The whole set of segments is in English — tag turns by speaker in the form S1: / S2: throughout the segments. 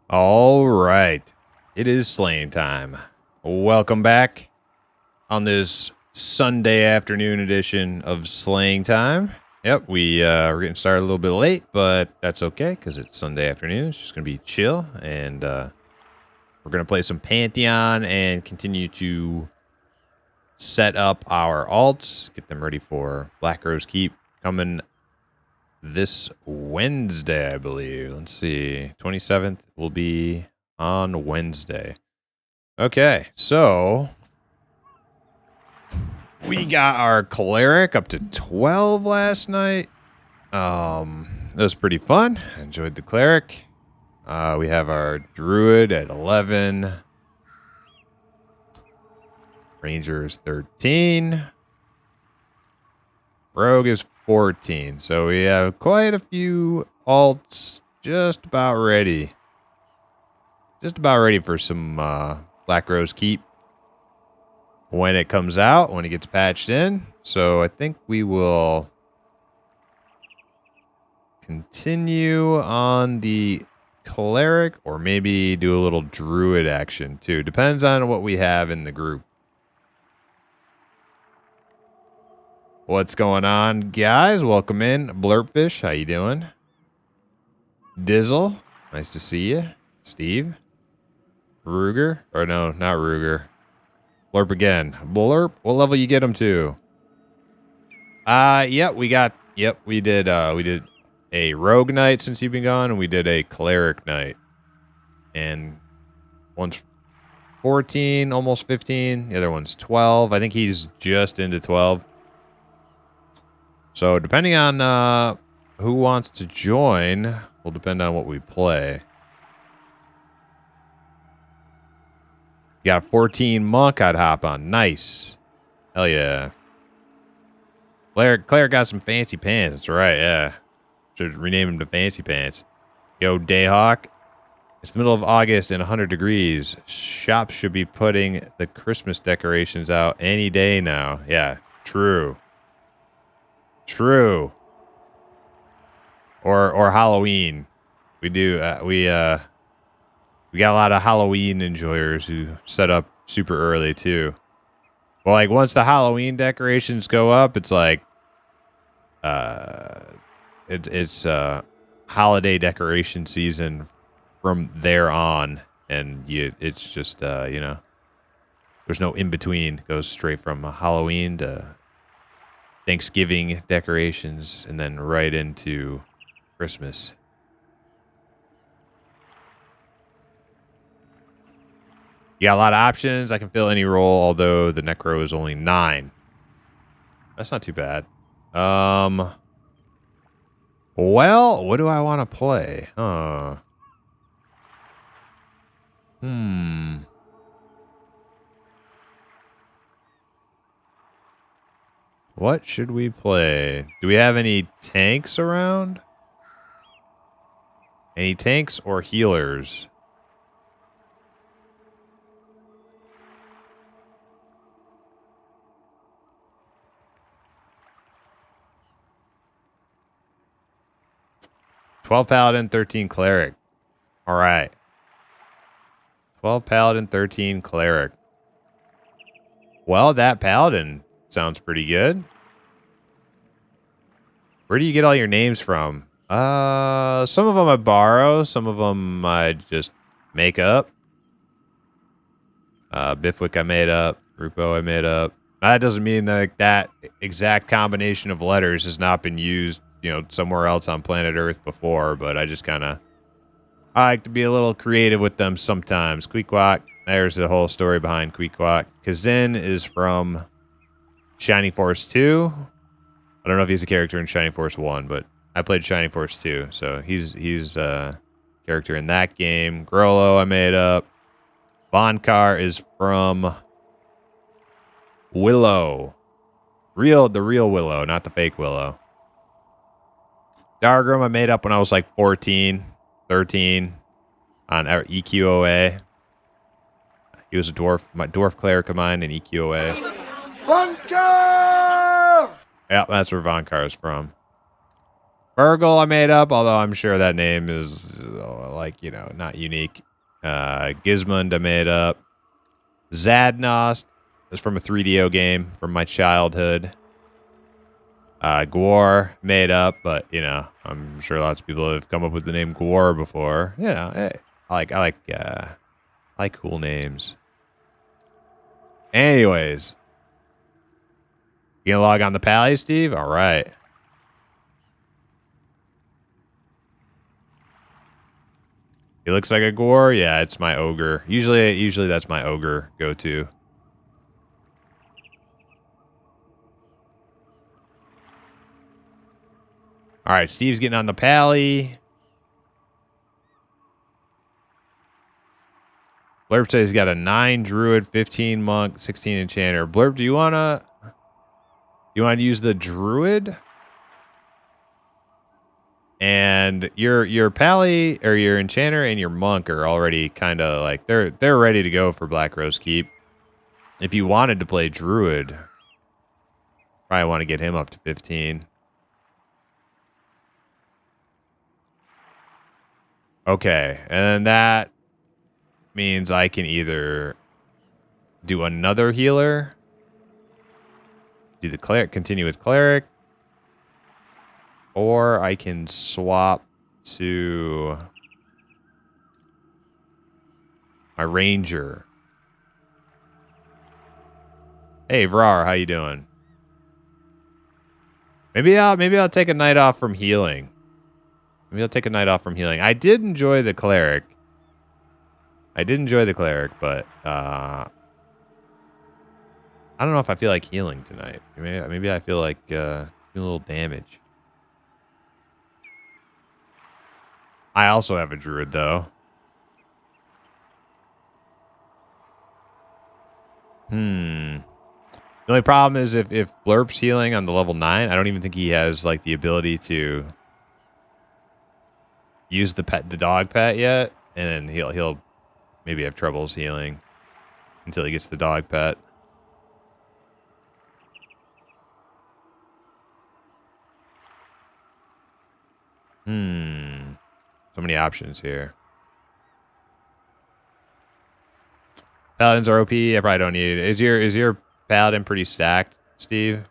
S1: All right. It is slaying time. Welcome back on this Sunday afternoon edition of Slaying Time. Yep, we're getting started a little bit late, but that's okay because it's Sunday afternoon. It's just going to be chill, and we're going to play some Pantheon and continue to set up our alts, get them ready for Black Rose Keep coming this Wednesday, I believe. Let's see. 27th will be on Wednesday. Okay, so we got our cleric up to 12 last night. That was pretty fun. I enjoyed the cleric. We have our druid at 11. Ranger is 13. Rogue is 14. So we have quite a few alts just about ready. Just about ready for some Black Rose Keep when it comes out, when it gets patched in. So I think we will continue on the cleric or maybe do a little druid action too. Depends on what we have in the group. What's going on, guys? Welcome in. Blurpfish, how you doing? Dizzle, nice to see you. Steve. Ruger? Or no, not Ruger. Blurp again. Blurp, what level you get him to? Yep, we did a rogue knight since you've been gone, and we did a cleric knight. And one's 14, almost 15. The other one's 12. I think he's just into 12. So depending on who wants to join will depend on what we play. You got 14 monk I'd hop on. Nice. Hell yeah. Claire got some fancy pants. That's right, yeah. Should rename him to Fancy Pants. Yo, Dayhawk. It's the middle of August and 100 degrees. Shops should be putting the Christmas decorations out any day now. Yeah, true. True. Or Halloween. We do we got a lot of Halloween enjoyers who set up super early too. Well, like once the Halloween decorations go up, it's like it's holiday decoration season from there on, and it's just you know, there's no in between. It goes straight from Halloween to Thanksgiving decorations and then right into Christmas. You got a lot of options. I can fill any role, although the Necro is only 9. That's not too bad. Well, what do I want to play? What should we play? Do we have any tanks around? Any tanks or healers? $12 Paladin, 13 Cleric. All right. 12 Paladin, 13 Cleric. Well, that Paladin sounds pretty good. Where do you get all your names from? Some of them I borrow. Some of them I just make up. Bifwick I made up. Rupo I made up. That doesn't mean that that exact combination of letters has not been used, you know, somewhere else on planet Earth before, but I just kind of, I like to be a little creative with them sometimes. Queequeg, there's the whole story behind Queequeg. Kazin is from Shining Force 2. I don't know if he's a character in Shining Force 1, but I played Shining Force 2, so he's a character in that game. Grollo I made up. Vonkar is from Willow. The real Willow, not the fake Willow. Dargrim I made up when I was like 14, 13 on EQOA. He was a dwarf, my dwarf cleric of mine in EQOA. Vonkar! Yeah, that's where Vonkar is from. Burgle I made up, although I'm sure that name is like, you know, not unique. Gizmund I made up. Zadnost is from a 3DO game from my childhood. Gwar made up, but you know, I'm sure lots of people have come up with the name Gwar before. You know, I like cool names. Anyways, you gonna log on the Pally, Steve? All right. He looks like a Gwar. Yeah, it's my ogre. Usually that's my ogre go-to. All right, Steve's getting on the Pally. Blurb says he's got a 9 druid, 15 monk, 16 enchanter. Blurb, do you wanna use the druid? And your Pally or your enchanter and your monk are already kind of like they're ready to go for Black Rose Keep. If you wanted to play druid, probably want to get him up to 15. Okay, and that means I can either do another healer, do the cleric, continue with cleric, or I can swap to my ranger. Hey Vrar, how you doing? Maybe I'll take a night off from healing. Maybe I'll take a night off from healing. I did enjoy the cleric. But I don't know if I feel like healing tonight. Maybe I feel like doing a little damage. I also have a druid though. The only problem is if Blurp's healing on the level 9, I don't even think he has like the ability to use the dog pet yet, and then he'll maybe have troubles healing until he gets the dog pet. So many options here. Paladins are OP. I probably don't need it. Is your paladin pretty stacked, Steve?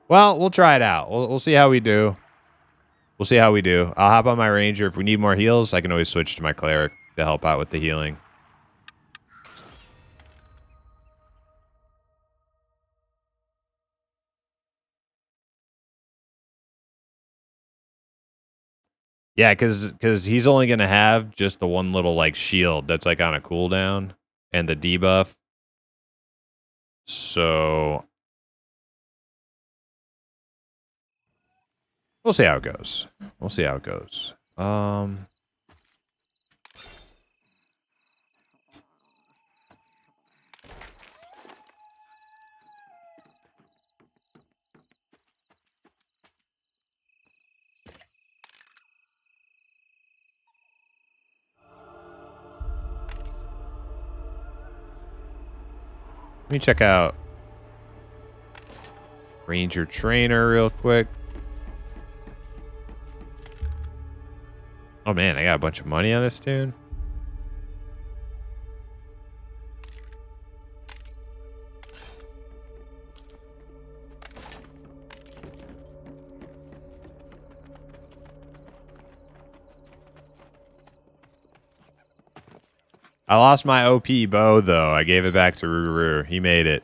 S1: Well, we'll try it out. We'll see how we do. We'll see how we do. I'll hop on my ranger. If we need more heals, I can always switch to my cleric to help out with the healing. Yeah, because he's only going to have just the one little like shield that's like on a cooldown and the debuff. So we'll see how it goes. Let me check out Ranger Trainer real quick. Oh man, I got a bunch of money on this tune. I lost my OP bow though. I gave it back to Ruru. He made it.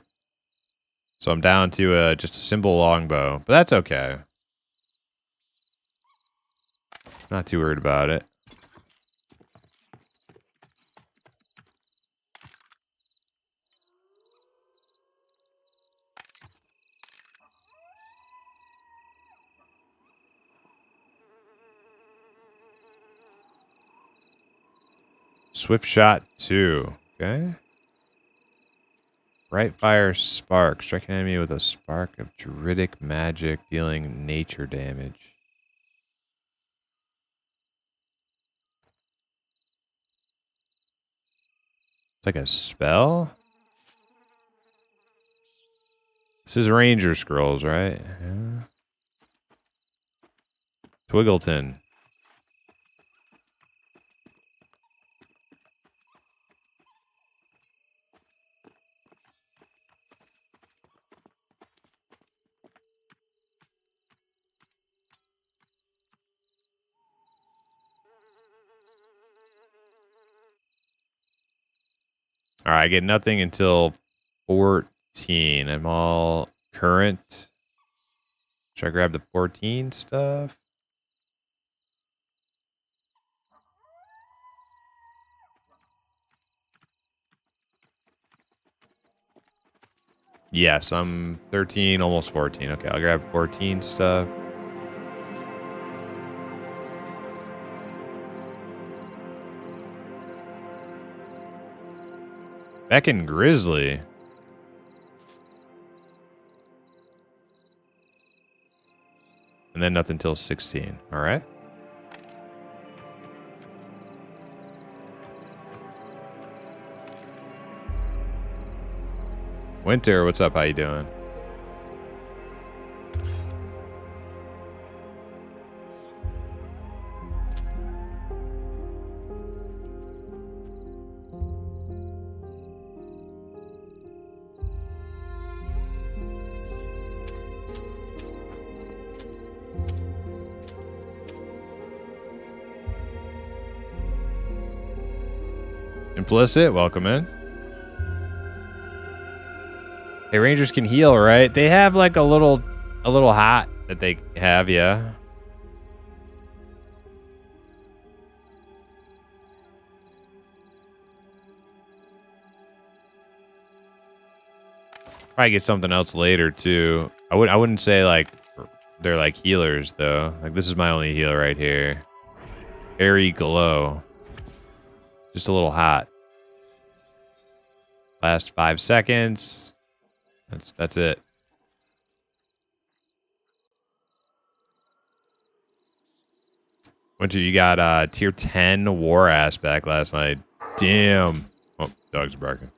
S1: So I'm down to just a simple longbow, but that's okay. Not too worried about it. Swift Shot 2. Okay. Bright Fire Spark. Strike an enemy with a spark of druidic magic, dealing nature damage. It's like a spell? This is Ranger Scrolls, right? Yeah. Twiggleton. All right, I get nothing until 14. I'm all current. Should I grab the 14 stuff? Yes, I'm 13, almost 14. Okay, I'll grab 14 stuff. Back in Grizzly. And then nothing till 16. All right. Winter, what's up? How you doing? Implicit, welcome in. Hey, Rangers can heal, right? They have like a little hat that they have, yeah. Probably get something else later too. I wouldn't say like they're like healers though. Like this is my only heal right here. Airy glow. Just a little hot. Last 5 seconds. That's it. Winter, you got tier 10 war ass back last night. Damn. Oh, dog's barking.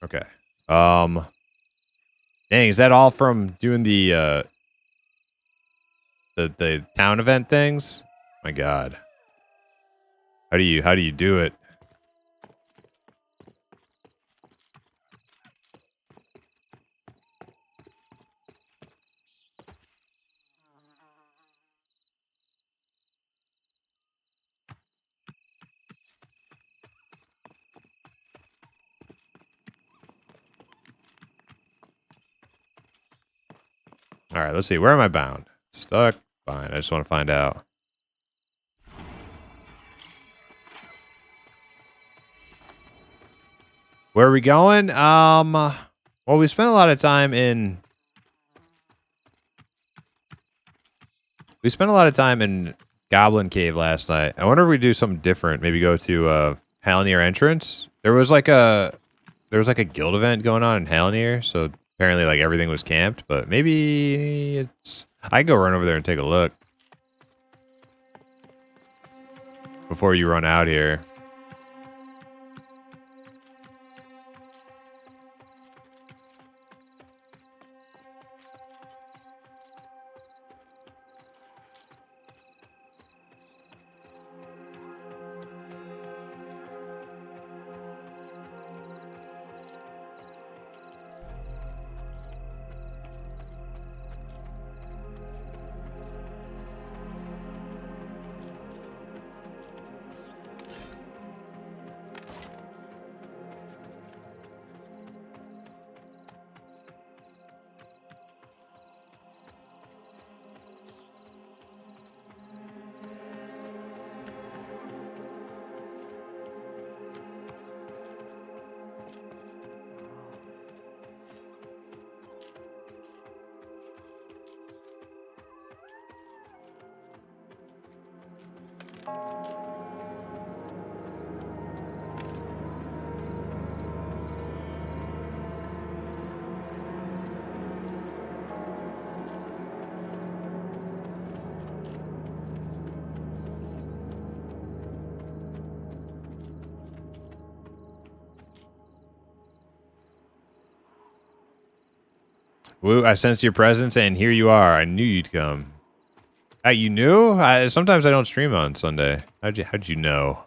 S1: Okay. Dang, is that all from doing the town event things? My God. How do you do it? All right, let's see. Where am I bound? Stuck. Fine. I just want to find out. Where are we going? Well, we spent a lot of time in. We spent a lot of time in Goblin Cave last night. I wonder if we do something different. Maybe go to Halnir entrance. There was like a guild event going on in Halnir, so apparently like everything was camped. But maybe it's. I could go run over there and take a look before you run out here. Woo, I sensed your presence, and here you are. I knew you'd come. You knew? Sometimes I don't stream on Sunday. How'd you know?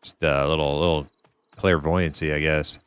S1: Just a little clairvoyancy, I guess.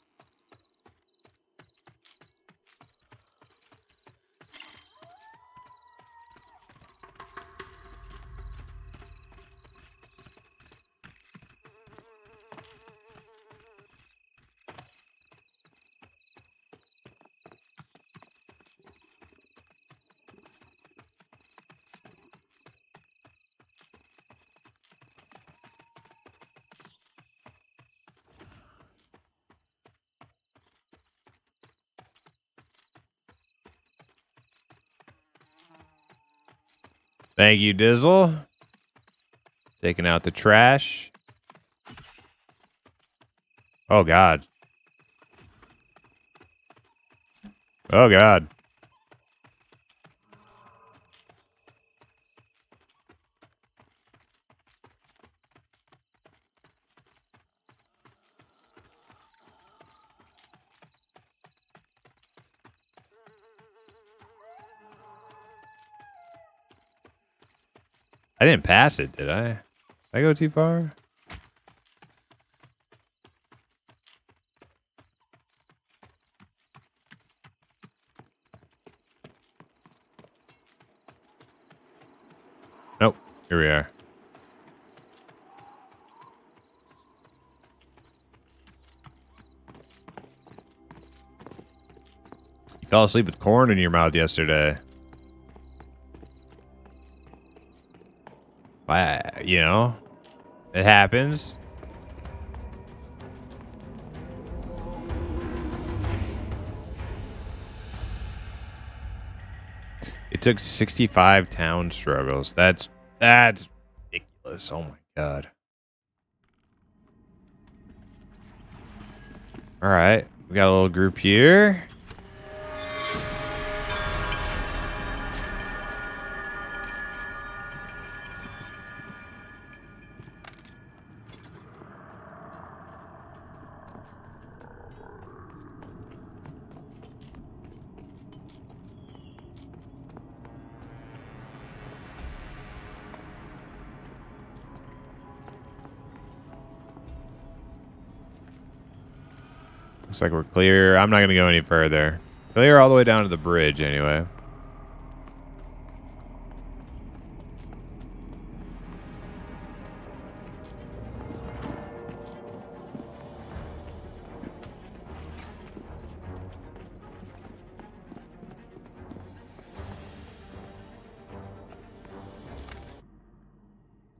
S1: Thank you, Dizzle. Taking out the trash. Oh, God. Oh, God. I didn't pass it, did I? Did I go too far? Nope. Here we are. You fell asleep with corn in your mouth yesterday. You know, it happens. It took 65 town struggles. That's ridiculous. Oh my God. All right, we got a little group here. Looks like we're clear. I'm not going to go any further. Clear all the way down to the bridge anyway.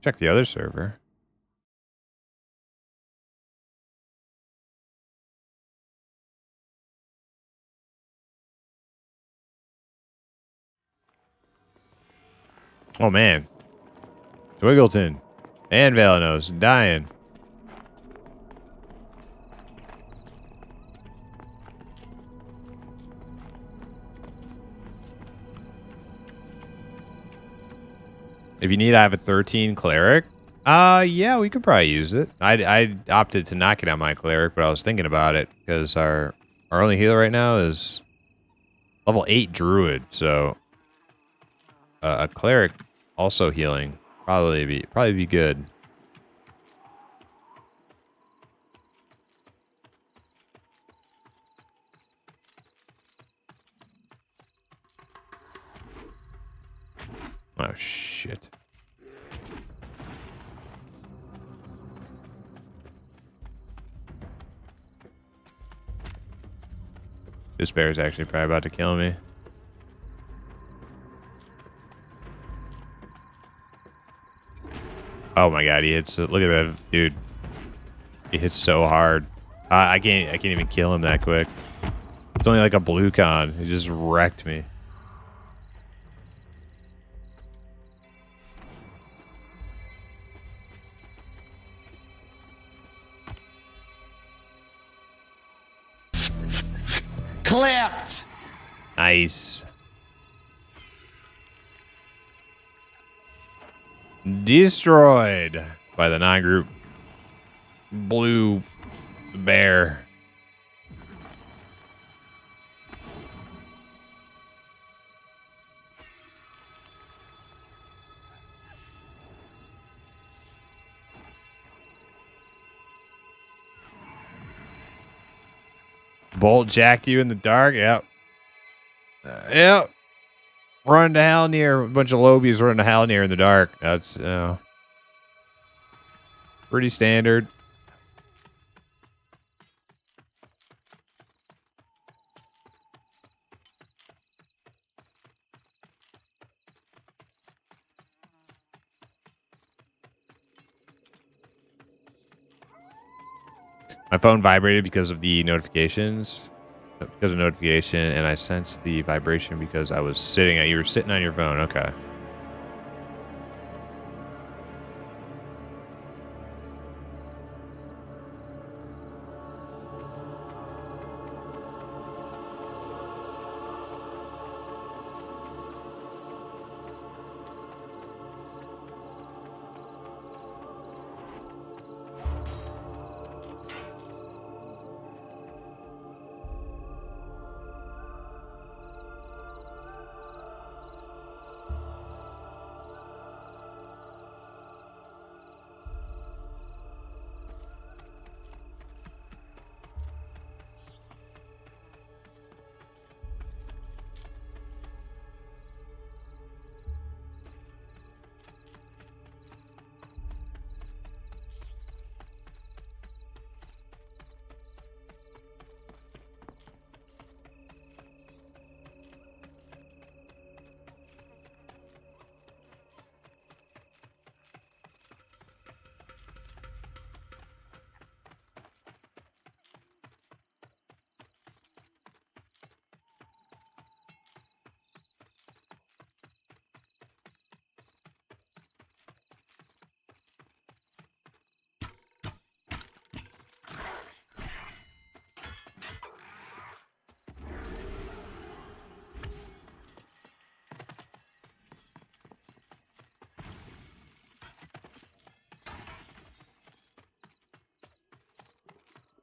S1: Check the other server. Oh, man. Twiggleton and Valenos dying. If you need, I have a 13 cleric. Yeah, we could probably use it. I opted to not get out my cleric, but I was thinking about it because our only healer right now is level 8 druid, so a cleric also healing probably be good. Oh shit. This bear is actually probably about to kill me. Oh my God, he hits. Look at that dude. He hits so hard. I can't even kill him that quick. It's only like a blue con. He just wrecked me.
S2: Clapped.
S1: Nice. Destroyed by the non-group blue bear. Bolt jacked you in the dark. Yep. Yep. Run to hell near. A bunch of lobies run to hell near in the dark. That's pretty standard. My phone vibrated because of the notifications. Because of notification, and I sensed the vibration because I was sitting at you were sitting on your phone. Okay.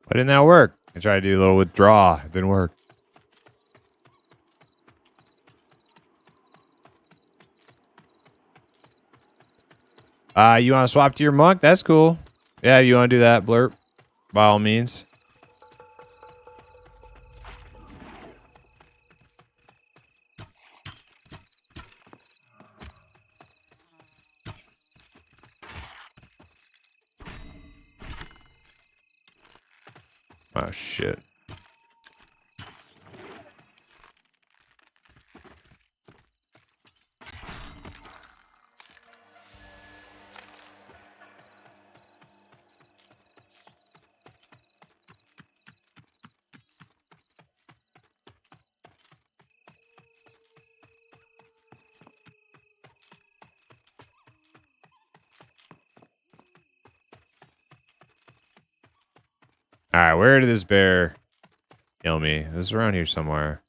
S1: Why didn't that work? I tried to do a little withdraw. It didn't work. You want to swap to your monk? That's cool. Yeah, you want to do that, Blurp? By all means. Oh, shit. All right, where did this bear kill me? It was around here somewhere.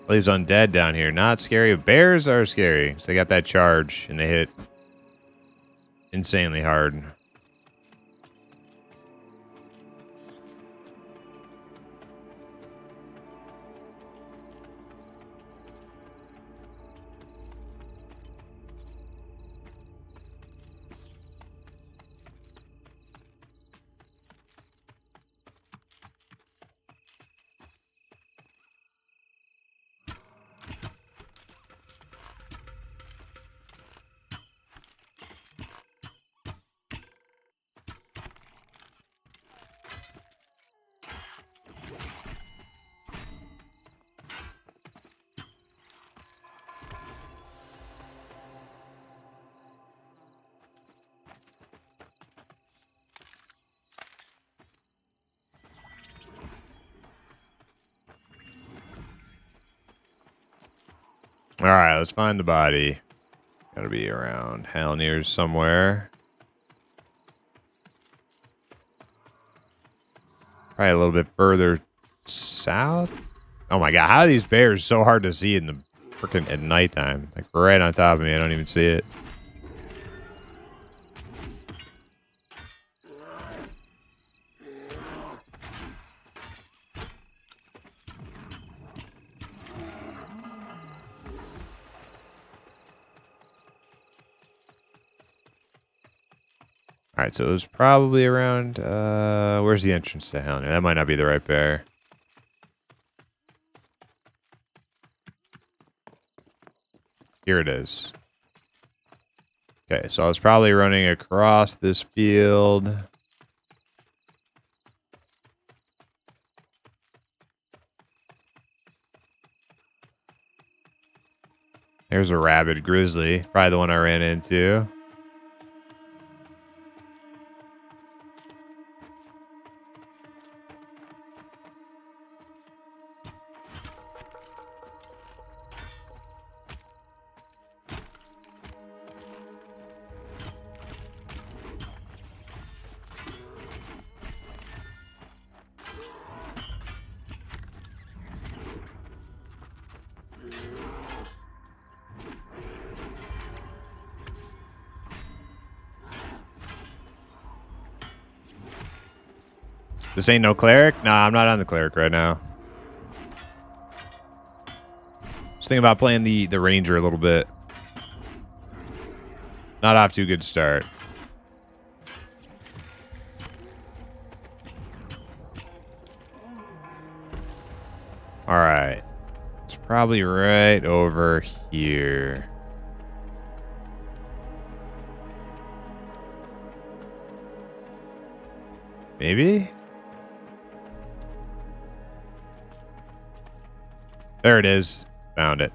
S1: Well, these undead down here, not scary. Bears are scary. So they got that charge and they hit insanely hard. All right, let's find the body. Gotta be around hell near somewhere. Probably a little bit further south. Oh my god, how are these bears so hard to see in the freaking at nighttime? Like right on top of me, I don't even see it. All right, so it was probably around. Where's the entrance to hell? That might not be the right bear. Here it is. Okay, so I was probably running across this field. There's a rabid grizzly. Probably the one I ran into. This ain't no cleric? Nah, I'm not on the cleric right now. Just thinking about playing the ranger a little bit. Not off to a good start. All right. It's probably right over here. Maybe? There it is. Found it.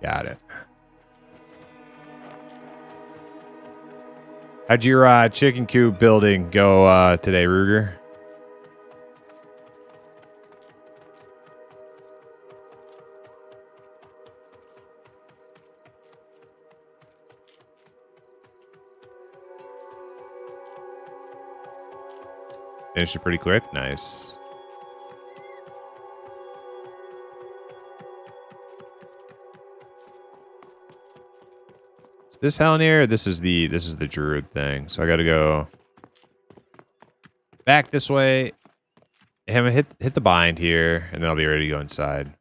S1: Got it. How'd your chicken coop building go today, Ruger? Finished it pretty quick. Nice. Is this Hellnear? This is the druid thing. So I gotta go back this way. Hit the bind here, and then I'll be ready to go inside.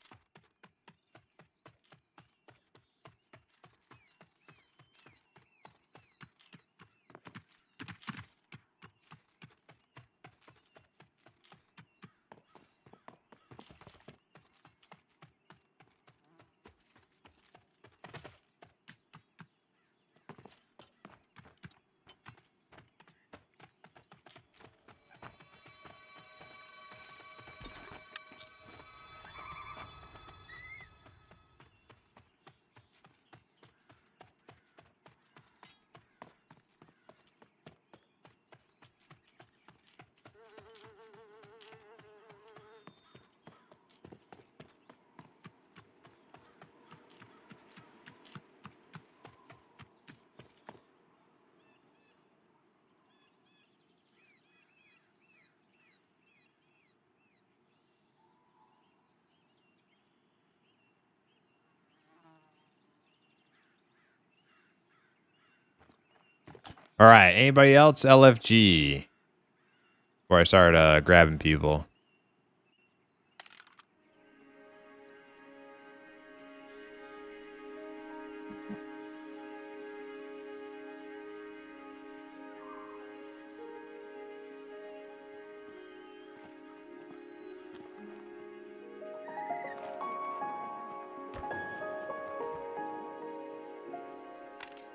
S1: All right. Anybody else? LFG. Before I start grabbing people.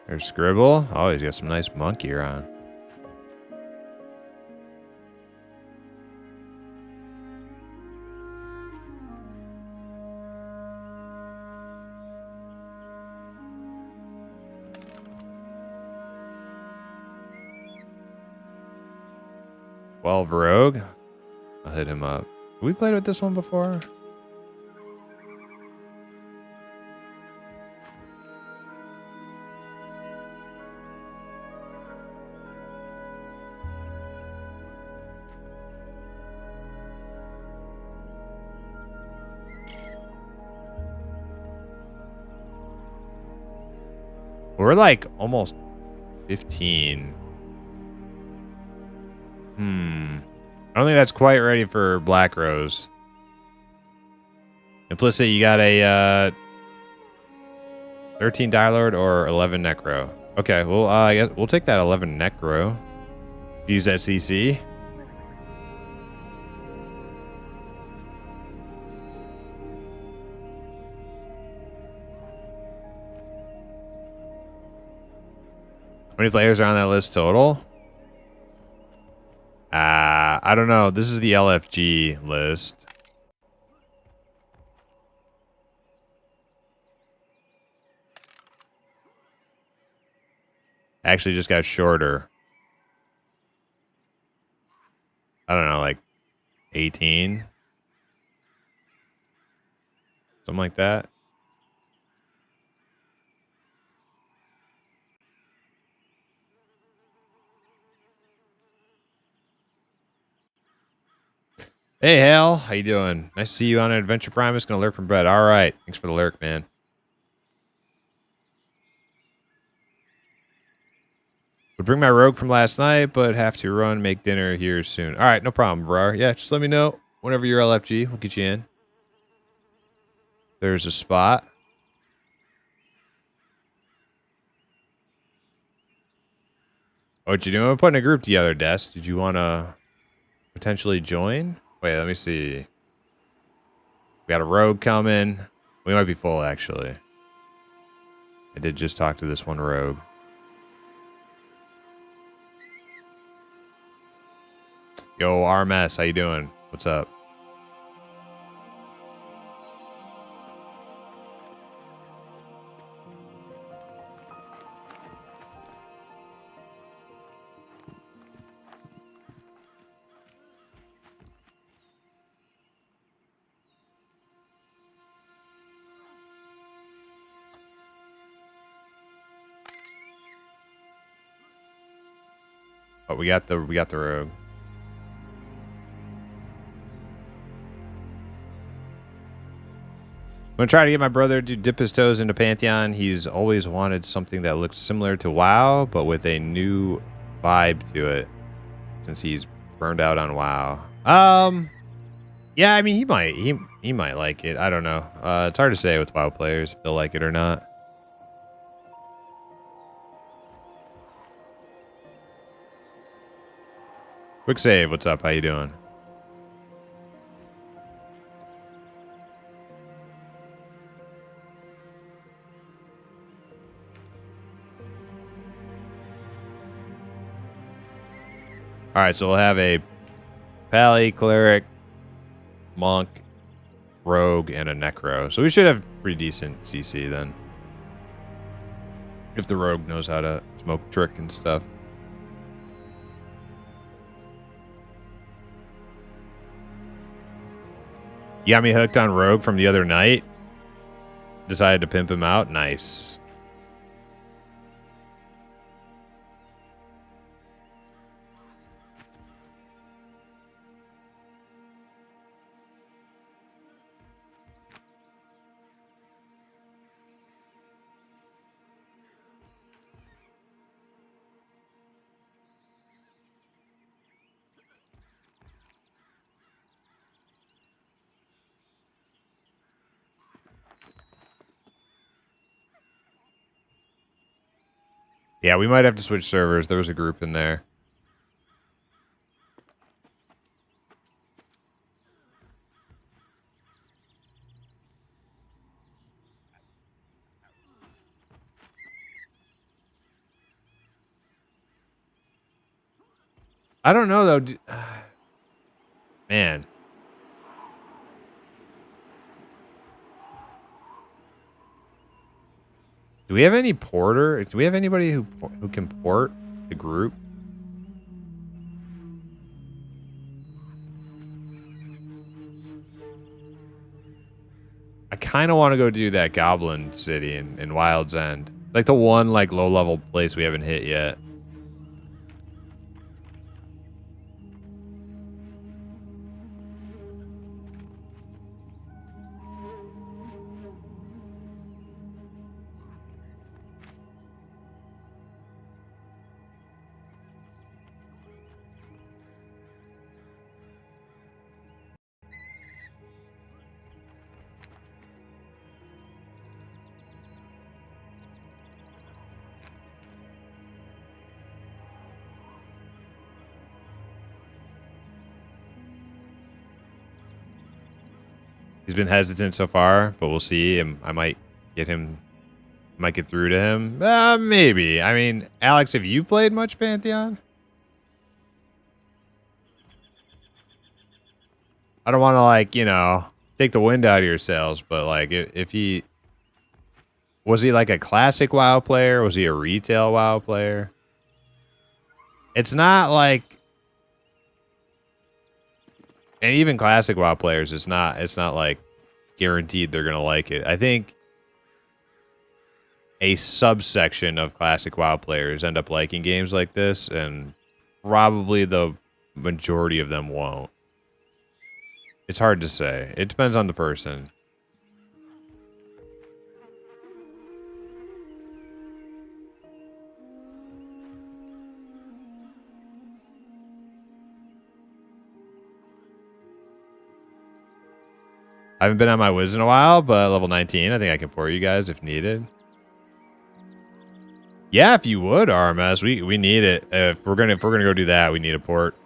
S1: There's Scribble. Oh, he's got some nice monk gear on. Rogue. I'll hit him up. Have we played with this one before? We're like almost 15. I don't think that's quite ready for Black Rose. Implicit, you got a 13 Dialord or 11 Necro. Okay, well, I guess we'll take that 11 Necro. Use that CC. How many players are on that list total? I don't know. This is the LFG list. Actually just got shorter. I don't know, like 18? Something like that. Hey, Hal. How you doing? Nice to see you on an Adventure Prime. It's going to lurk from Brett. All right. Thanks for the lurk, man. Would bring my rogue from last night, but have to run, make dinner here soon. All right. No problem, bro. Yeah, just let me know whenever you're LFG. We'll get you in. There's a spot. What you doing? I'm putting a group together, Des. Did you want to potentially join? Wait, let me see. We got a rogue coming. We might be full, actually. I did just talk to this one rogue. Yo, RMS, how you doing? What's up? Oh, we got the rogue. I'm gonna try to get my brother to dip his toes into Pantheon. He's always wanted something that looks similar to WoW, but with a new vibe to it. Since he's burned out on WoW. Yeah, I mean he might like it. I don't know. It's hard to say with WoW players if they'll like it or not. Quick save. What's up? How you doing? All right, so we'll have a Pally, Cleric, Monk, Rogue, and a Necro. So we should have pretty decent CC then. If the Rogue knows how to smoke trick and stuff. You got me hooked on Rogue from the other night. Decided to pimp him out. Nice. Yeah, we might have to switch servers. There was a group in there. I don't know though. Man. Do we have any porter? Do we have anybody who can port the group? I kind of want to go do that Goblin City in Wild's End. Like the one like low-level place we haven't hit yet. He's been hesitant so far, but we'll see. I might get him. Might get through to him. Maybe. I mean, Alex, have you played much Pantheon? I don't want to, like, you know, take the wind out of your sails, but, like, if he... Was he, like, a classic WoW player? Was he a retail WoW player? It's not, like... And even classic WoW players, it's not, like, guaranteed they're going to like it. I think a subsection of classic WoW players end up liking games like this, and probably the majority of them won't. It's hard to say. It depends on the person. I haven't been on my Wiz in a while, but level 19, I think I can port you guys if needed. Yeah, if you would, RMS, we need it. If we're gonna go do that, we need a port.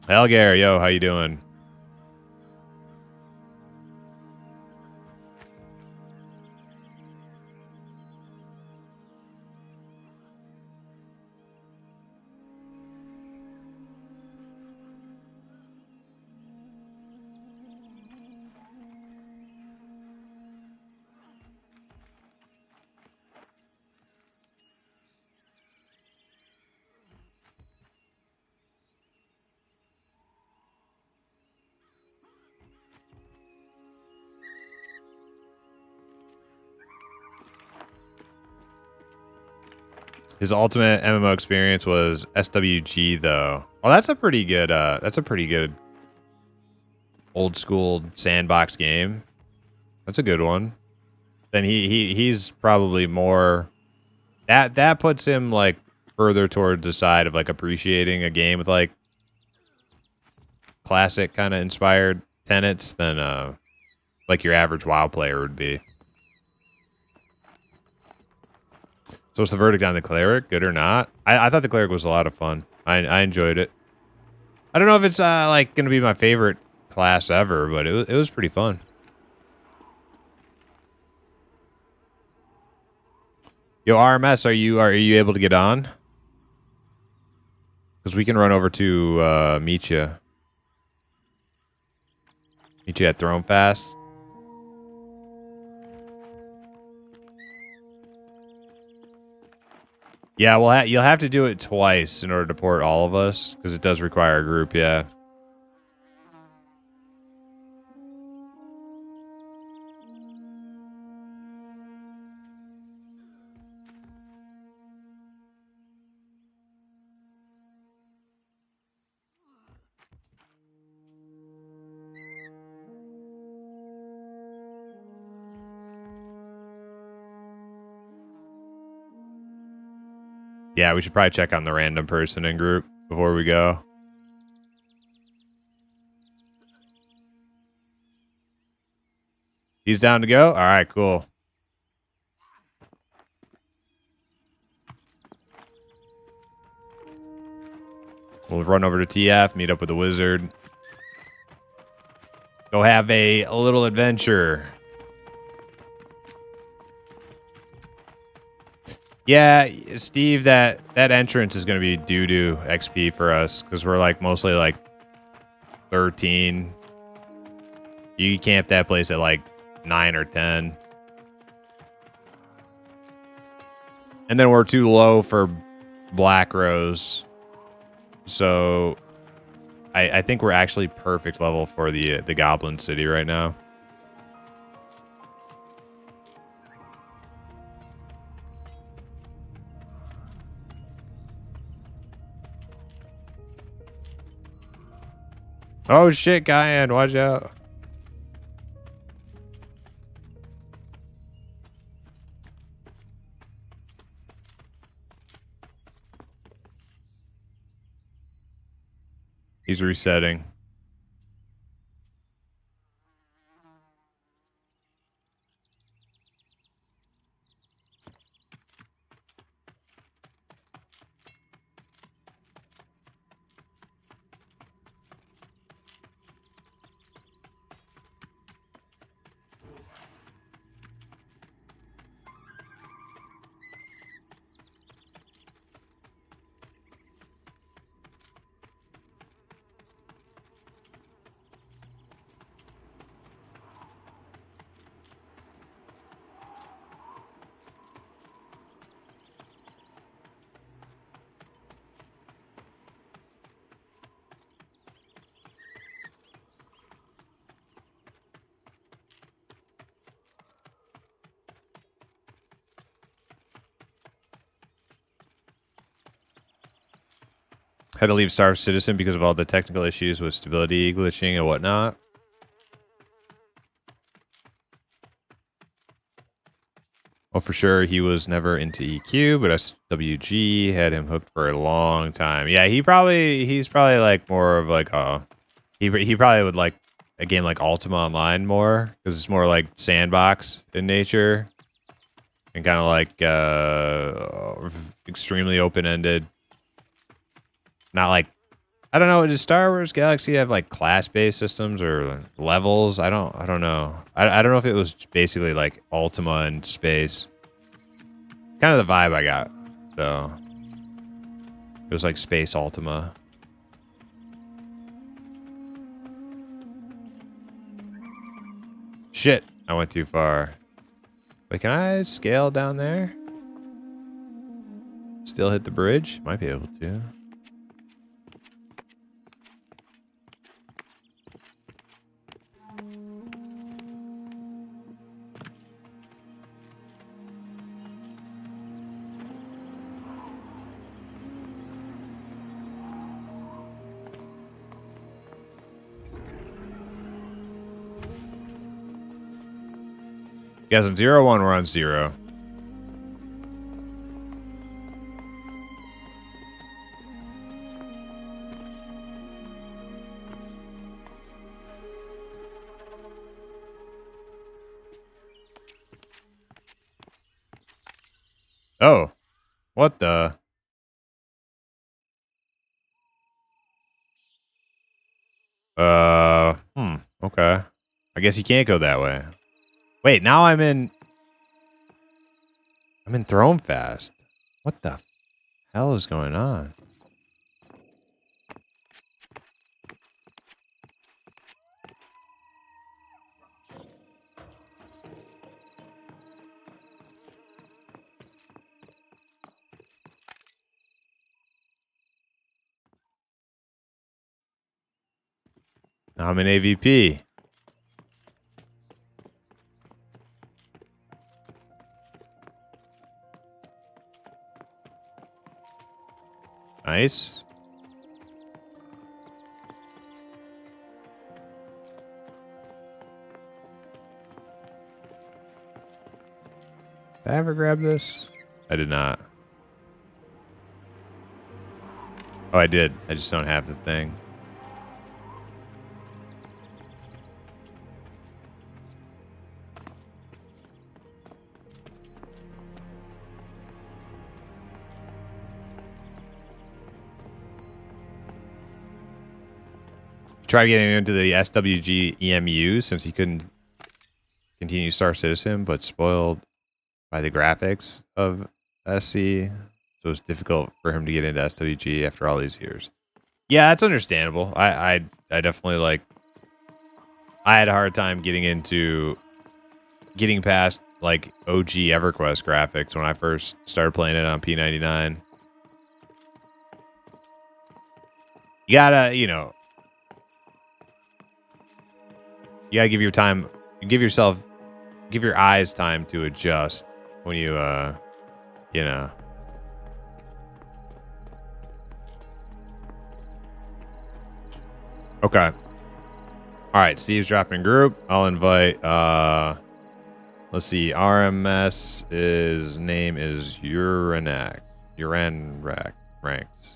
S1: Helgar, yo, how you doing? His ultimate MMO experience was SWG though. Oh, that's a pretty good old school sandbox game. That's a good one. Then he's probably more that puts him like further towards the side of like appreciating a game with like classic kind of inspired tenets than like your average WoW player would be. So what's the verdict on the cleric? Good or not? I thought the cleric was a lot of fun. I enjoyed it. I don't know if it's like gonna be my favorite class ever, but it was pretty fun. Yo, RMS, are you able to get on? Because we can run over to meet you. Meet you at Throne Fast. Yeah, well, you'll have to do it twice in order to port all of us, because it does require a group, yeah. Yeah, we should probably check on the random person in group before we go. He's down to go? All right, cool. We'll run over to TF, meet up with the wizard. Go have a little adventure. Yeah, Steve, that entrance is going to be doo-doo XP for us because we're like mostly like 13. You camp that place at like 9 or 10. And then we're too low for Black Rose. So I think we're actually perfect level for the Goblin City right now. Oh shit, Guyan, watch out. He's resetting. Had to leave Star Citizen because of all the technical issues with stability glitching and whatnot. Well, for sure, he was never into EQ, but SWG had him hooked for a long time. Yeah, he's probably like more of like he probably would like a game like Ultima Online more because it's more like sandbox in nature and kind of like extremely open ended. Not like, I don't know. Does Star Wars Galaxy have like class-based systems or levels? I don't know. I don't know if it was basically like Ultima in space. Kind of the vibe I got, though. It was like space Ultima. Shit, I went too far. Wait, can I scale down there? Still hit the bridge? Might be able to. Guys, on 0-1, we're on 0. Oh, what the? Okay. I guess you can't go that way. Wait, now I'm in Throne Fast. What the hell is going on? Now I'm in AVP. Nice. Did I ever grab this? I did not. Oh, I did. I just don't have the thing. Tried getting into the SWG EMU since he couldn't continue Star Citizen, but spoiled by the graphics of SC. So it's difficult for him to get into SWG after all these years. Yeah, that's understandable. I definitely like. I had a hard time getting past like OG EverQuest graphics when I first started playing it on P99. You gotta, you gotta give your eyes time to adjust when you, Okay. All right, Steve's dropping group. I'll invite, let's see, RMS, his name is Uranrak Ranks.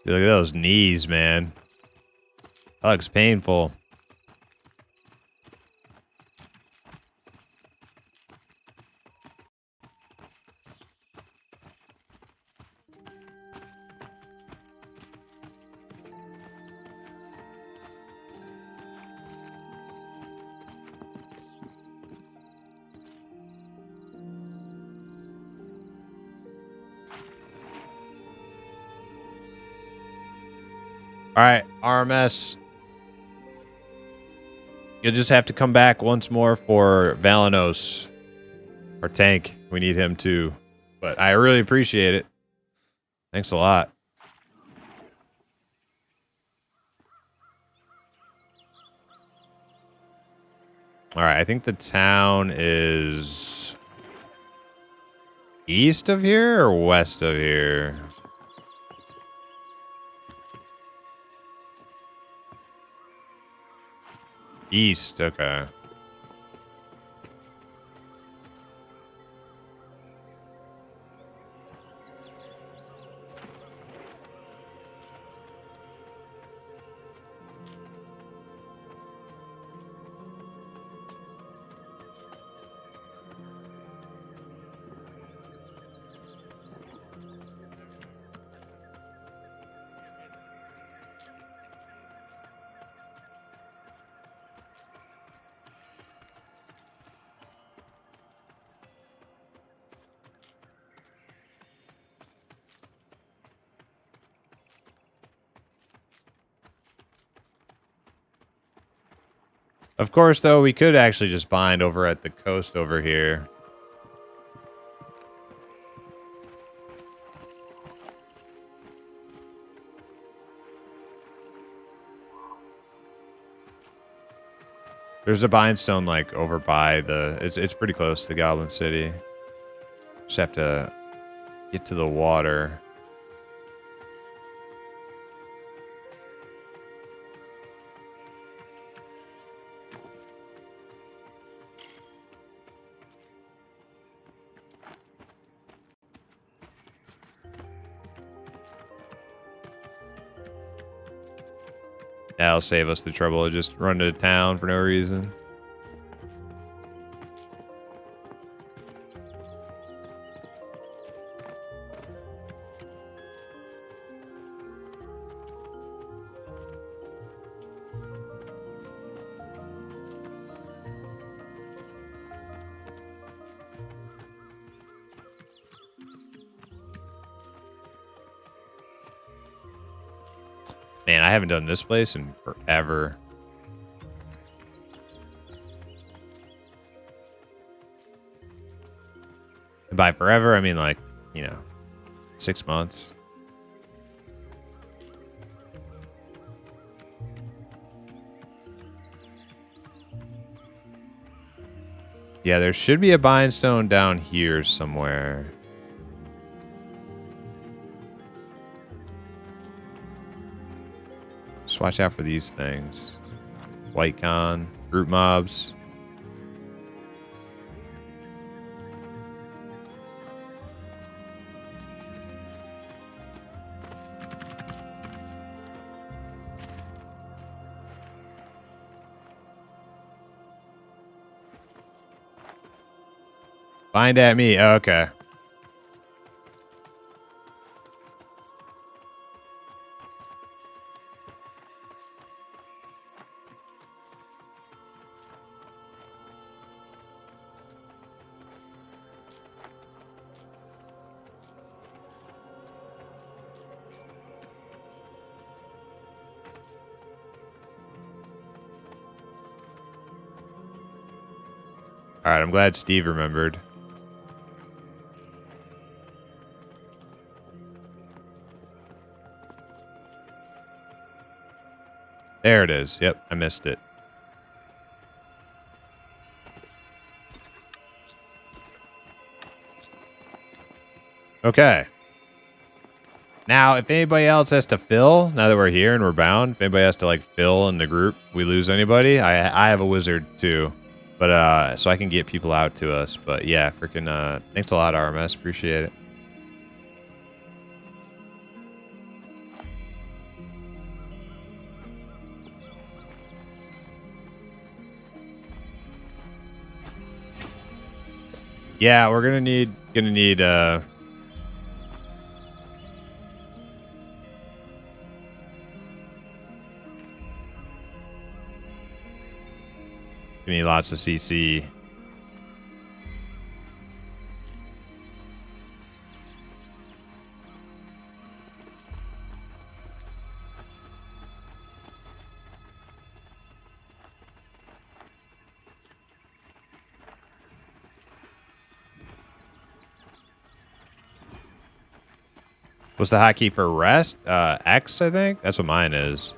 S1: Dude, look at those knees, man. That looks painful. All right, RMS. You'll just have to come back once more for Valanos, our tank. We need him too. But I really appreciate it. Thanks a lot. All right, I think the town is east of here or west of here? East, okay. Of course, though, we could actually just bind over at the coast over here. There's a bindstone like over by the. It's pretty close to the Goblin City. Just have to get to the water. That'll save us the trouble of just running to town for no reason. Man, I haven't done this place in forever. And by forever, I mean like, 6 months. Yeah, there should be a bindstone down here somewhere. Just watch out for these things. White con, group mobs. Find at me. Oh, okay. All right, I'm glad Steve remembered. There it is. Yep, I missed it. Okay. Now, if anybody else has to fill, now that we're here and we're bound, if anybody has to like fill in the group, we lose anybody, I have a wizard too. But so I can get people out to us. But yeah, freaking thanks a lot, RMS. Appreciate it. Yeah, we're gonna need we need lots of CC. What's the hotkey for rest? X, I think. That's what mine is.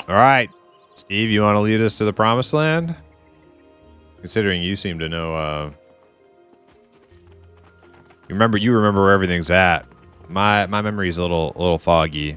S1: All right, Steve, you want to lead us to the promised land? Considering you seem to know, you remember where everything's at. My memory's a little foggy.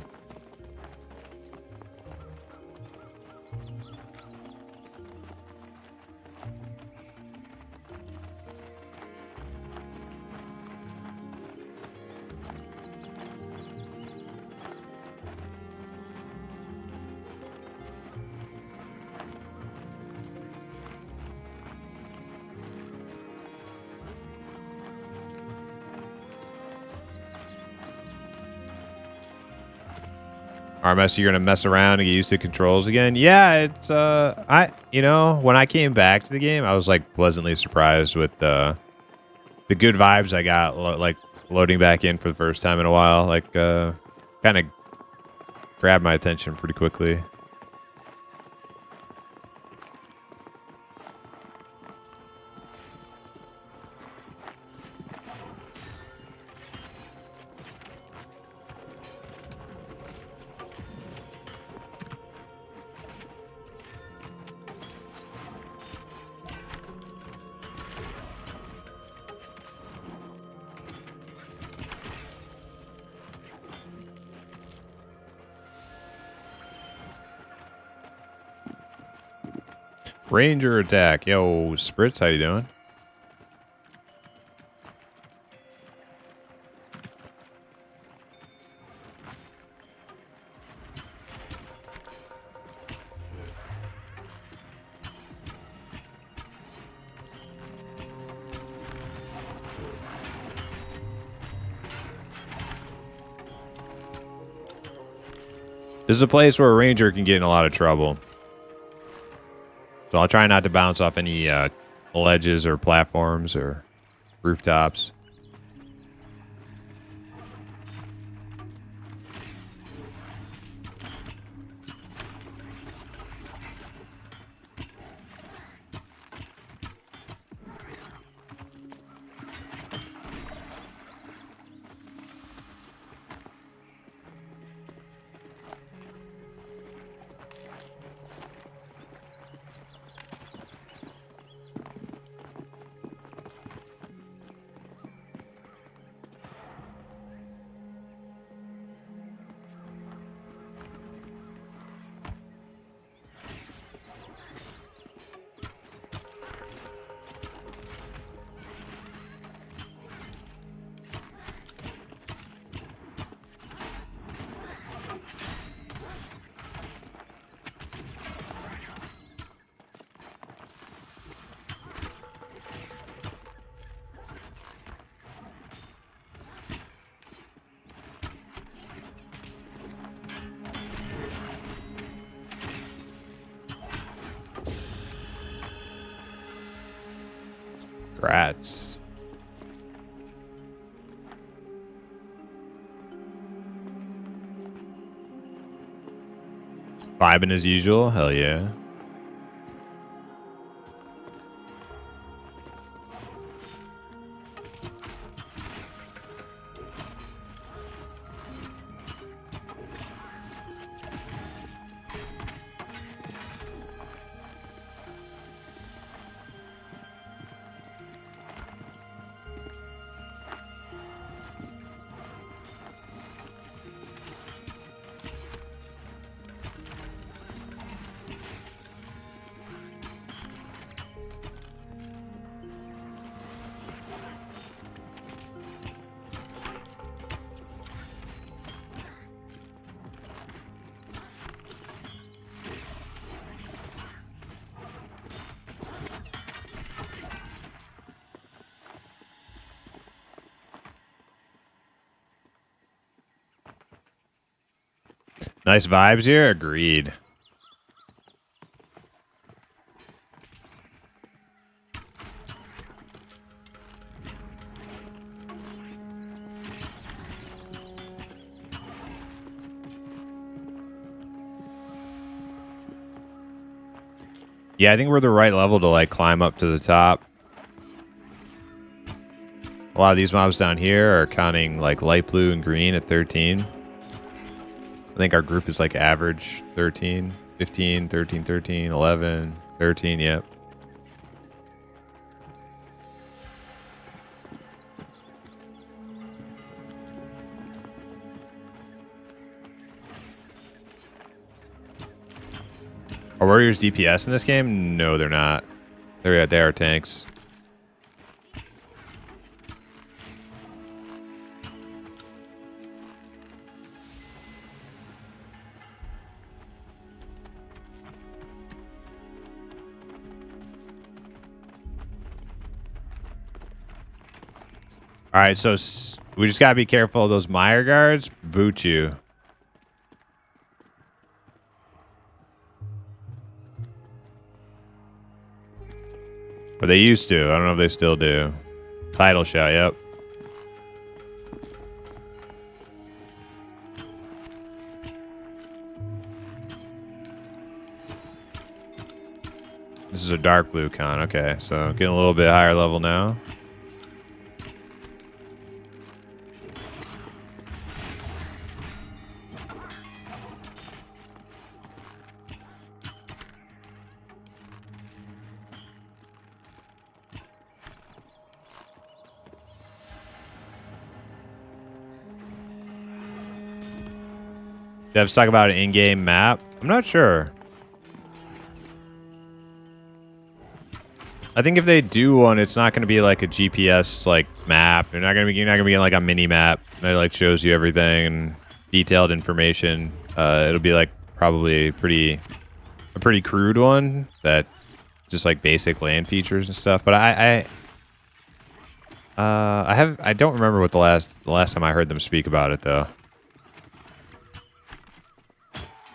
S1: Armess, you're gonna mess around and get used to controls again. Yeah, it's when I came back to the game, I was like pleasantly surprised with the good vibes I got, like loading back in for the first time in a while. Like, kind of grabbed my attention pretty quickly. Ranger attack. Yo, Spritz, how you doing? This is a place where a ranger can get in a lot of trouble. So I'll try not to bounce off any ledges or platforms or rooftops. Rats. Vibing as usual? Hell yeah. Nice vibes here. Agreed. Yeah, I think we're the right level to like climb up to the top. A lot of these mobs down here are counting like light blue and green at 13. I think our group is like average 13, 15, 13, 13, 11, 13, yep. Are warriors DPS in this game? No, they're not. They are tanks. All right, so we just gotta be careful of those mire guards. Boot you. Or they used to. I don't know if they still do. Title shot, yep. This is a dark blue con. Okay, so getting a little bit higher level now. Devs talk about an in-game map. I'm not sure. I think if they do one, it's not going to be like a GPS like map. You're not going to be getting like a mini map that like shows you everything and detailed information. It'll be like probably a pretty crude one that just like basic land features and stuff. But I don't remember what the last time I heard them speak about it though.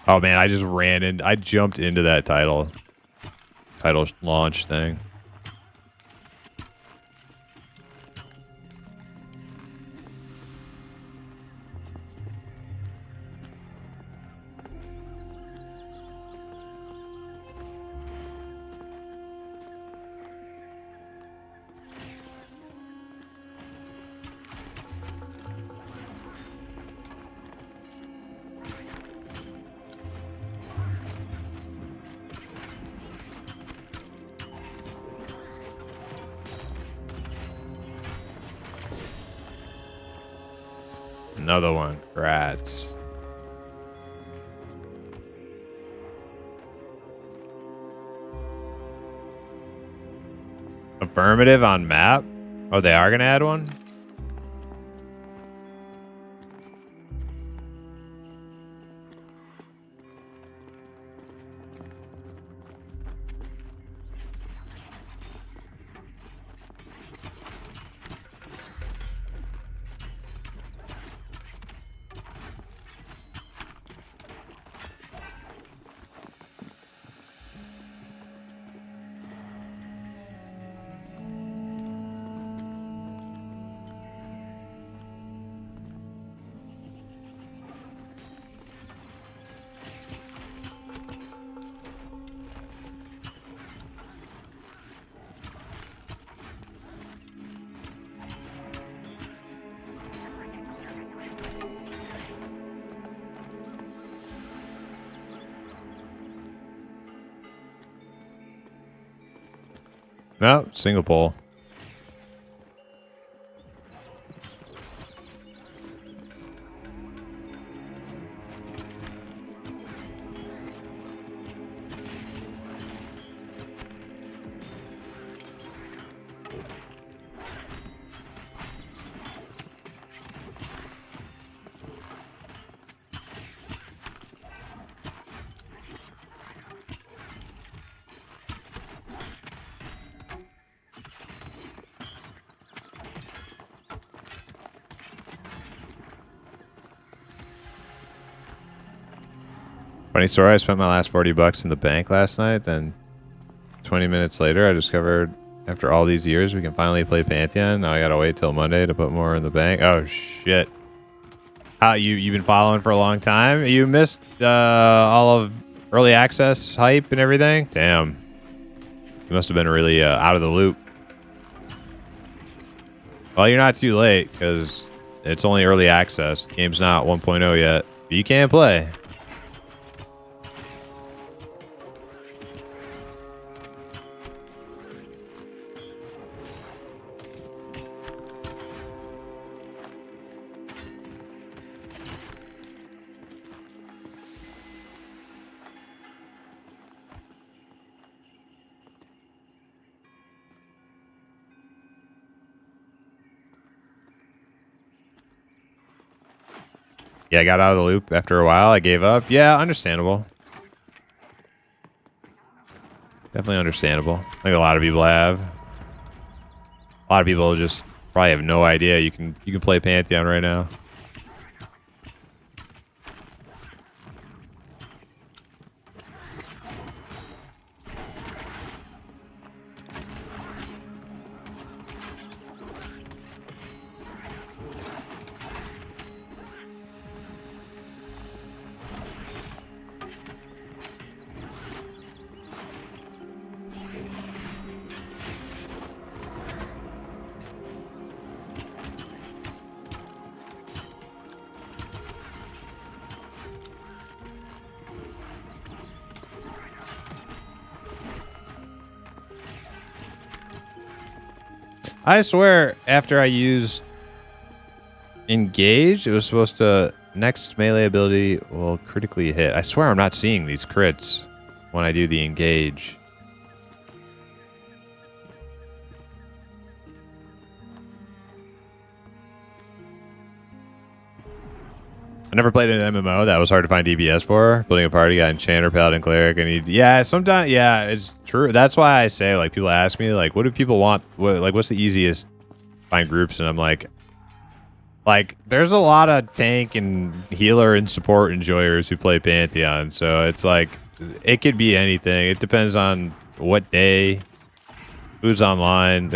S1: Oh man, I jumped into that title launch thing. Another one. Rats. Affirmative on map? Oh, they are going to add one? No, single pole. Funny story, I spent my last 40 bucks in the bank last night, then 20 minutes later I discovered after all these years we can finally play Pantheon. Now I gotta wait till Monday to put more in the bank. Oh shit. How you've been following for a long time? You missed all of early access hype and everything? Damn. You must have been really out of the loop. Well, you're not too late because it's only early access. The game's not 1.0 yet. But you can play. Yeah, I got out of the loop after a while. I gave up. Yeah, understandable. Definitely understandable. I think a lot of people have. A lot of people just probably have no idea you can play Pantheon right now. I swear, after I used Engage, it was supposed to... Next melee ability will critically hit. I swear I'm not seeing these crits when I do the Engage. I never played an MMO that was hard to find DPS for. Building a party, got Enchanter, Paladin, Cleric, and yeah, sometimes, yeah, it's true. That's why I say, like, people ask me, like, what do people want? What's the easiest find groups? And I'm like, there's a lot of tank and healer and support enjoyers who play Pantheon. So it's like, it could be anything. It depends on what day, who's online.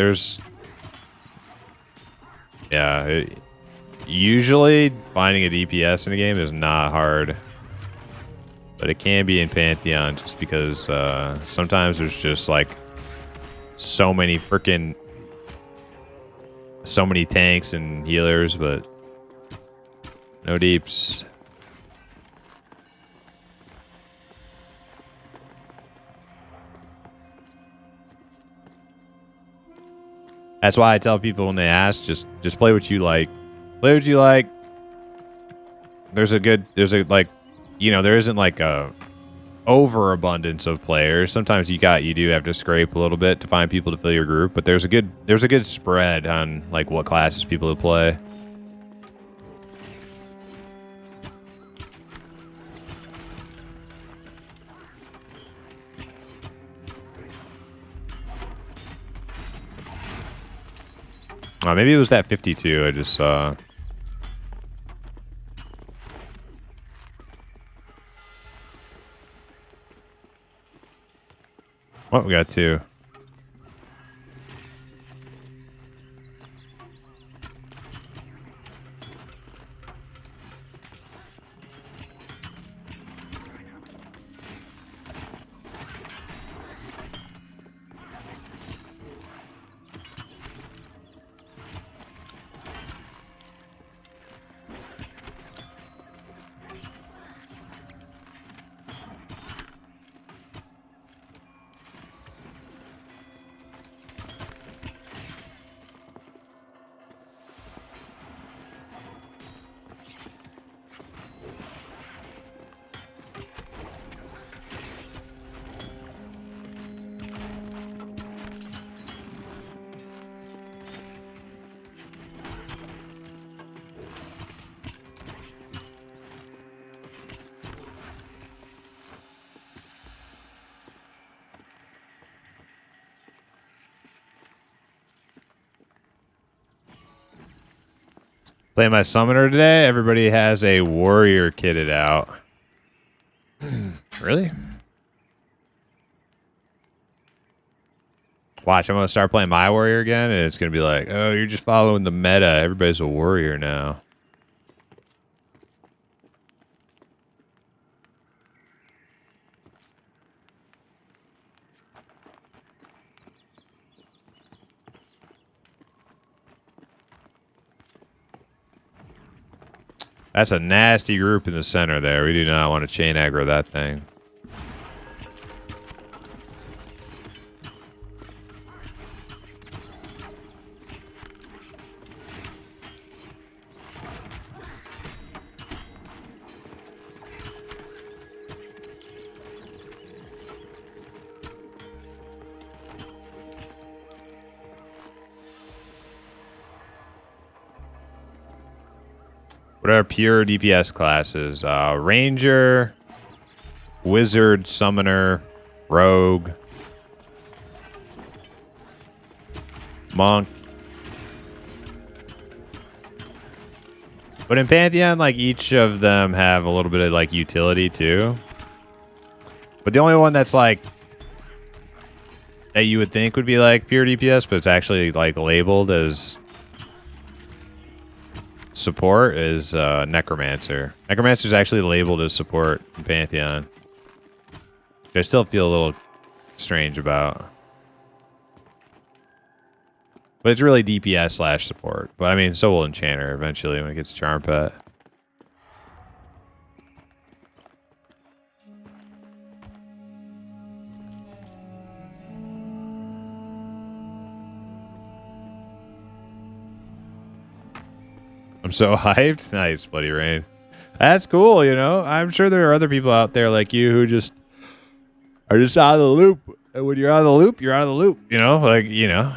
S1: Usually, finding a DPS in a game is not hard. But it can be in Pantheon just because sometimes there's just like so many tanks and healers, but no deeps. That's why I tell people when they ask, just play what you like. Play what you like. There isn't like a overabundance of players. Sometimes you do have to scrape a little bit to find people to fill your group, but there's a good spread on like what classes people play. Maybe it was that 52 I just saw. Oh, we got two. Playing my summoner today. Everybody has a warrior kitted out. Really? Watch, I'm going to start playing my warrior again, and it's going to be like, oh, you're just following the meta. Everybody's a warrior now. That's a nasty group in the center there. We do not want to chain aggro that thing. What are pure DPS classes? Ranger, Wizard, Summoner, Rogue, Monk. But in Pantheon, like, each of them have a little bit of, like, utility, too. But the only one that's, like, that you would think would be, like, pure DPS, but it's actually, like, labeled as support is Necromancer. Necromancer is actually labeled as support in Pantheon, which I still feel a little strange about. But it's really DPS slash support. But I mean, so will Enchanter eventually when it gets Charm Pet. I'm so hyped. Nice, Bloody Rain. That's cool, you know? I'm sure there are other people out there like you who just are just out of the loop. And when you're out of the loop, you're out of the loop. You know? Like, you know,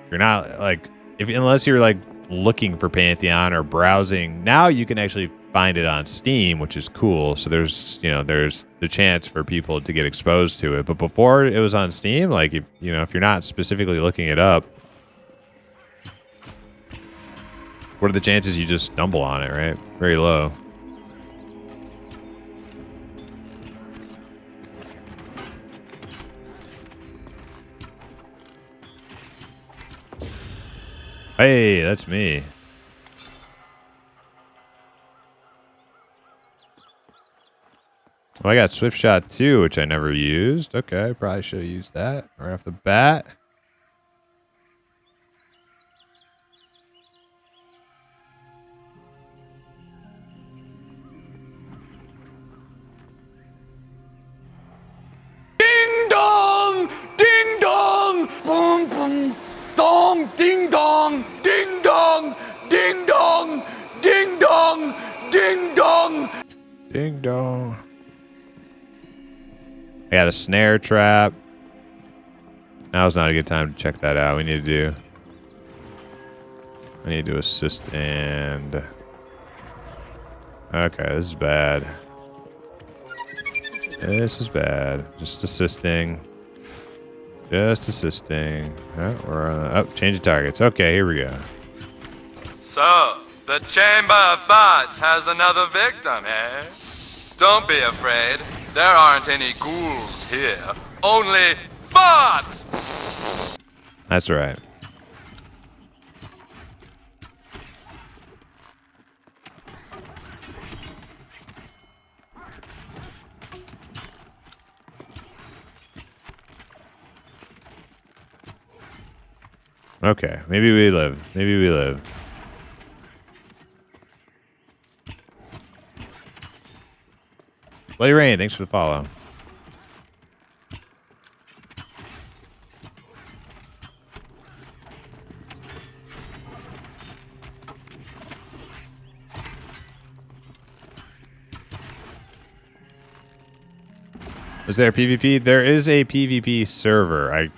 S1: you're not like, unless you're like looking for Pantheon or browsing. Now you can actually find it on Steam, which is cool. So there's, you know, there's the chance for people to get exposed to it. But before it was on Steam, like, if, you know, if you're not specifically looking it up, what are the chances you just stumble on it, right? Very low. Hey, that's me. Oh, I got Swift Shot too, which I never used. Okay, probably should have used that right off the bat.
S2: Ding dong! Ding dong! Boom boom! Dong! Ding dong! Ding dong! Ding dong! Ding dong! Ding dong!
S1: Ding dong. I got a snare trap. Now's not a good time to check that out. We need to assist and... Okay, this is bad. This is bad. Just assisting. Just assisting. Oh, we're on the, change of targets. Okay, here we go.
S3: So, the Chamber of Thoughts has another victim, eh? Don't be afraid. There aren't any ghouls here. Only bots!
S1: That's right. Okay, maybe we live. Maybe we live. Bloody Rain, thanks for the follow. Is there a PvP? There is a PvP server. I'm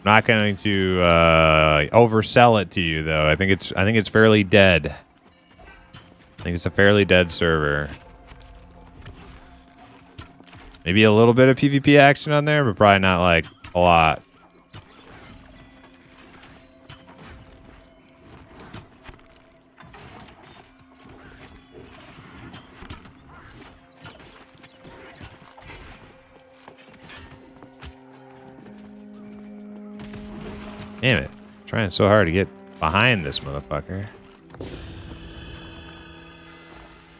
S1: not going to oversell it to you though. I think it's fairly dead. I think it's a fairly dead server. Maybe a little bit of PvP action on there, but probably not like a lot. Damn it. Trying so hard to get behind this motherfucker.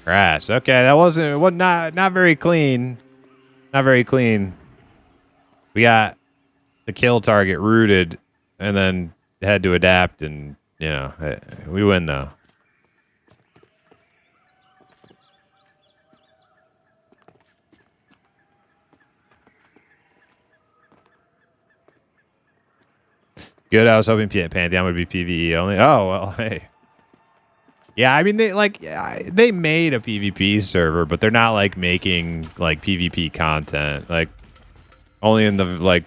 S1: Grass. Okay, that wasn't not very clean. Not very clean. We got the kill target rooted and then had to adapt, and you know, we win though. Good. I was hoping Pantheon would be PvE only. Oh well, hey. Yeah, I mean they made a PvP server, but they're not like making like PvP content. Like only in the like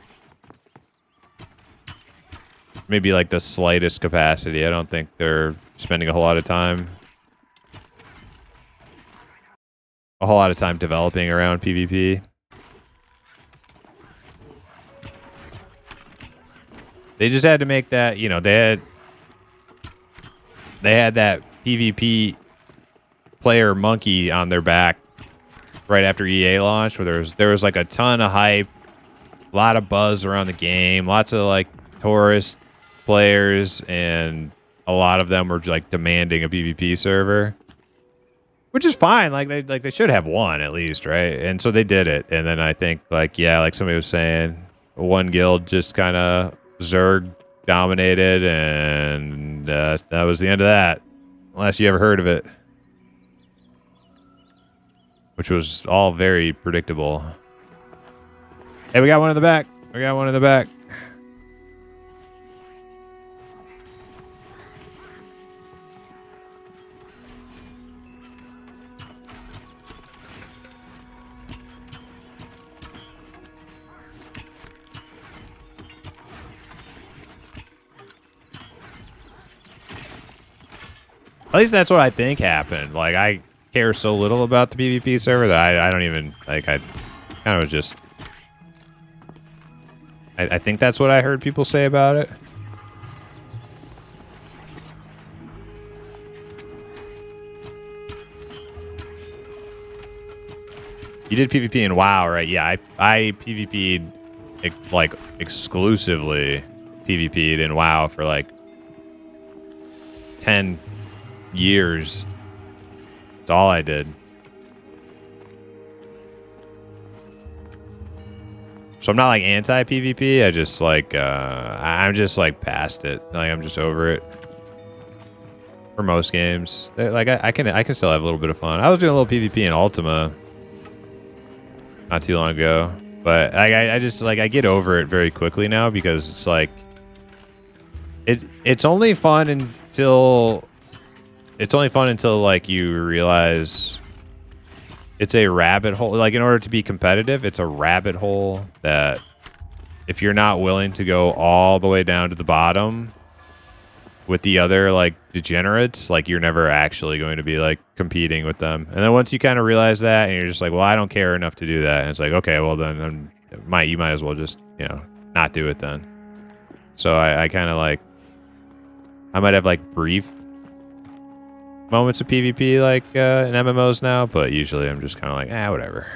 S1: maybe like the slightest capacity. I don't think they're spending a whole lot of time developing around PvP. They just had to make that, you know, they had that PvP player monkey on their back right after EA launched, where there was like a ton of hype, a lot of buzz around the game, lots of like tourist players, and a lot of them were like demanding a PvP server, which is fine. Like they should have one at least, right? And so they did it, and then I think like somebody was saying, one guild just kind of Zerg dominated, and that was the end of that. Unless you ever heard of it. Which was all very predictable. Hey, we got one in the back. We got one in the back. At least that's what I think happened. Like, I care so little about the PvP server that I don't even, like, I kind of just... I think that's what I heard people say about it. You did PvP in WoW, right? Yeah, I PvP'd, like, exclusively PvP'd in WoW for, like, 10 years. That's all I did. So I'm not like anti PvP. I just like I'm just like past it. Like I'm just over it. For most games, like I can still have a little bit of fun. I was doing a little PvP in Ultima not too long ago, but I just like I get over it very quickly now, because it's like it's only fun until like you realize it's a rabbit hole. Like, in order to be competitive, it's a rabbit hole that if you're not willing to go all the way down to the bottom with the other like degenerates, like you're never actually going to be like competing with them. And then once you kind of realize that, and you're just like, well, I don't care enough to do that, and it's like, okay, well then you might as well just, you know, not do it then. So I kind of like, I might have like brief moments of PvP like in MMOs now, but usually I'm just kind of like, whatever.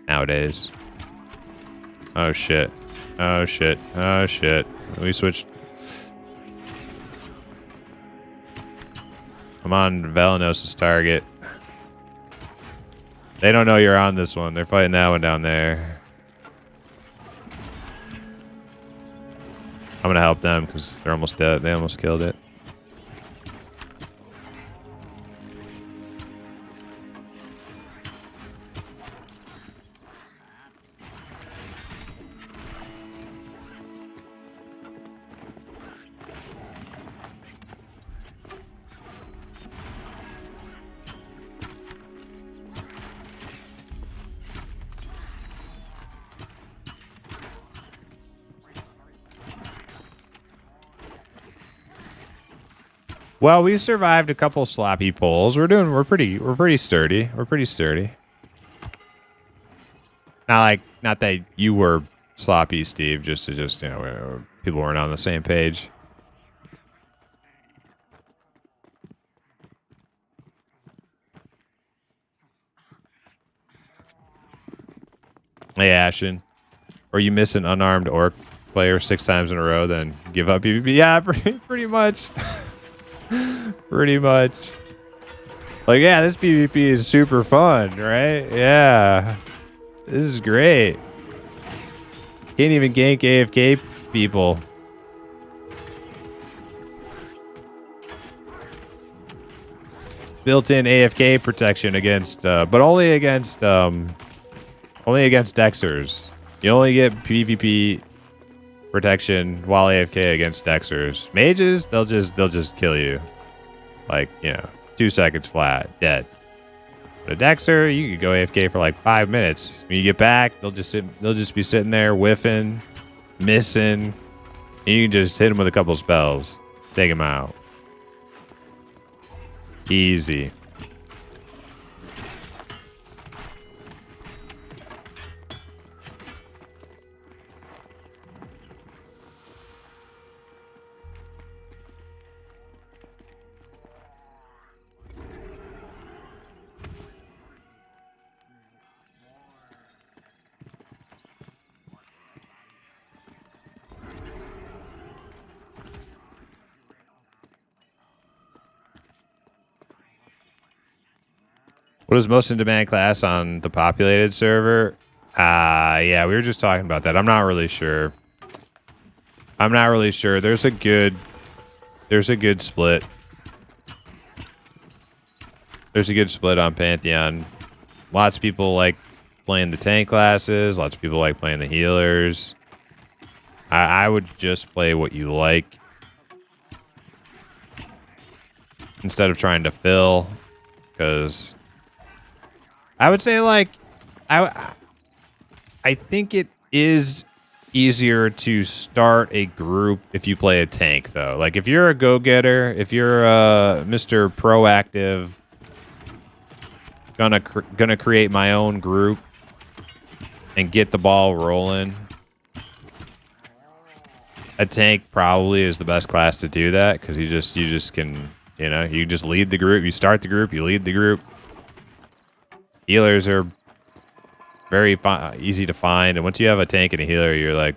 S1: Nowadays. Oh shit. Oh shit. Oh shit. We switched. Come on, Velenos' target. They don't know you're on this one. They're fighting that one down there. I'm gonna help them because they're almost dead. They almost killed it. Well, we survived a couple sloppy pulls. We're pretty sturdy. We're pretty sturdy. Not that you were sloppy, Steve. Just you know, people weren't on the same page. Hey, Ashton. Or you miss an unarmed orc player 6 times in a row, then give up PvP. Yeah, pretty much. Pretty much. Like, yeah, this PvP is super fun, right? Yeah. This is great. Can't even gank AFK people. Built-in AFK protection against, but only against Dexers. You only get PvP protection while AFK against Dexers. Mages, they'll just kill you. Like, 2 seconds flat, dead. But a Dexter, you could go AFK for like 5 minutes. When you get back, they'll just be sitting there whiffing, missing. And you can just hit them with a couple spells. Take them out. Easy. What is most in demand class on the populated server? Yeah, we were just talking about that. I'm not really sure. There's a good split. There's a good split on Pantheon. Lots of people like playing the tank classes. Lots of people like playing the healers. I would just play what you like instead of trying to fill, because I would say, like, I think it is easier to start a group if you play a tank, though. Like, if you're a go-getter, if you're Mr. Proactive, gonna create my own group and get the ball rolling, a tank probably is the best class to do that, because you just can, you just lead the group. You start the group, you lead the group. Healers are very easy to find, and once you have a tank and a healer, you're like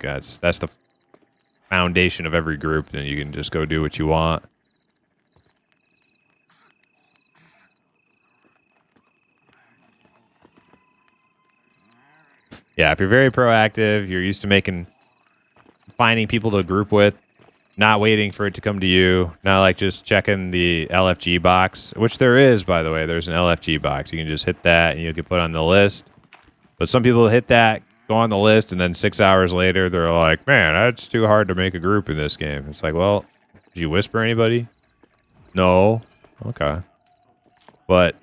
S1: that's the foundation of every group, and you can just go do what you want. Yeah, if you're very proactive, you're used to finding people to group with, not waiting for it to come to you, not like just checking the LFG box, which there is, by the way. There's an LFG box. You can just hit that and you'll get put on the list. But some people hit that, go on the list, and then 6 hours later, they're like, man, that's too hard to make a group in this game. It's like, well, did you whisper anybody? No. Okay. But,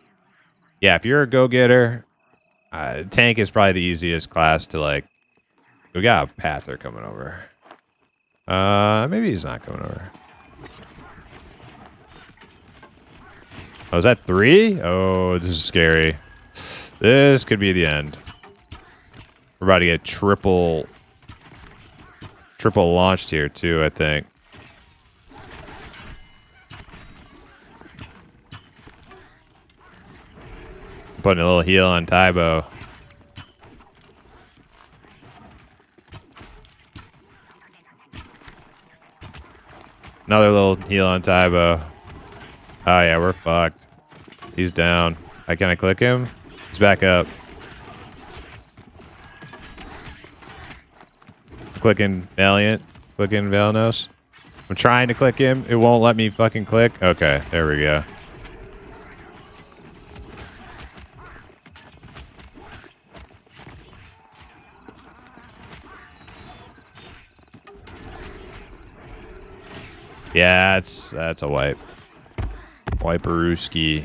S1: yeah, if you're a go-getter, tank is probably the easiest class to, like, we got a Pather coming over. Maybe he's not coming over. Oh, is that 3? Oh, this is scary. This could be the end. We're about to get triple launched here too, I think. Putting a little heal on Tybo. Another little heal on Tybo. Oh yeah, we're fucked. He's down. Can I click him? He's back up. Clicking Valiant. Clicking Valnos. I'm trying to click him. It won't let me fucking click. Okay, there we go. Yeah, that's a wipe. Wiperooski.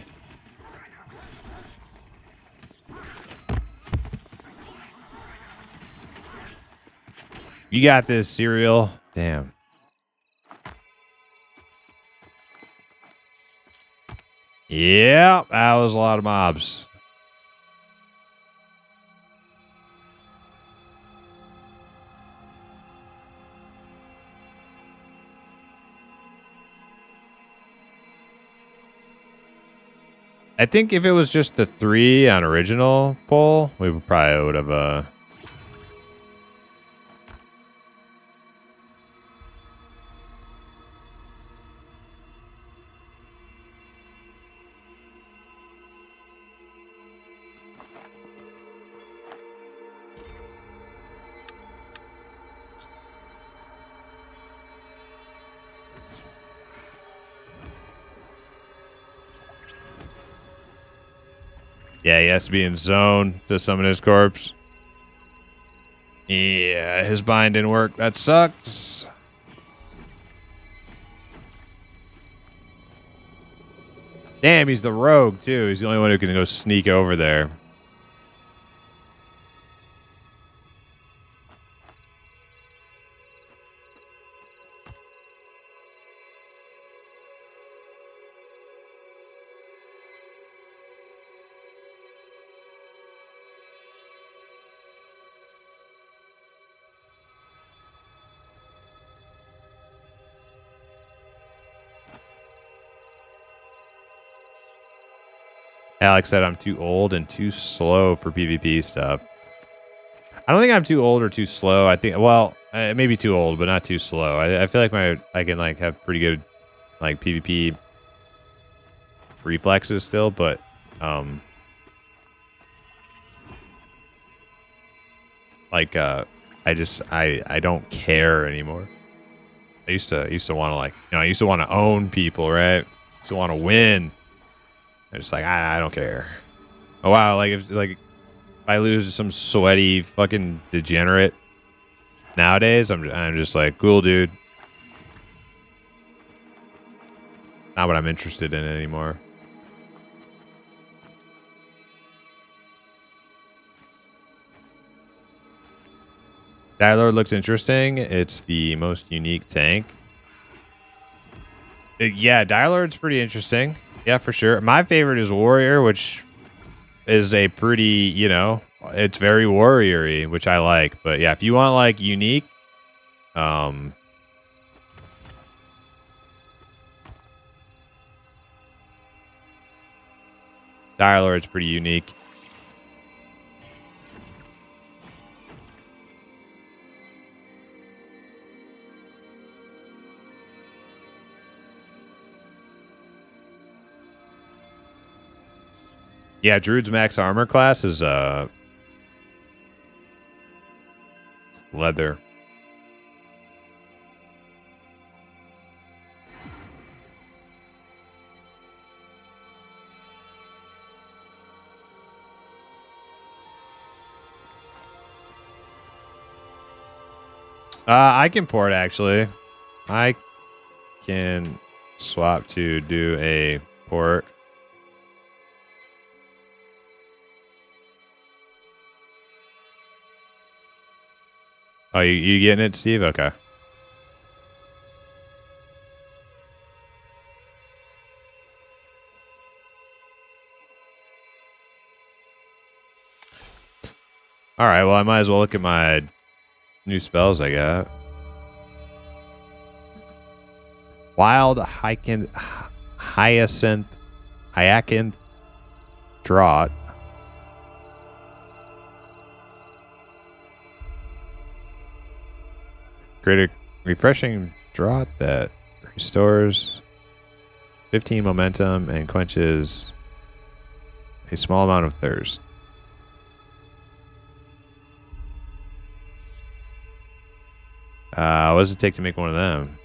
S1: You got this, Serial. Damn. Yeah, that was a lot of mobs. I think if it was just the 3 on original poll, we probably would have Yeah, he has to be in zone to summon his corpse. Yeah, his bind didn't work. That sucks. Damn, he's the rogue, too. He's the only one who can go sneak over there. Alex said I'm too old and too slow for PvP stuff. I don't think I'm too old or too slow. I think, well, maybe too old, but not too slow. I feel like I can like have pretty good like PvP reflexes still, but like I don't care anymore. I used to want to like, I used to want to own people, right? I used to want to win. I'm just like, I don't care. Oh wow, like if I lose to some sweaty fucking degenerate nowadays, I'm just like, cool, dude. Not what I'm interested in anymore. Dire looks interesting. It's the most unique tank. Yeah, Dire pretty interesting. Yeah, for sure. My favorite is Warrior, which is a pretty, it's very warrior-y, which I like. But yeah, if you want like unique, Dire Lord's pretty unique. Yeah, Druid's max armor class is leather. I can port actually. I can swap to do a port. Oh, you getting it, Steve? Okay. All right, well, I might as well look at my new spells I got. Wild Hyacinth Draught. Create a refreshing draught that restores 15 momentum and quenches a small amount of thirst. What does it take to make one of them?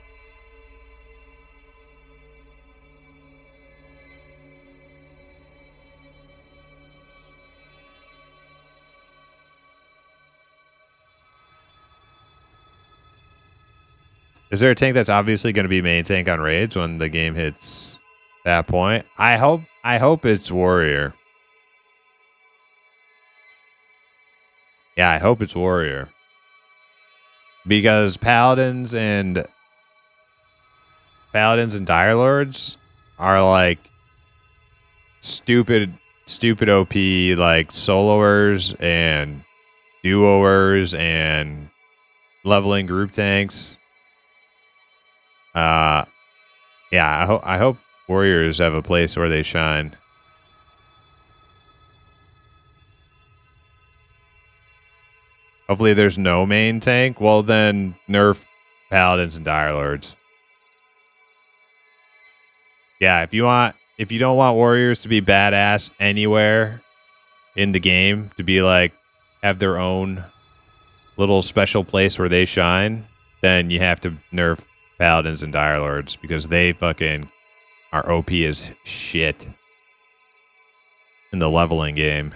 S1: Is there a tank that's obviously going to be main tank on raids when the game hits that point? I hope it's warrior. Yeah, I hope it's warrior. Because paladins and dire lords are like stupid OP like soloers and duoers and leveling group tanks. Yeah, I hope warriors have a place where they shine. Hopefully there's no main tank. Well, then nerf paladins and dire lords. Yeah, if you don't want warriors to be badass anywhere in the game, to be like have their own little special place where they shine, then you have to nerf paladins and dire lords because they fucking are OP as shit. in the leveling game.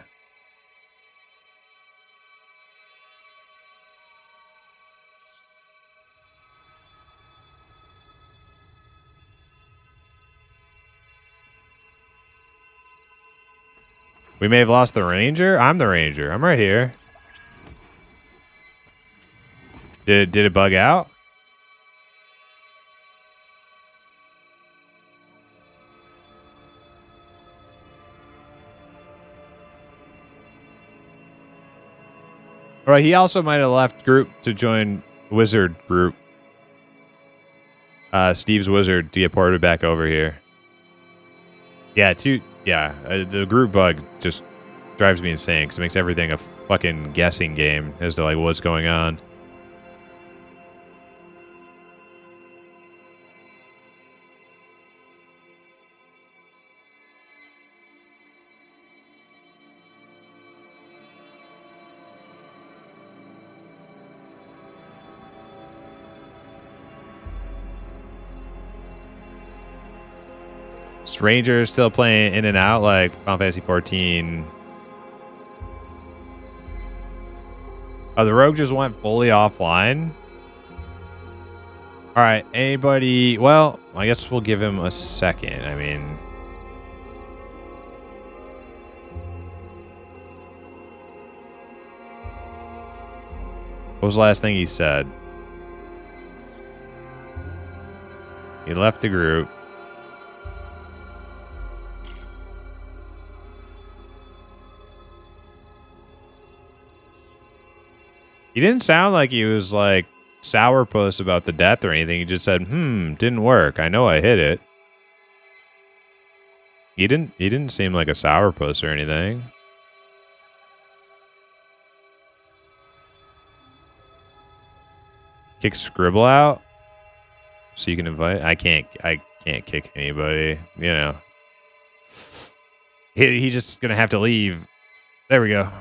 S1: We may have lost the ranger. I'm the ranger. I'm right here. Did it bug out? All right, he also might have left group to join wizard group. Steve's wizard to get ported back over here. Yeah, the group bug just drives me insane because it makes everything a fucking guessing game as to like what's going on. Ranger is still playing in and out like Final Fantasy 14. Oh, the rogue just went fully offline. All right, anybody? Well, I guess we'll give him a second. I mean, what was the last thing he said? He left the group. He didn't sound like he was like sourpuss about the death or anything. He just said, didn't work. I know I hit it. He didn't seem like a sourpuss or anything. Kick Scribble out so you can invite. I can't kick anybody, you know. He's just gonna have to leave. There we go.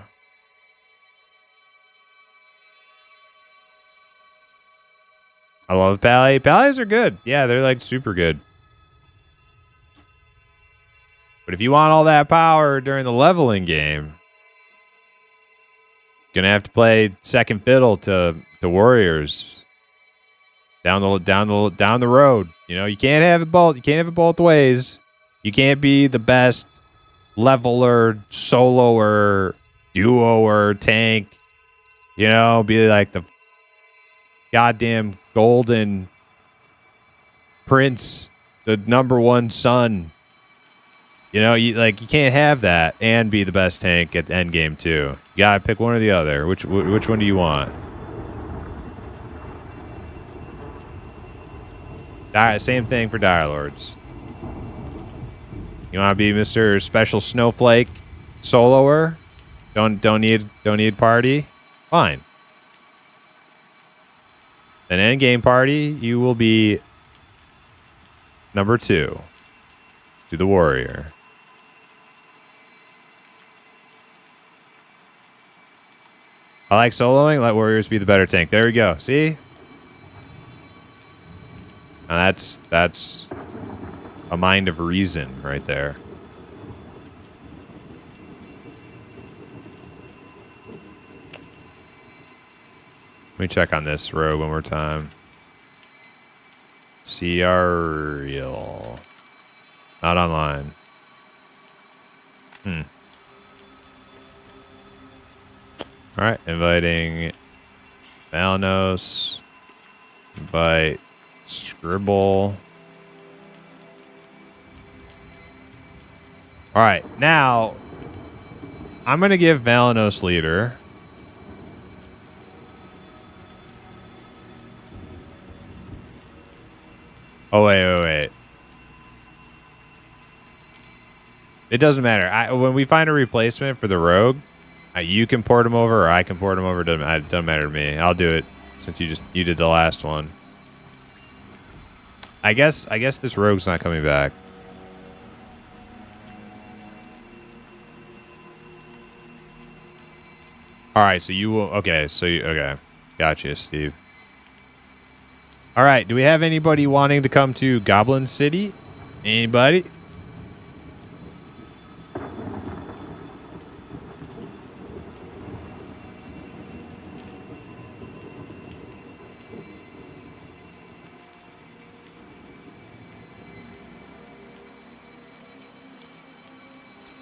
S1: I love Pally. Pallies are good. Yeah, they're like super good. But if you want all that power during the leveling game, you're gonna have to play second fiddle to warriors down the road. You know, you can't have it both. You can't have it both ways. You can't be the best leveler, soloer, duoer, tank. You know, be like the goddamn golden prince, the #1 son. You know, you can't have that and be the best tank at the end game too. You gotta pick one or the other. Which one do you want? Same thing for Dire Lords. You want to be Mr. Special Snowflake soloer? Don't need party? Fine. An endgame party, you will be #2 to the warrior. I like soloing. Let warriors be the better tank. There we go. See? Now that's a mind of reason right there. Let me check on this rogue one more time. Real. Not online. Alright, inviting Valnos. Invite Scribble. Alright, now I'm gonna give Valanos leader. Oh, wait. It doesn't matter. When we find a replacement for the rogue, you can port him over or I can port him over. It doesn't matter to me. I'll do it since you did the last one. I guess this rogue's not coming back. All right, so you will. Okay, okay. Gotcha, Steve. All right, do we have anybody wanting to come to Goblin City? Anybody?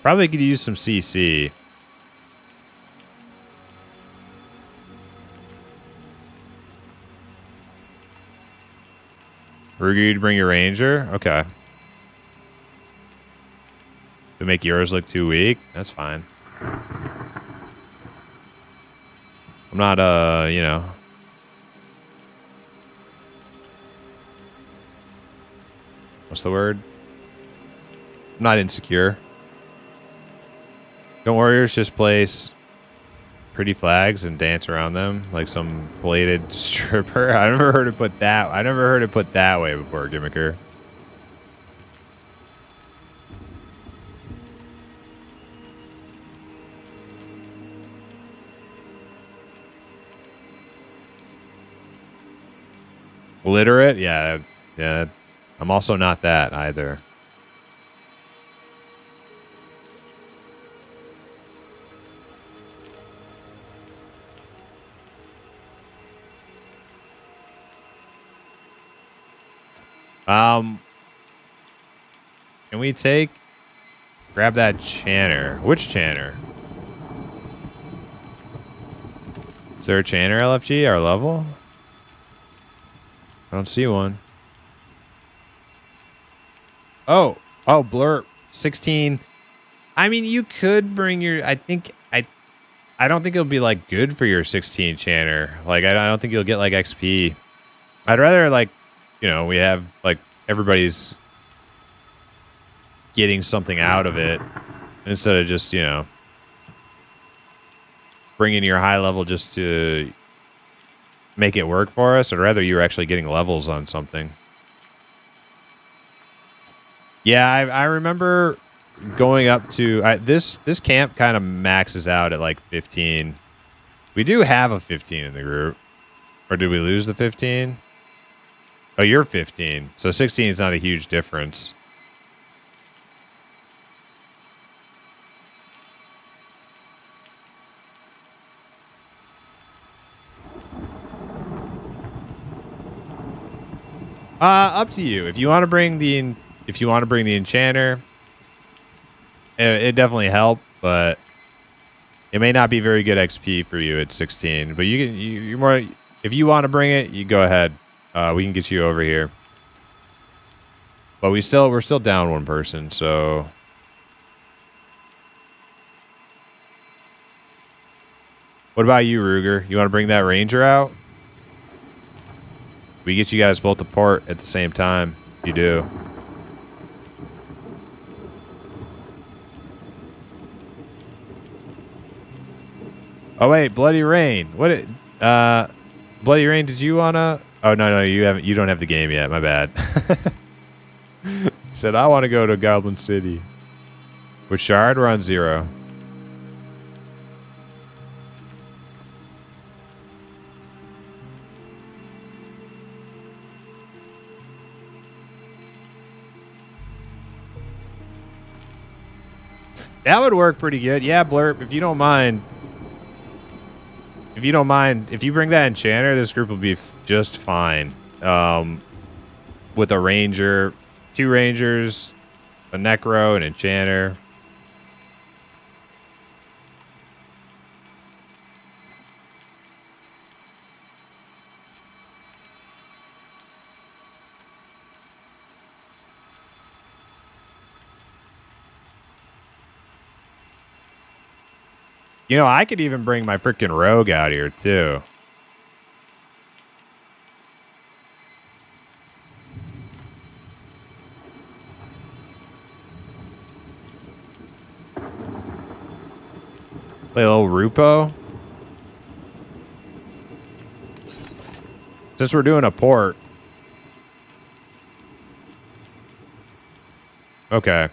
S1: Probably could use some CC. Ruger, you'd bring your ranger? Okay. To make yours look too weak? That's fine. I'm not, you know. What's the word? I'm not insecure. Don't warriors just place pretty flags and dance around them like some bladed stripper? I never heard it put that. I never heard it put that way before, Gimmicker. Literate? Yeah. Yeah. I'm also not that either. Can we grab that Channer? Which Channer? Is there a Channer LFG, our level? I don't see one. Oh, Blurp. 16. I mean, you could bring your, I don't think it'll be like good for your 16 Channer. Like, I don't think you'll get like XP. I'd rather like, you know, we have like everybody's getting something out of it instead of just, you know, bringing your high level just to make it work for us. I'd rather you were actually getting levels on something. Yeah, I remember going up to this camp kind of maxes out at like 15. We do have a 15 in the group. Or did we lose the 15? Oh, you're 15. So 16 is not a huge difference. Up to you. If you want to bring the enchanter, it definitely help, but it may not be very good XP for you at 16. But you're more. If you want to bring it, you go ahead. We can get you over here. But we're still down one person, so. What about you, Ruger? You want to bring that ranger out? We get you guys both to port at the same time. You do. Oh wait, Bloody Rain. What? Bloody Rain. Did you wanna? Oh no, you haven't. You don't have the game yet. My bad. He said I want to go to Goblin City. With Shard, we're on 0. That would work pretty good. Yeah, Blurp, if you don't mind. If you don't mind, if you bring that enchanter, this group will be just fine. With a ranger, 2 rangers, a necro, an enchanter. You know, I could even bring my freaking rogue out here, too. Play a little Rupo. Since we're doing a port. Okay.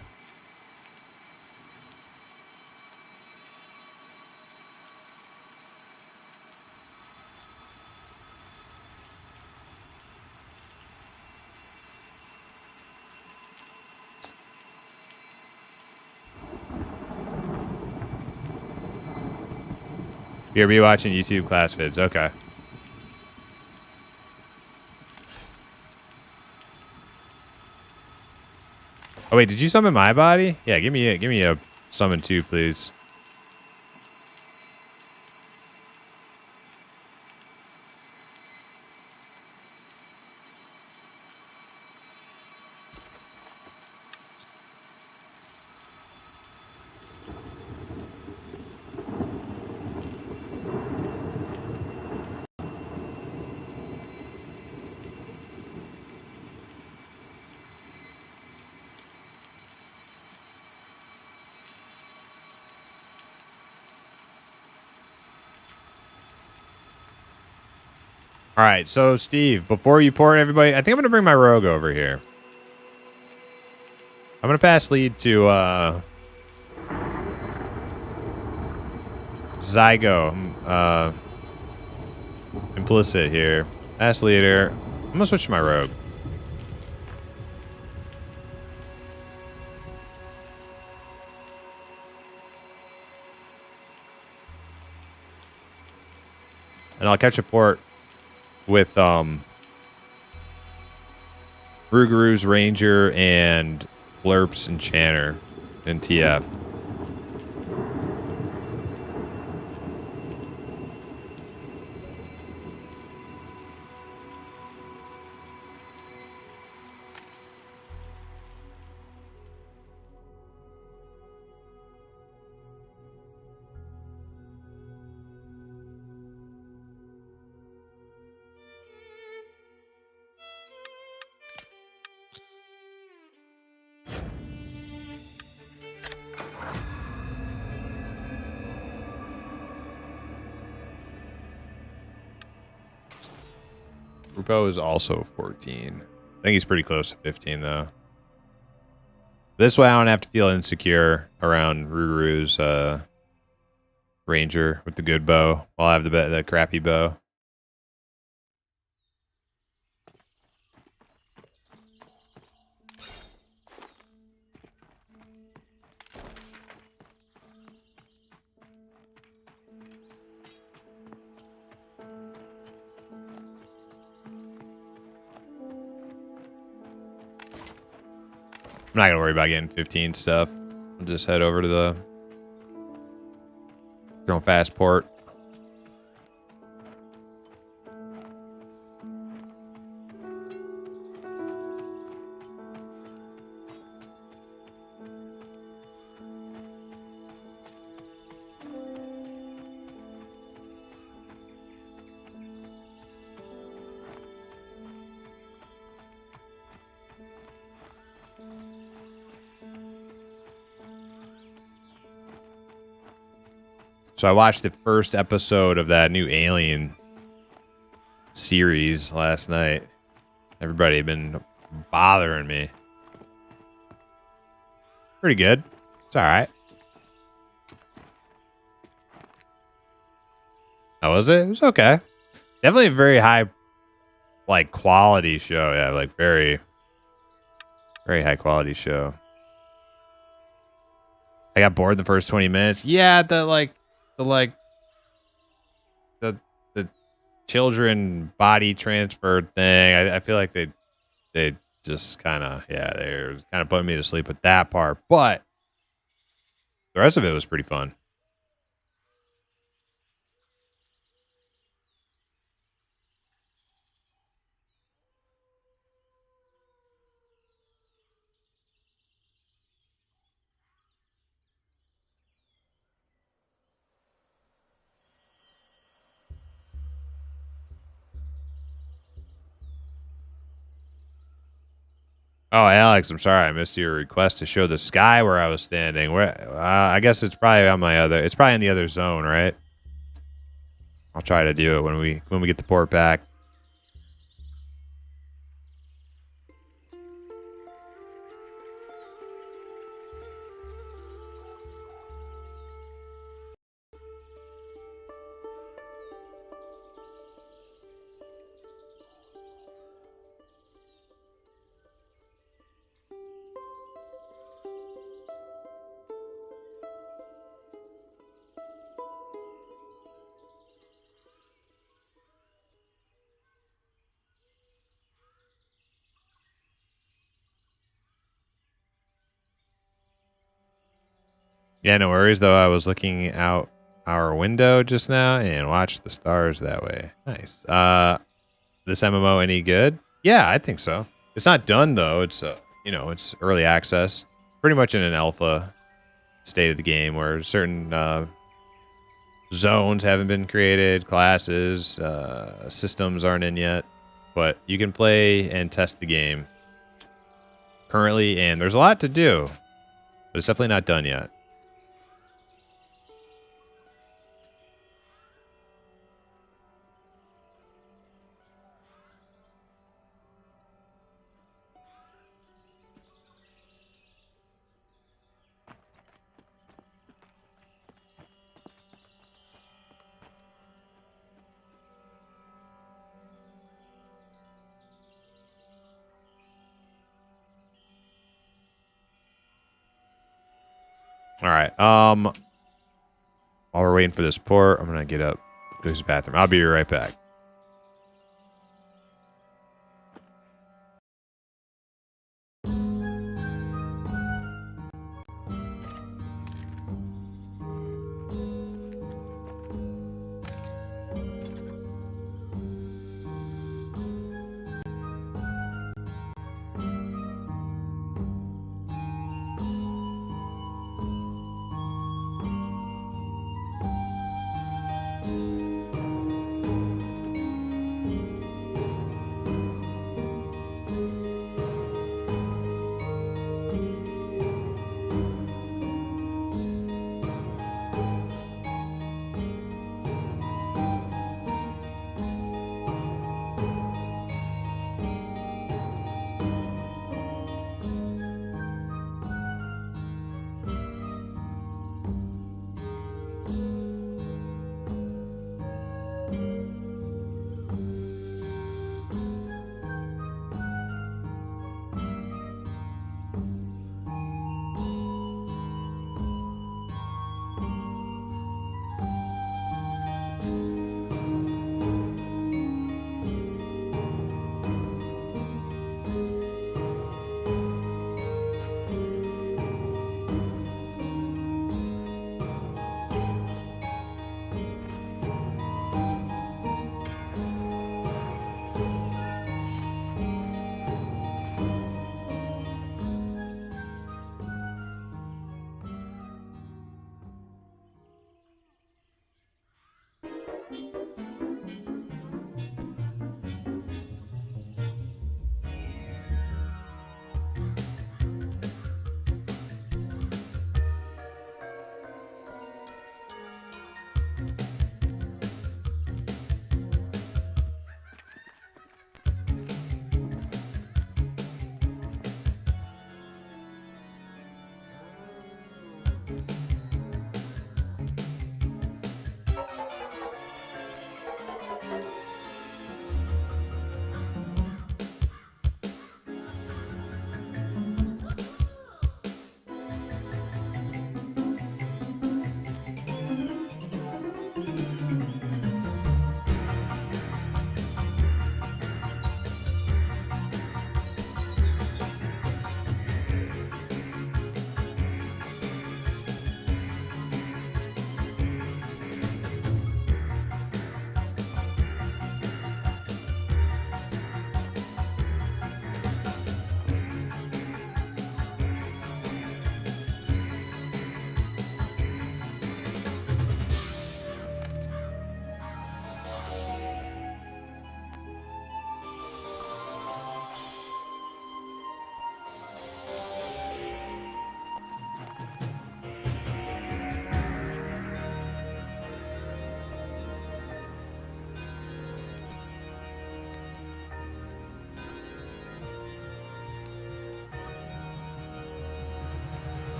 S1: You'll be watching YouTube class vids. Okay. Oh wait, did you summon my body? Yeah, give me a Summon 2, please. All right, so Steve, before you port everybody, I think I'm going to bring my rogue over here. I'm going to pass lead to Zygo, implicit here. Pass leader. I'm going to switch to my rogue. And I'll catch a port with Rougarous Ranger and Blurps Enchanter in TF. Rupo is also 14. I think he's pretty close to 15, though. This way I don't have to feel insecure around Rougarous Ranger with the good bow while I have the crappy bow. I'm not going to worry about getting 15 stuff. I'll just head over to the Drone Fast port. So I watched the first episode of that new Alien series last night. Everybody had been bothering me. Pretty good. It's all right. How was it? It was okay. Definitely a very high, like, quality show. Yeah, like very, very high quality show. I got bored in the first 20 minutes. Yeah, the children body transfer thing. I feel like they just kind of, yeah, they're kind of putting me to sleep with that part, but the rest of it was pretty fun. Oh, Alex, I'm sorry I missed your request to show the sky where I was standing. Where I guess it's probably on my other. It's probably in the other zone, right? I'll try to do it when we get the port back. Yeah, no worries, though. I was looking out our window just now and watched the stars that way. Nice. This MMO any good? Yeah, I think so. It's not done, though. It's, it's early access. Pretty much in an alpha state of the game where certain zones haven't been created, classes, systems aren't in yet. But you can play and test the game currently, and there's a lot to do. But it's definitely not done yet. All right. While we're waiting for this port, I'm gonna get up, go to the bathroom. I'll be right back.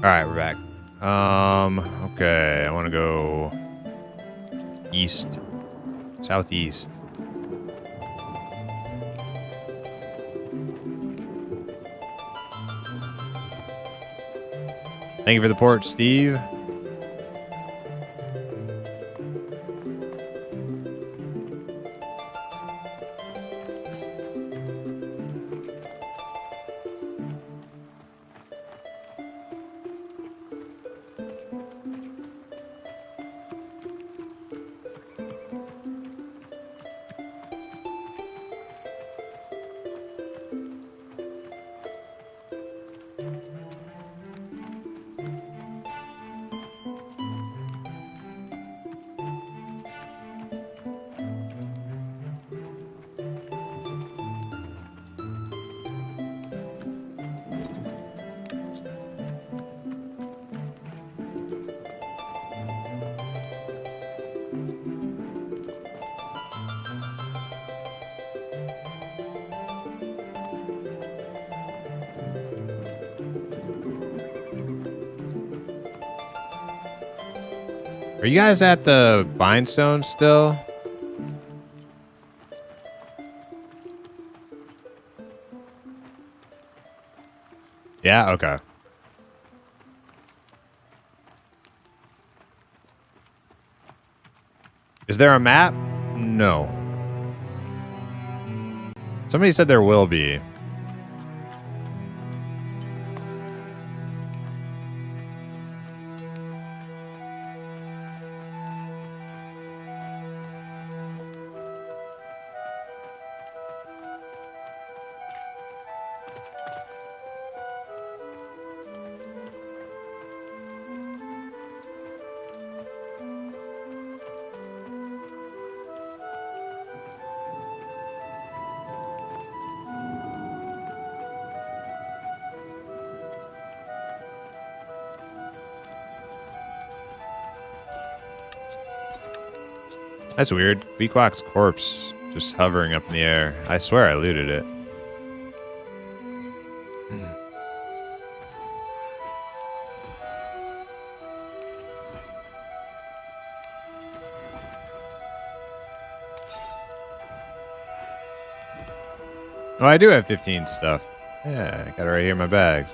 S1: All right, we're back. Okay, I want to go east, southeast. Thank you for the port, Steve. Are you guys at the Bindstone still? Yeah, okay. Is there a map? No. Somebody said there will be. That's weird. Weequack's corpse just hovering up in the air. I swear I looted it. Oh, I do have 15 stuff. Yeah, I got it right here in my bags.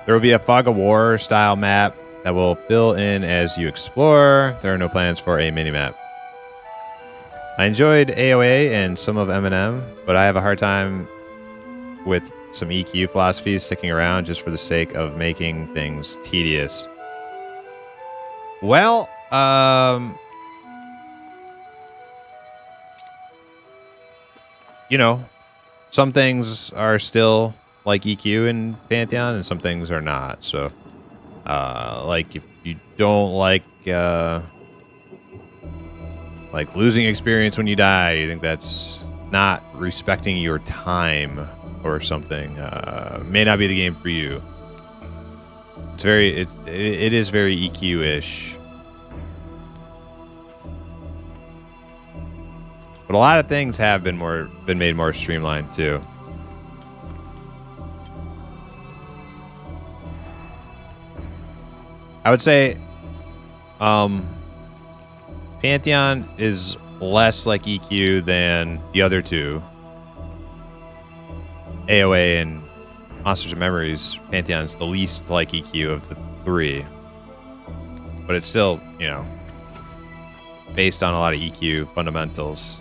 S1: There will be a Fog of War style map that will fill in as you explore. There are no plans for a mini-map. I enjoyed AOA and some of M&M, but I have a hard time with some EQ philosophies sticking around just for the sake of making things tedious. Well, you know, some things are still like EQ in Pantheon, and some things are not. So, like if you don't like losing experience when you die, you think that's not respecting your time or something, may not be the game for you. It's it is very EQ-ish. But a lot of things have been made more streamlined too. I would say Pantheon is less like EQ than the other two. AOA and Monsters and Memories, Pantheon's the least like EQ of the three. But it's still, you know, based on a lot of EQ fundamentals.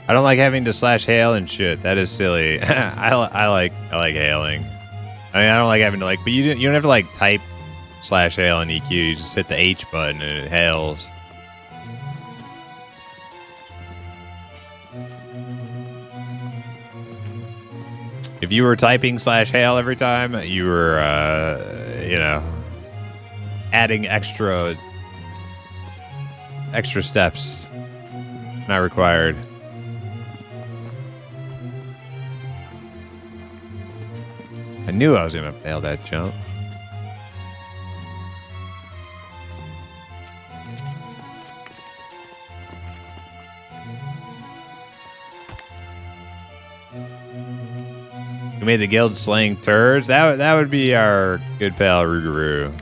S1: I don't like having to slash hail and shit. That is silly. I like hailing. I mean, I don't like having to but you don't have to type slash hail in EQ. You just hit the H button and it hails. If you were typing slash hail every time, you were, adding extra steps. Not required. I knew I was going to fail that jump. We made the guild slaying turds. That would be our good pal Rougarou.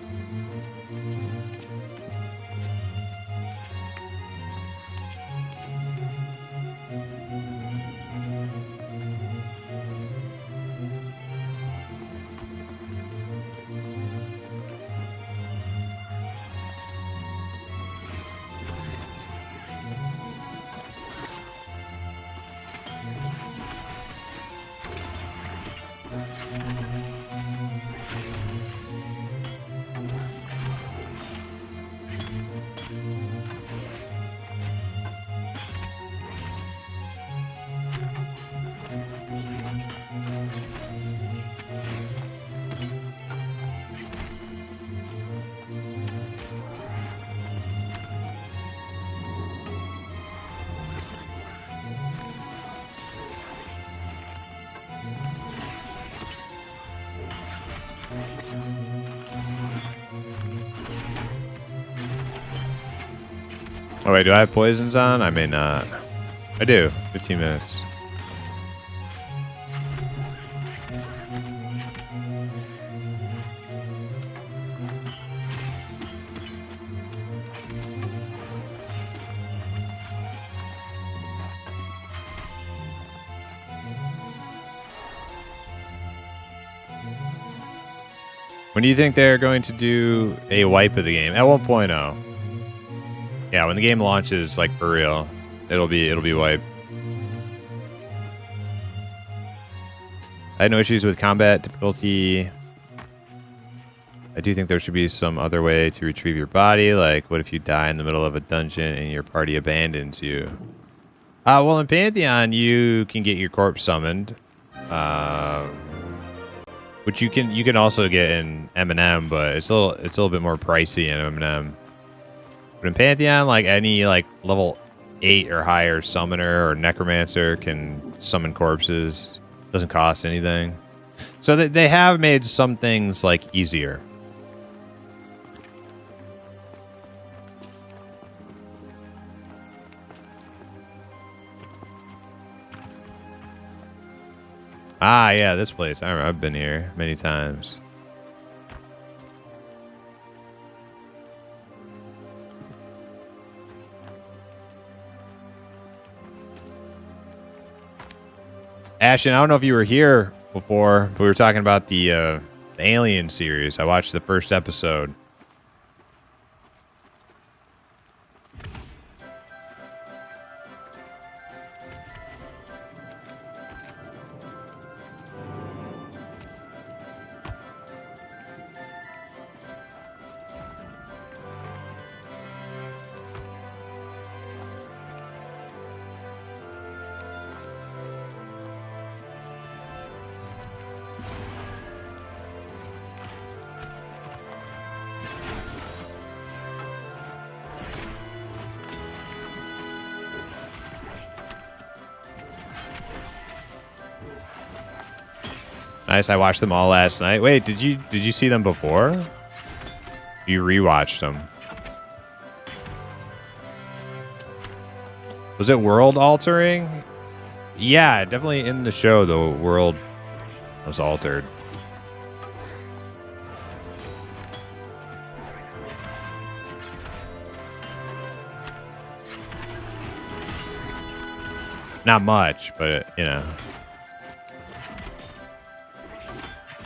S1: Oh wait, do I have poisons on? I may not. I do. 15 minutes. When do you think they're going to do a wipe of the game? At 1.0. Yeah, when the game launches, like for real, it'll be wiped. I had no issues with combat difficulty. I do think there should be some other way to retrieve your body. Like, what if you die in the middle of a dungeon and your party abandons you? Well, in Pantheon, you can get your corpse summoned, which you can also get in M&M, but it's a little bit more pricey in M&M. But in Pantheon, like any like level 8 or higher summoner or necromancer can summon corpses. Doesn't cost anything. So they have made some things like easier. Ah, yeah, this place. I remember, I've been here many times. Ashton, I don't know if you were here before, but we were talking about the Alien series. I watched the first episode. Nice. I watched them all last night. Wait, did you see them before? You rewatched them. Was it world altering? Yeah, definitely in the show the world was altered. Not much, but you know.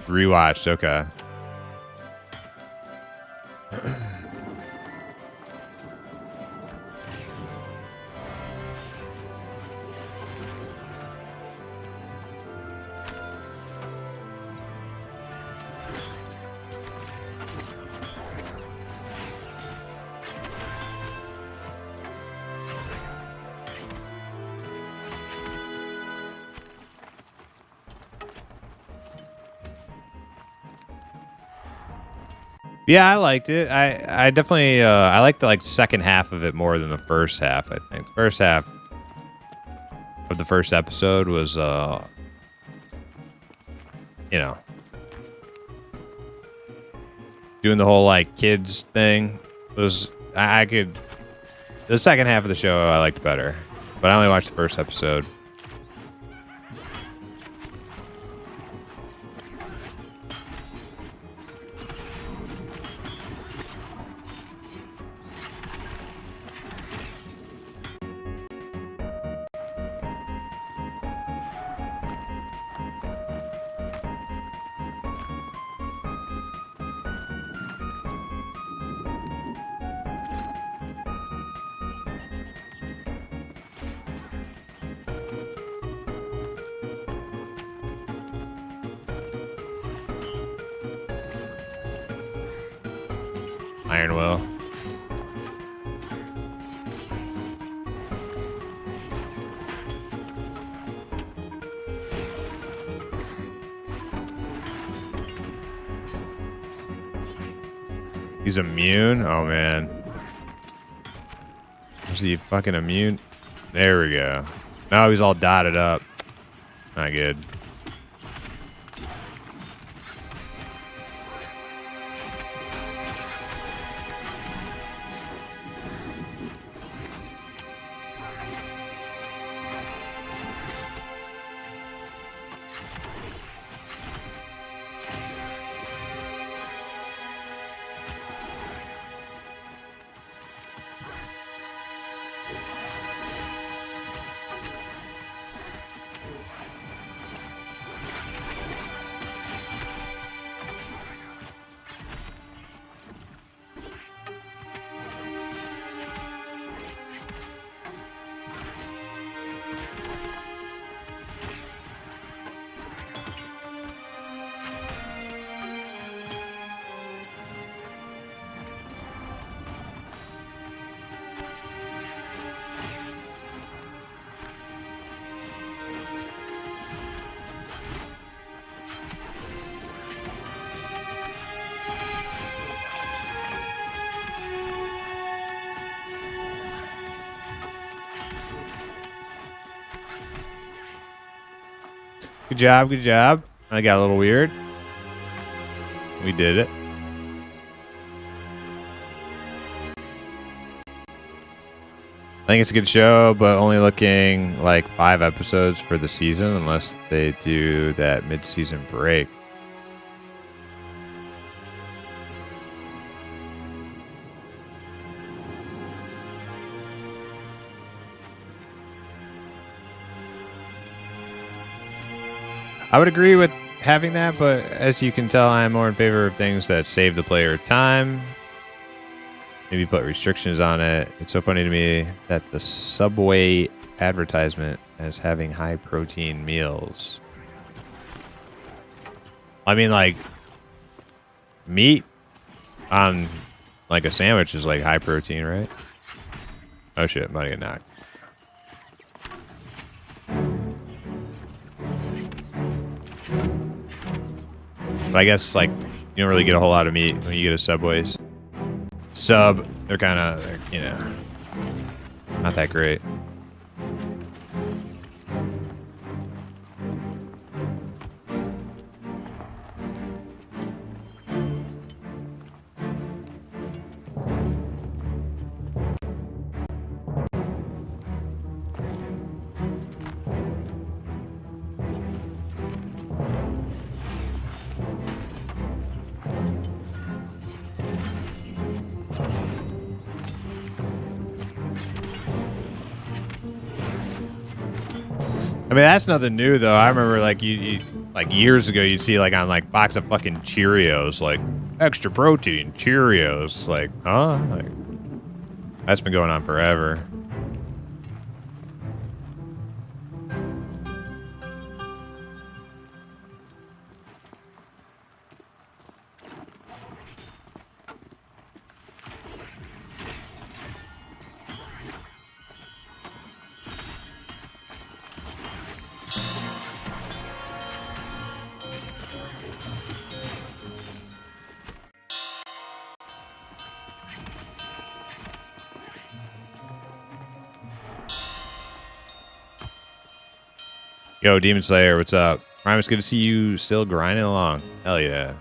S1: Rewatched, okay. Yeah, I liked it. I definitely I liked the second half of it more than the first half. I think the first half of the first episode was you know, doing the whole kids thing. Was I could the second half of the show I liked better, but I only watched the first episode. Iron Will. He's immune? Oh, man. Is he fucking immune? There we go. Now he's all dotted up. Not good. Good job, good job. I got a little weird. We did it. I think it's a good show, but only looking like 5 episodes for the season unless they do that mid-season break. I would agree with having that, but as you can tell, I'm more in favor of things that save the player time. Maybe put restrictions on it. It's so funny to me that the Subway advertisement as having high protein meals. I mean, like, meat on like a sandwich is like high protein, right? Oh shit, I'm about to get knocked. But I guess like you don't really get a whole lot of meat when you get a Subway's. Sub, they're kind of, you know, not that great. I mean, that's nothing new though. I remember like you like years ago you'd see like on like box of fucking Cheerios, like extra protein Cheerios, like, huh? Like, that's been going on forever. Yo, Demon Slayer, what's up? Ryan, it's good to see you still grinding along. Hell yeah.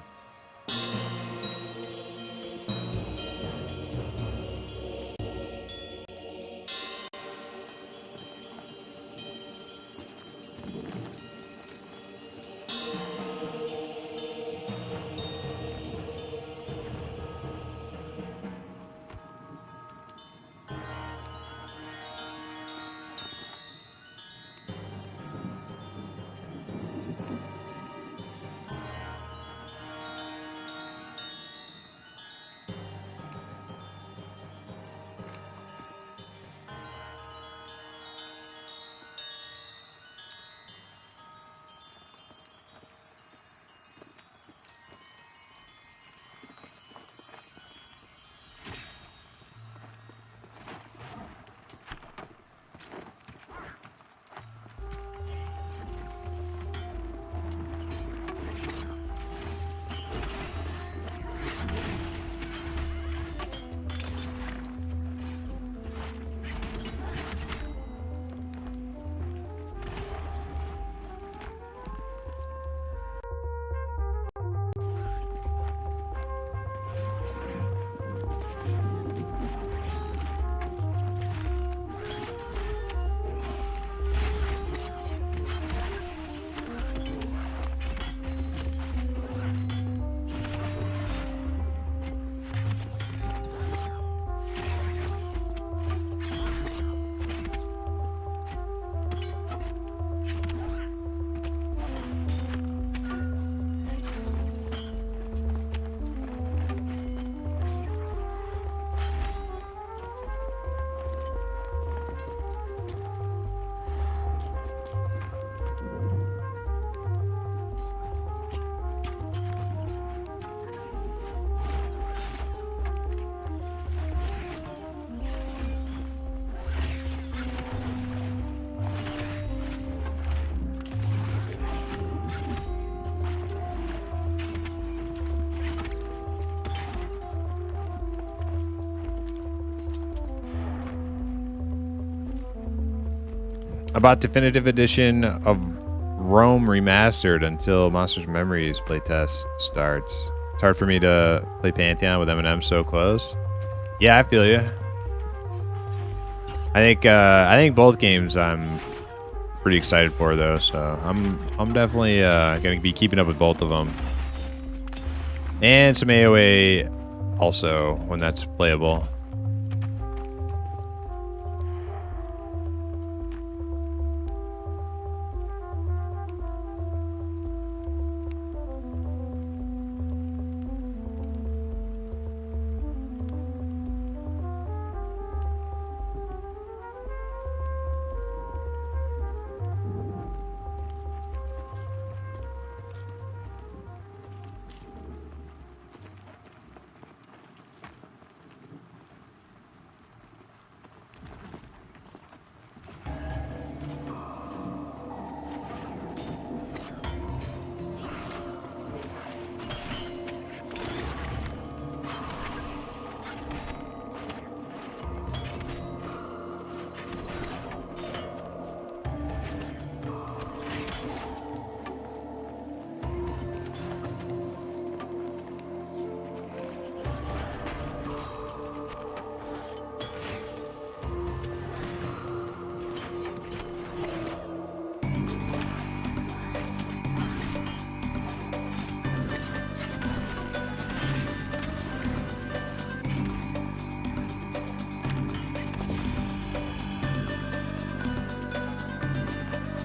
S1: I bought definitive edition of Rome Remastered until Monsters Memories playtest starts. It's hard for me to play Pantheon with Eminem so close. Yeah, I feel you. I think both games I'm pretty excited for though, so I'm definitely gonna be keeping up with both of them. And some AOA also when that's playable.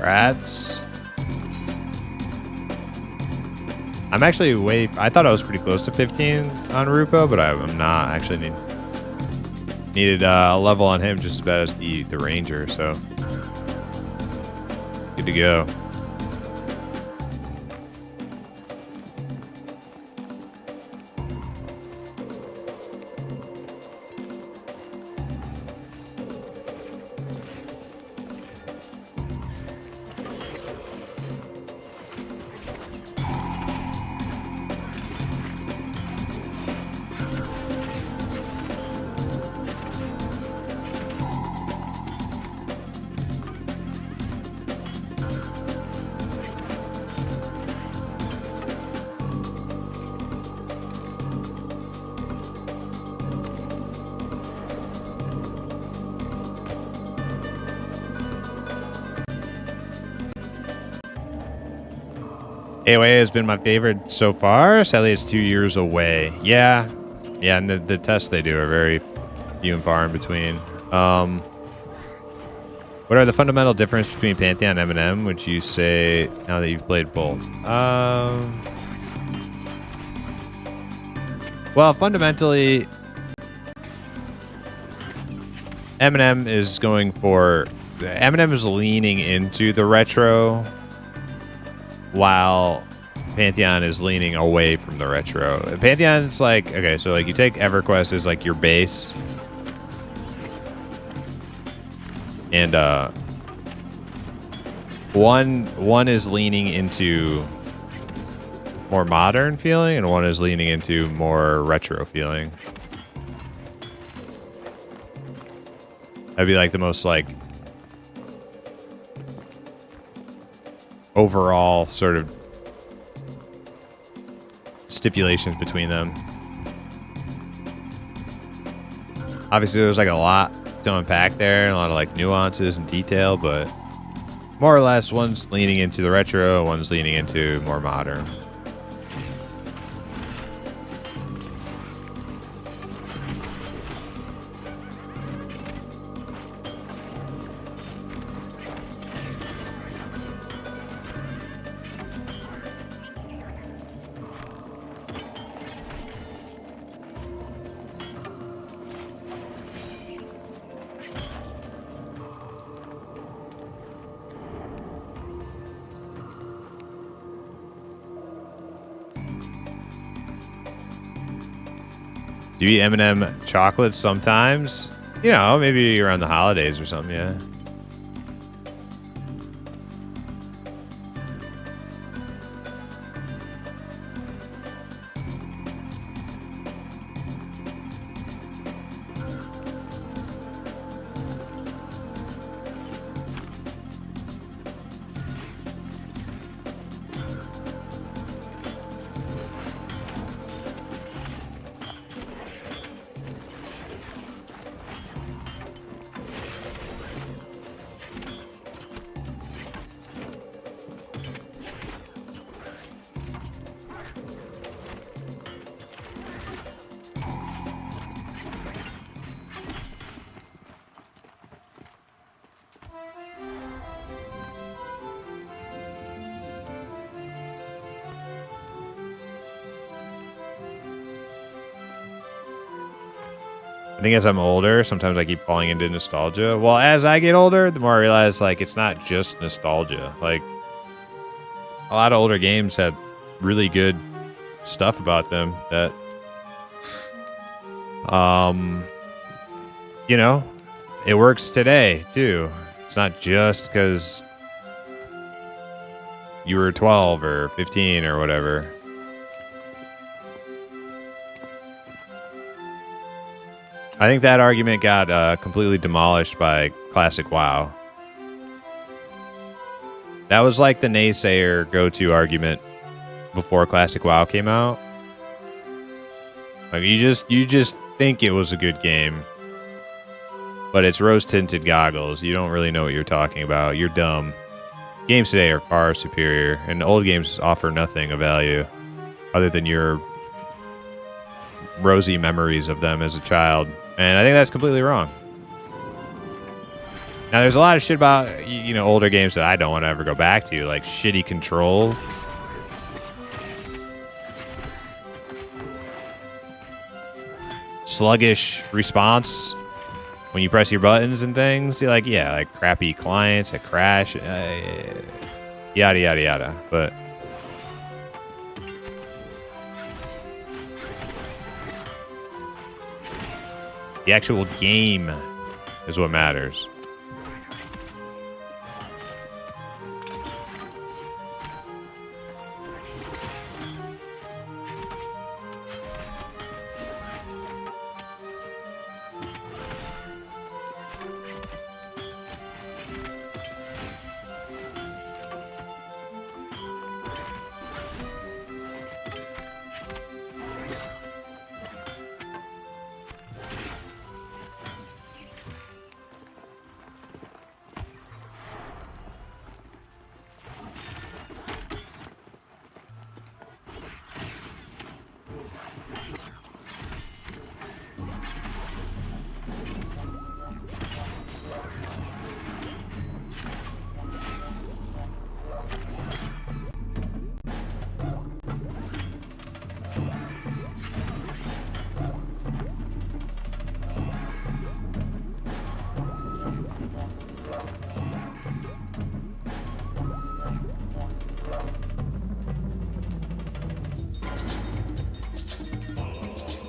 S1: Rats. I'm actually I thought I was pretty close to 15 on Rupo, but I'm not. Actually needed a level on him just as bad as the Ranger, so good to go. AOA has been my favorite so far. Sadly, it's 2 years away. Yeah, and the tests they do are very few and far in between. What are the fundamental differences between Pantheon and Eminem, would you say, now that you've played both? Well, fundamentally, Eminem is leaning into the retro, while Pantheon is leaning away from the retro. Pantheon's like, okay, so like you take EverQuest as like your base, and one is leaning into more modern feeling, and one is leaning into more retro feeling. That'd be like the most like overall sort of stipulations between them. Obviously there's like a lot to unpack there and a lot of like nuances and detail, but more or less one's leaning into the retro, one's leaning into more modern. Do you eat M&M chocolates sometimes? You know, maybe around the holidays or something, yeah. I think as I'm older, sometimes I keep falling into nostalgia. Well, as I get older, the more I realize, like, it's not just nostalgia. Like, a lot of older games have really good stuff about them that, you know, it works today, too. It's not just because you were 12 or 15 or whatever. I think that argument got completely demolished by Classic WoW. That was like the naysayer go-to argument before Classic WoW came out. Like you just think it was a good game, but it's rose-tinted goggles. You don't really know what you're talking about. You're dumb. Games today are far superior, and old games offer nothing of value other than your rosy memories of them as a child. And I think that's completely wrong. Now, there's a lot of shit about, you know, older games that I don't want to ever go back to, like shitty control. Sluggish response when you press your buttons and things. You're like, yeah, like crappy clients that crash, yada, yada, yada. But the actual game is what matters.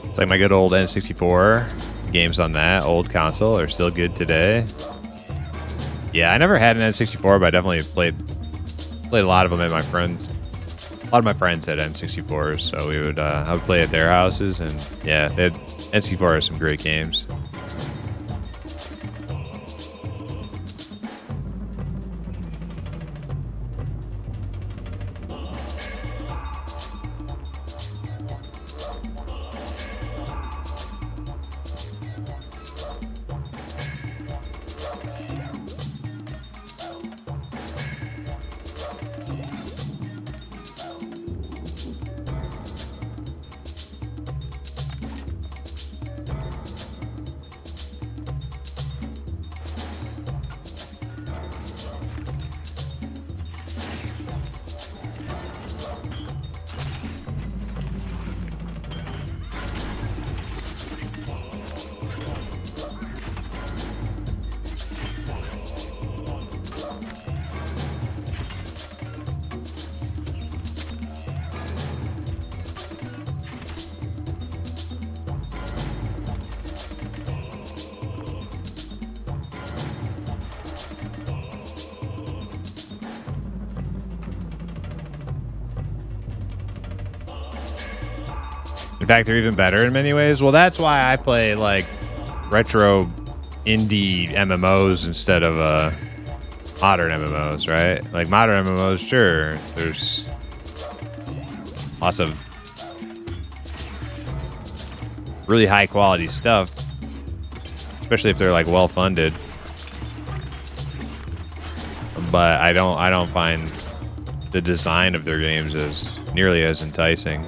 S1: It's like my good old N64 games on that old console are still good today. Yeah, I never had an N64, but I definitely played a lot of them at my friends. A lot of my friends had N64s, so I would play at their houses, and yeah, N64 has some great games. In fact, they're even better in many ways. Well, that's why I play like retro indie MMOs instead of modern MMOs, right? Like modern MMOs, sure, there's lots of really high quality stuff, especially if they're like well funded. But I don't find the design of their games as nearly as enticing.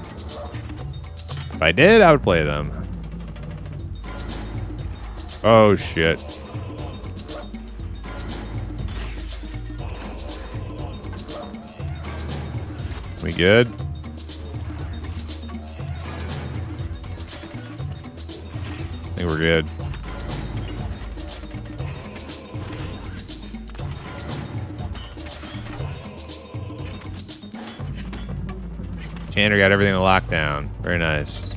S1: If I did, I would play them. Oh shit. We good? I think we're good. Chandler got everything locked down. Very nice.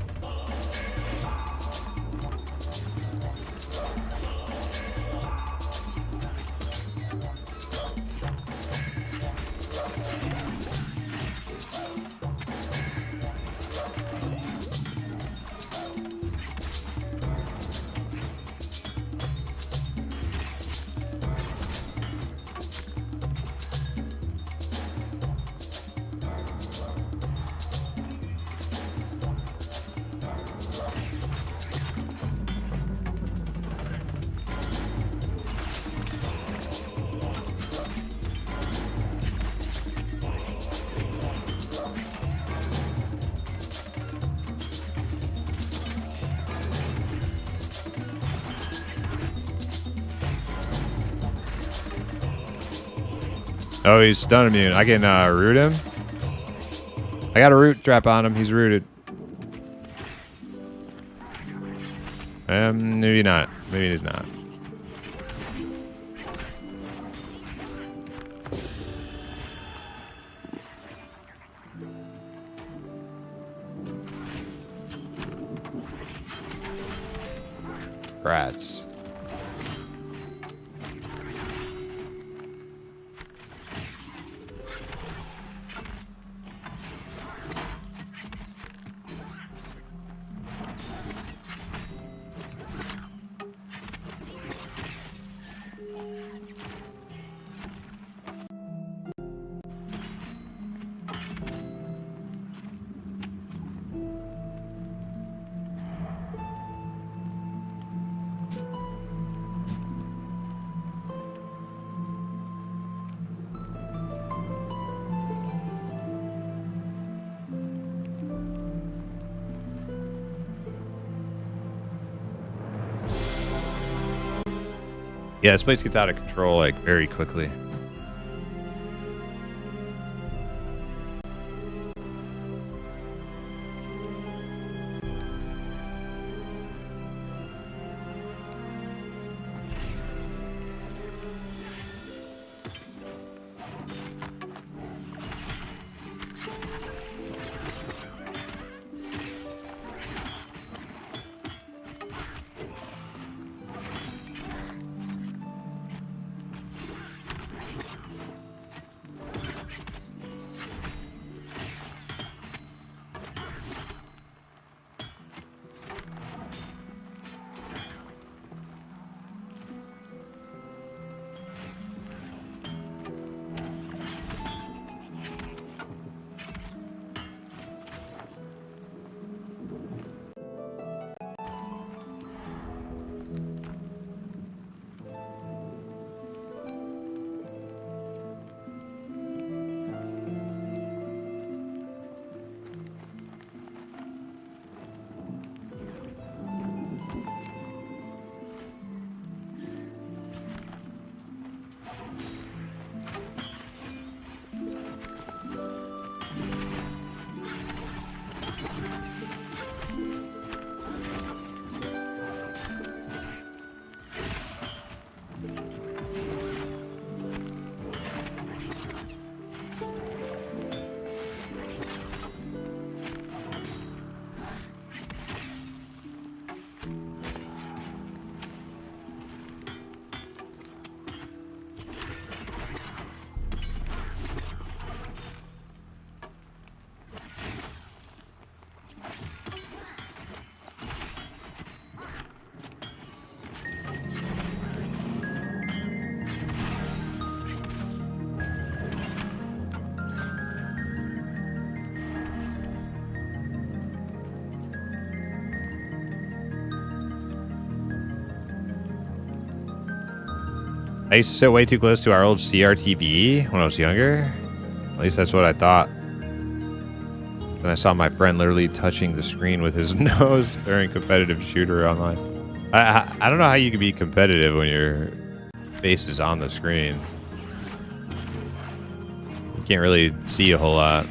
S1: Oh, he's stun immune. I can root him. I got a root trap on him. He's rooted. Maybe not. Maybe he's not. Rats. Yeah, this place gets out of control like very quickly. I used to sit way too close to our old CRTV when I was younger. At least that's what I thought. Then I saw my friend literally touching the screen with his nose during competitive shooter online. I don't know how you can be competitive when your face is on the screen. You can't really see a whole lot.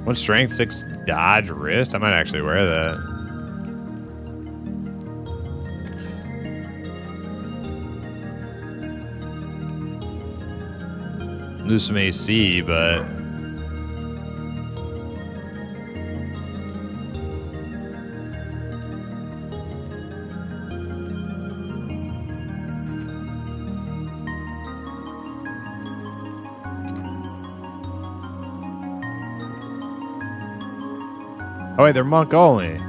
S1: 1 strength, 6 dodge, wrist. I might actually wear that. Lose some AC, but oh wait, they're monk only.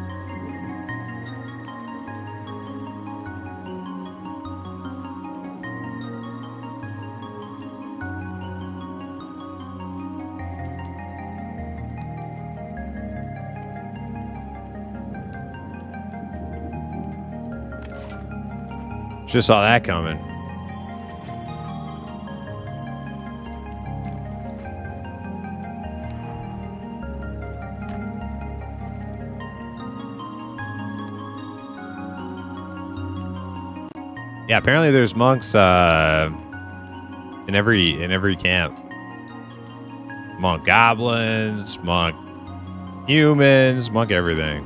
S1: Just saw that coming. Yeah, apparently there's monks in every camp. Monk goblins, monk humans, monk everything.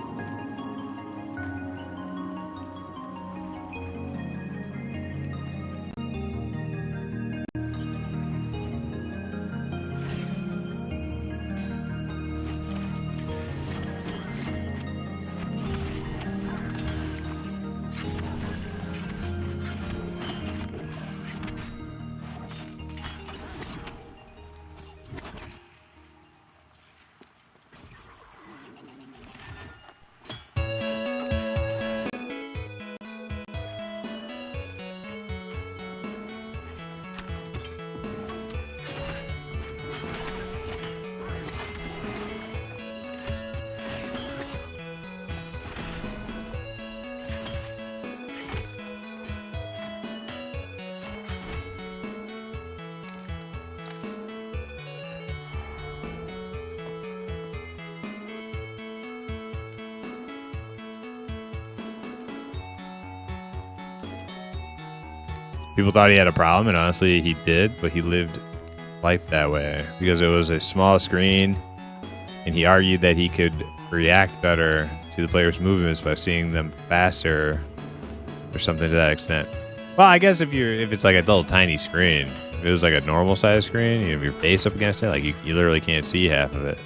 S1: People thought he had a problem, and honestly, he did, but he lived life that way because it was a small screen, and he argued that he could react better to the player's movements by seeing them faster or something to that extent. Well, I guess if it's like a little tiny screen, if it was like a normal size screen, you have your face up against it, like you literally can't see half of it.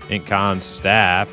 S1: Ink Khan's staff.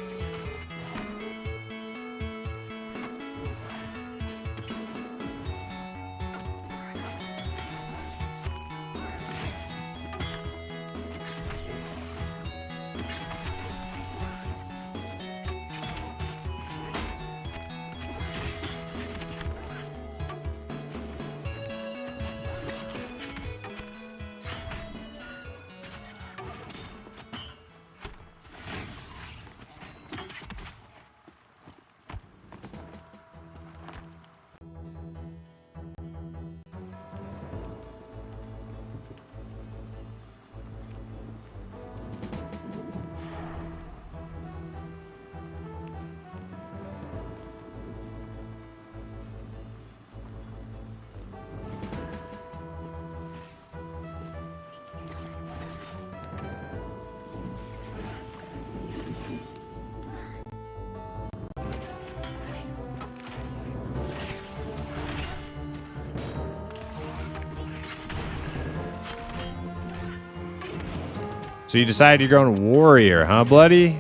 S1: So you decided you're going warrior, huh, Bloody?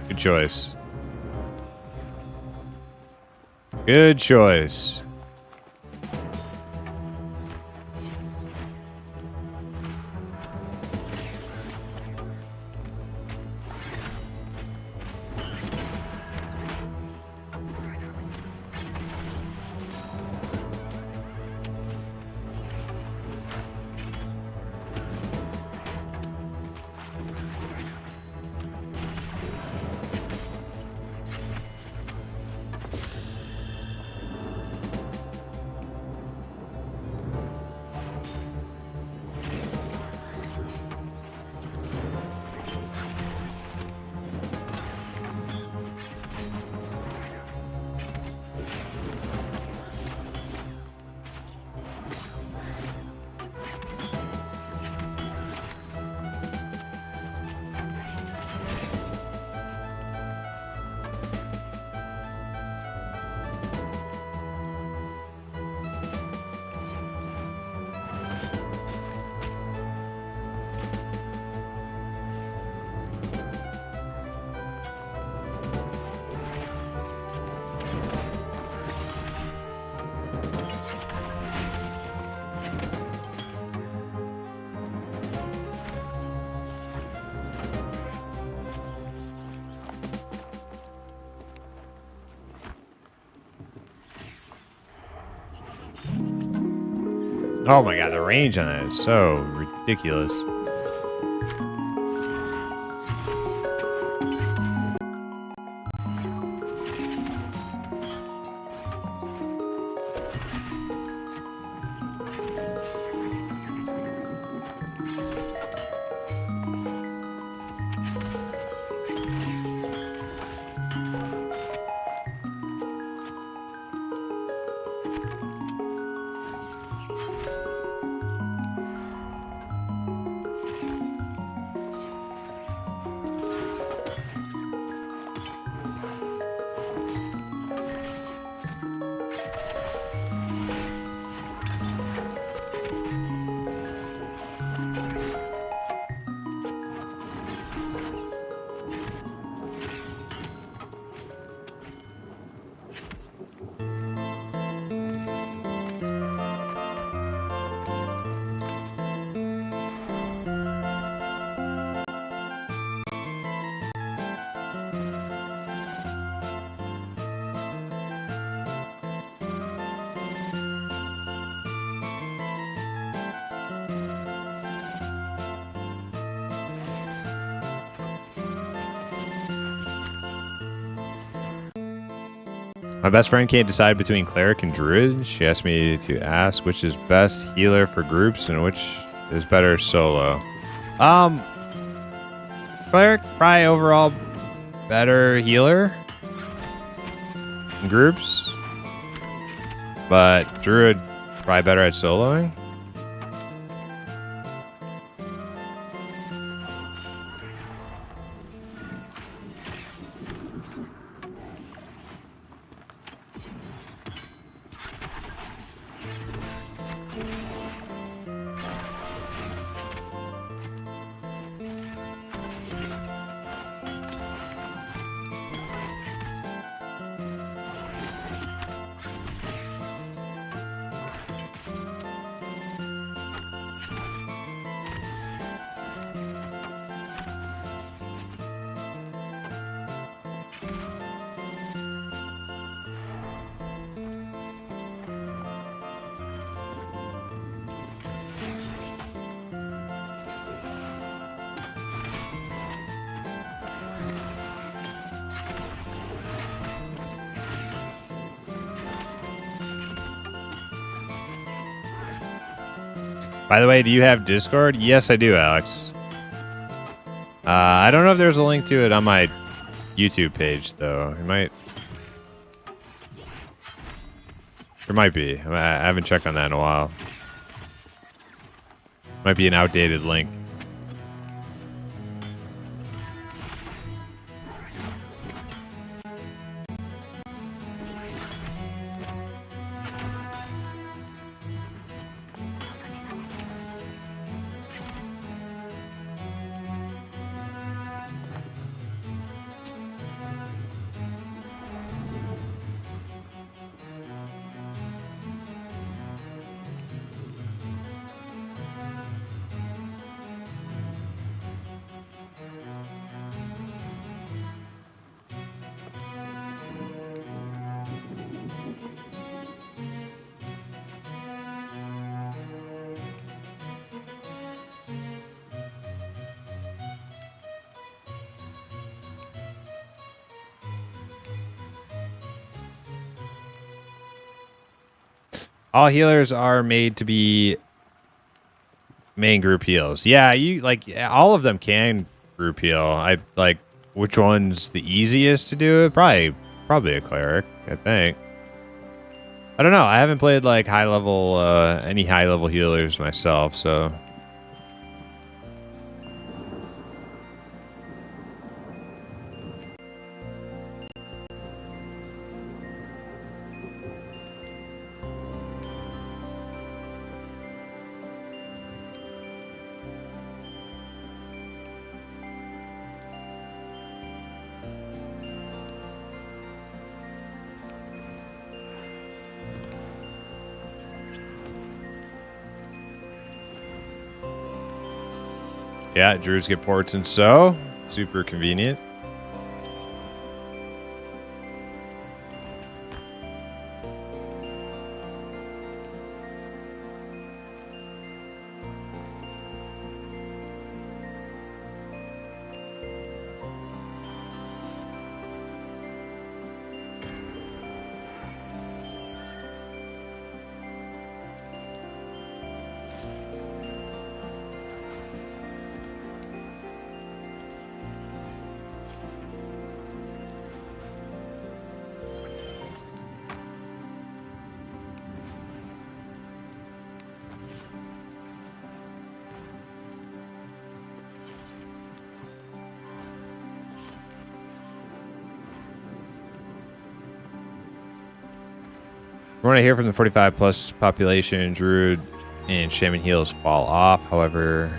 S1: Good choice. Good choice. Oh my god, the range on that is so ridiculous. My best friend can't decide between cleric and druid. She asked me to ask which is best healer for groups and which is better solo. Cleric probably overall better healer in groups, but druid probably better at soloing. By the way, do you have Discord? Yes, I do, Alex. I don't know if there's a link to it on my YouTube page, though. It might. There might be. I haven't checked on that in a while. Might be an outdated link. All healers are made to be main group heals. Yeah, you like all of them can group heal. I like which one's the easiest to do it? Probably a cleric, I think. I don't know. I haven't played like any high level healers myself, so yeah, druids get ports and so super convenient. From what I hear from the 45 plus population, Druid and Shaman heals fall off. However,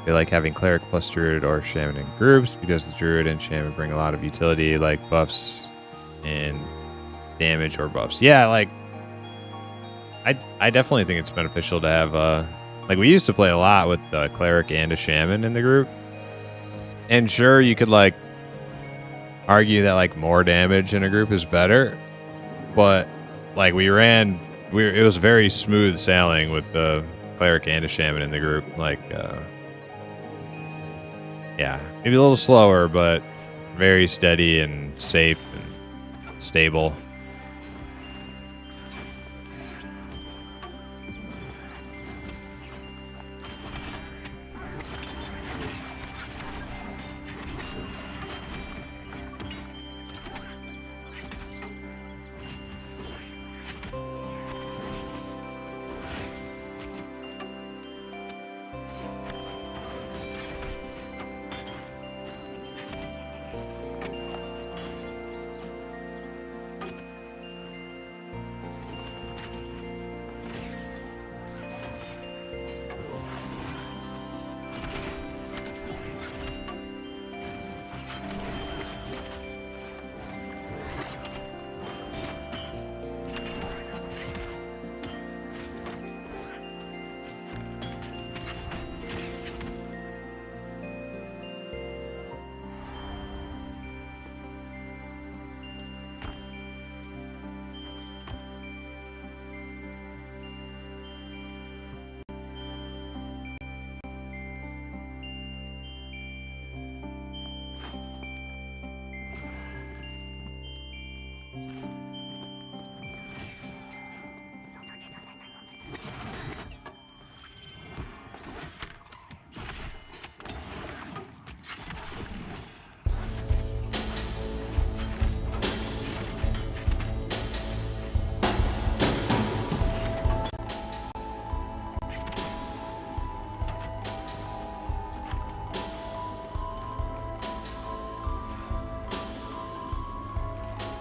S1: they like having Cleric plus Druid or Shaman in groups because the Druid and Shaman bring a lot of utility like buffs and damage or buffs. Yeah, like I definitely think it's beneficial to have like we used to play a lot with a Cleric and a Shaman in the group. And sure, you could like argue that like more damage in a group is better, but like it was very smooth sailing with the Cleric and a Shaman in the group. Like yeah, maybe a little slower, but very steady and safe and stable.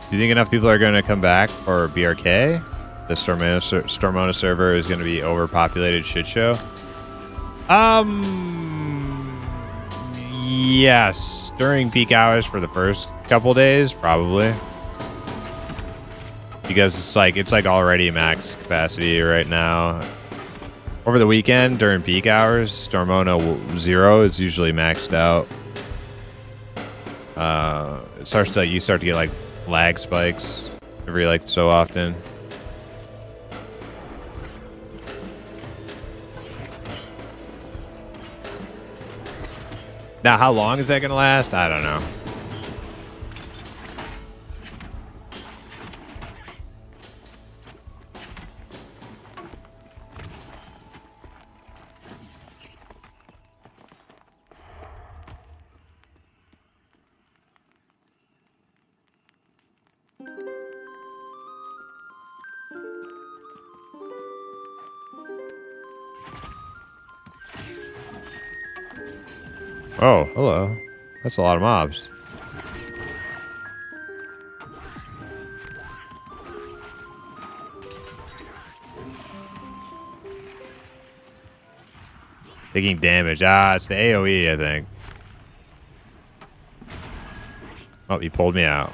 S1: Do you think enough people are going to come back for BRK? The Stormona server is going to be overpopulated shit show. Yes, during peak hours for the first couple days, probably, because it's like already max capacity right now. Over the weekend during peak hours, Stormona 0 is usually maxed out. You start to get like lag spikes every like so often. Now, how long is that going to last? I don't know. Oh, hello. That's a lot of mobs. Taking damage. Ah, it's the AoE, I think. Oh, he pulled me out.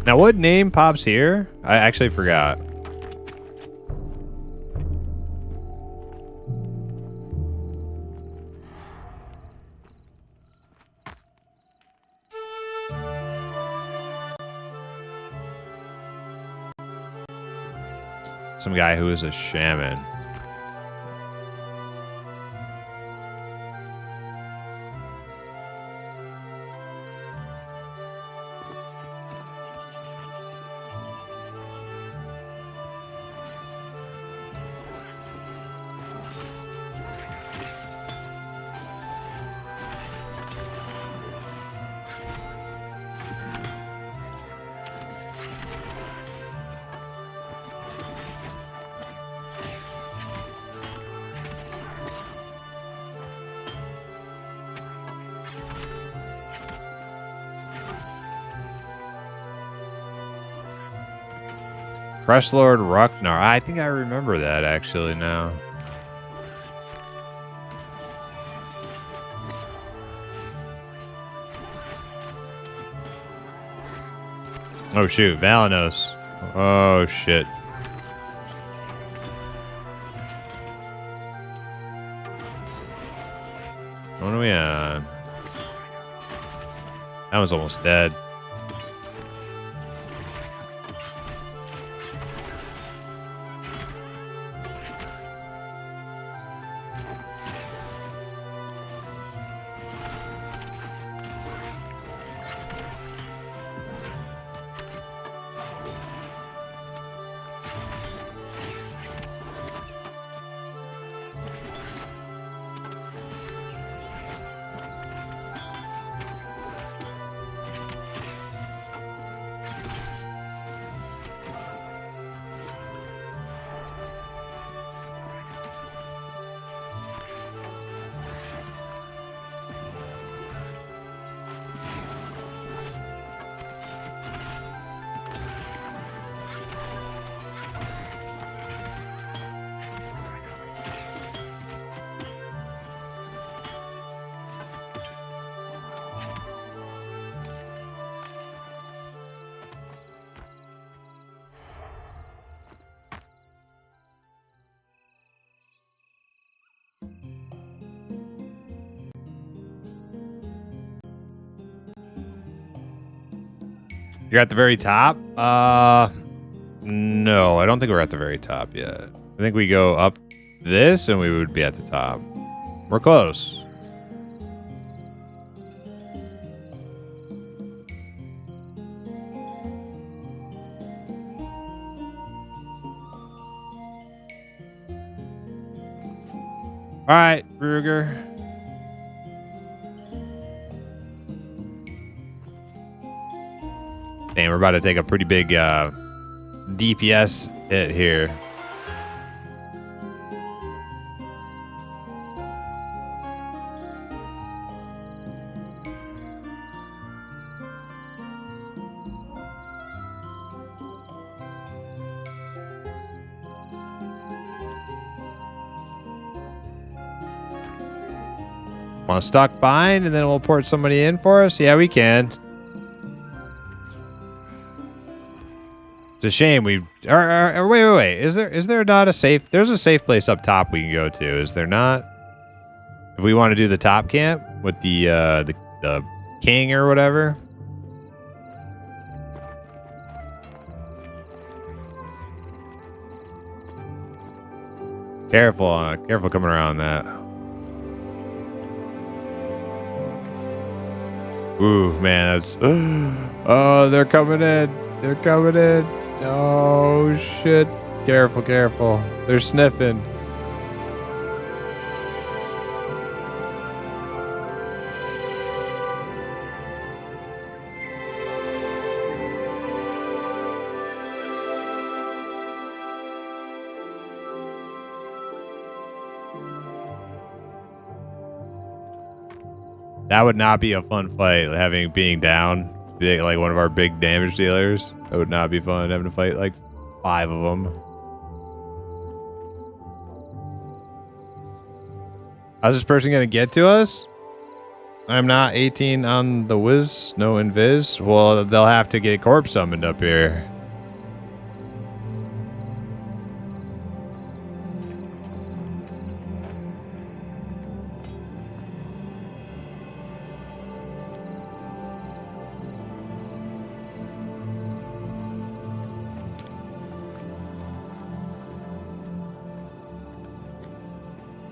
S1: Now, what name pops here? I actually forgot. Some guy who is a shaman. Press Lord Rucknar. I think I remember that actually now. Oh shoot, Valanos. Oh shit. What are we on? That one's almost dead. You're at the very top? No, I don't think we're at the very top yet. I think we go up this and we would be at the top. We're close. All right, Ruger. Damn, we're about to take a pretty big DPS hit here. Want to stock bind and then we'll port somebody in for us? Yeah, we can. It's a shame we or wait. Is there not a safe? There's a safe place up top we can go to. Is there not? If we want to do the top camp with the king or whatever. Careful, careful coming around that. Ooh, man, that's. Oh, they're coming in. They're coming in. Oh, shit. Careful, careful. They're sniffing. That would not be a fun fight, being down, being like one of our big damage dealers. That would not be fun, having to fight like 5 of them. How's this person gonna get to us? I'm not 18 on the whiz, no invis. Well, they'll have to get corpse summoned up here.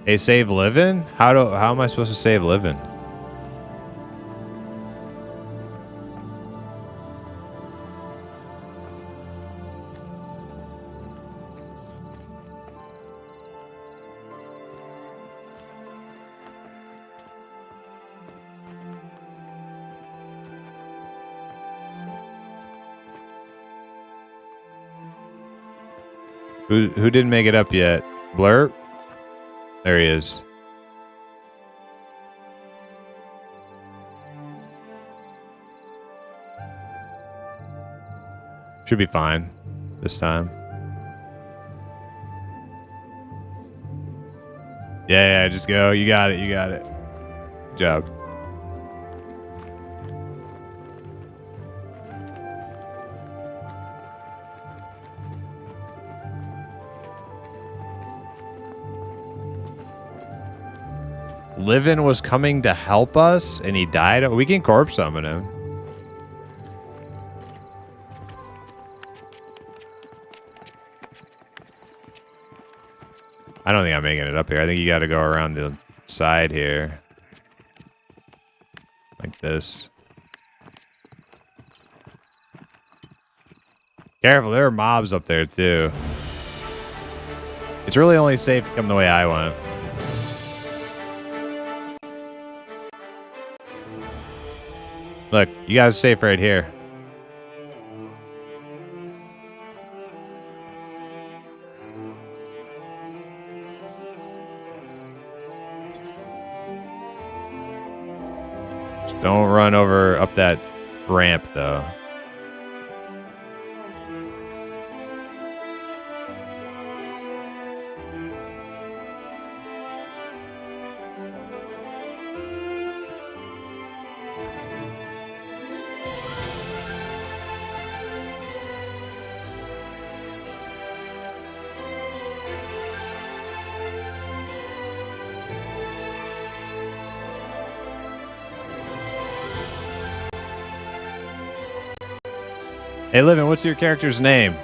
S1: Hey, save living? How am I supposed to save living? Who didn't make it up yet? Blurp? There he is. Should be fine this time. Yeah, just go. You got it. You got it. Good job. Livin was coming to help us and he died. We can corpse summon him. I don't think I'm making it up here. I think you got to go around the side here. Like this. Careful, there are mobs up there too. It's really only safe to come the way I went. Look, you guys are safe right here. Just don't run over up that ramp, though. Hey, Livin, what's your character's name?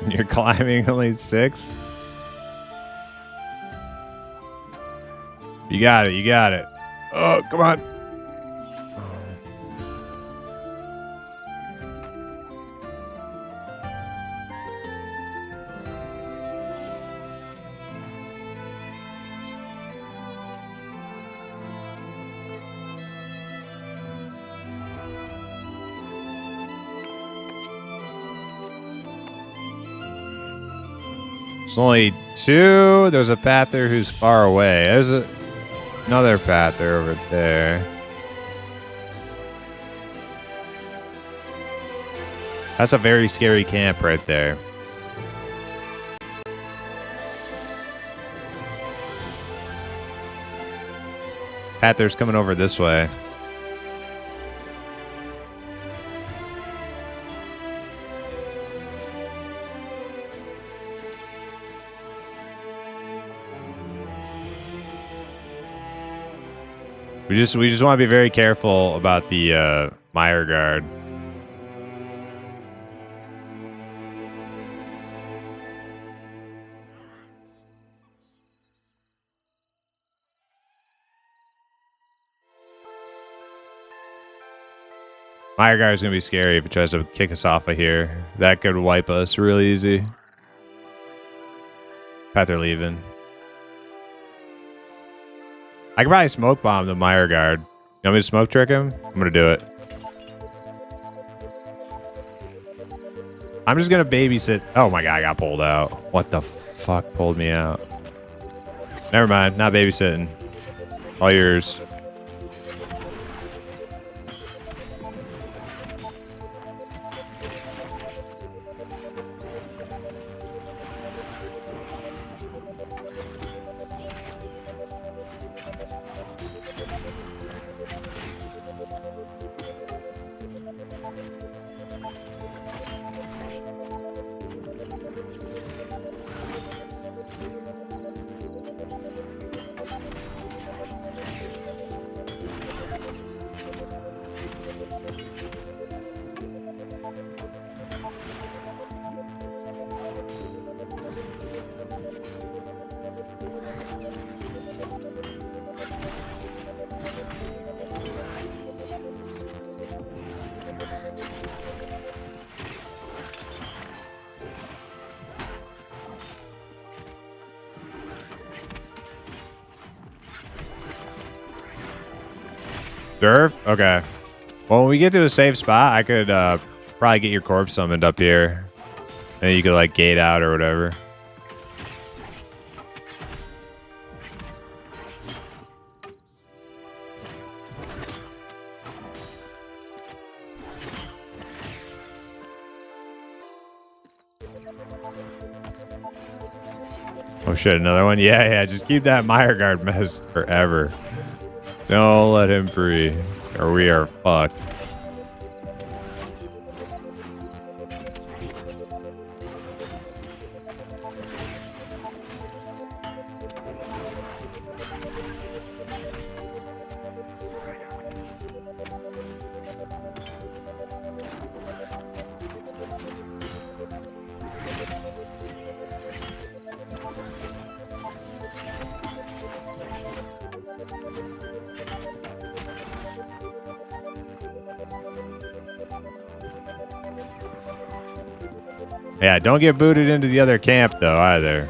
S1: You're climbing only 6? You got it, you got it. Oh, come on. There's only 2. There's a path there who's far away. There's another path there over there. That's a very scary camp right there. Path there's coming over this way. We just want to be very careful about the Mire Guard. Mire Guard is gonna be scary if it tries to kick us off of here. That could wipe us real easy. Path they're leaving. I could probably smoke bomb the Mire Guard. You want me to smoke trick him? I'm gonna do it. I'm just gonna babysit. Oh my god, I got pulled out. What the fuck pulled me out? Never mind, not babysitting. All yours. Surf? Okay. Well, when we get to a safe spot, I could probably get your corpse summoned up here. And you could like gate out or whatever. Oh shit, another one? Yeah, just keep that Mire Guard mess forever. Don't let him free, or we are fucked. Yeah, don't get booted into the other camp, though, either.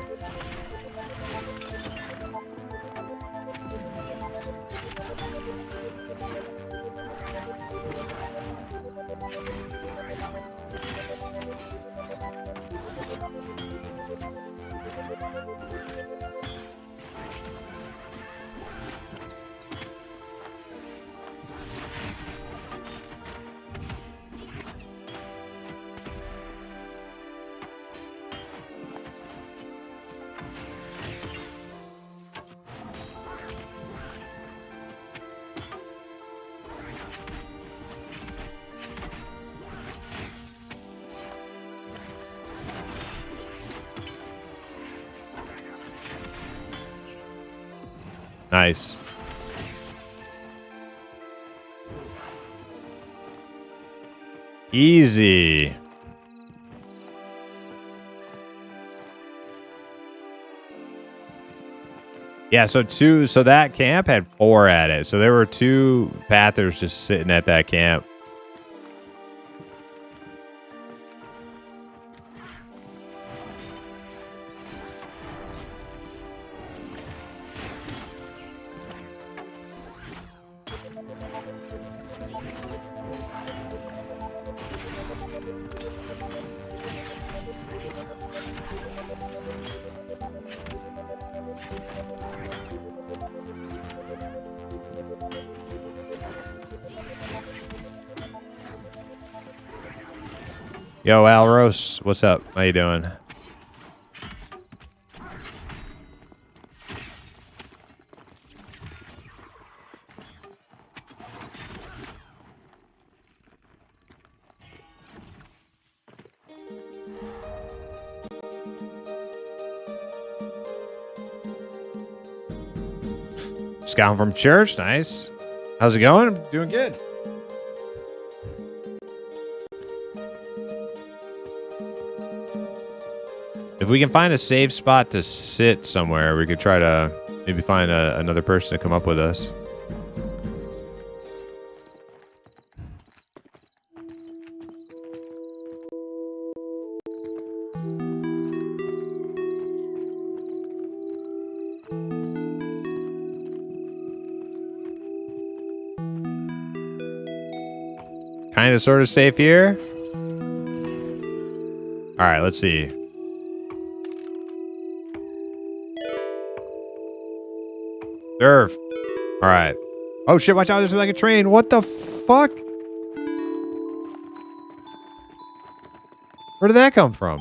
S1: Nice. Easy. Yeah, so that camp had 4 at it. So there were 2 Pathers just sitting at that camp. Yo, Alros, what's up? How you doing? Scouting from church, nice. How's it going? I'm doing good. If we can find a safe spot to sit somewhere, we could try to maybe find another person to come up with us. Kind of sort of safe here. All right, let's see. Surf. All right. Oh shit, watch out, there's like a train. What the fuck? Where did that come from?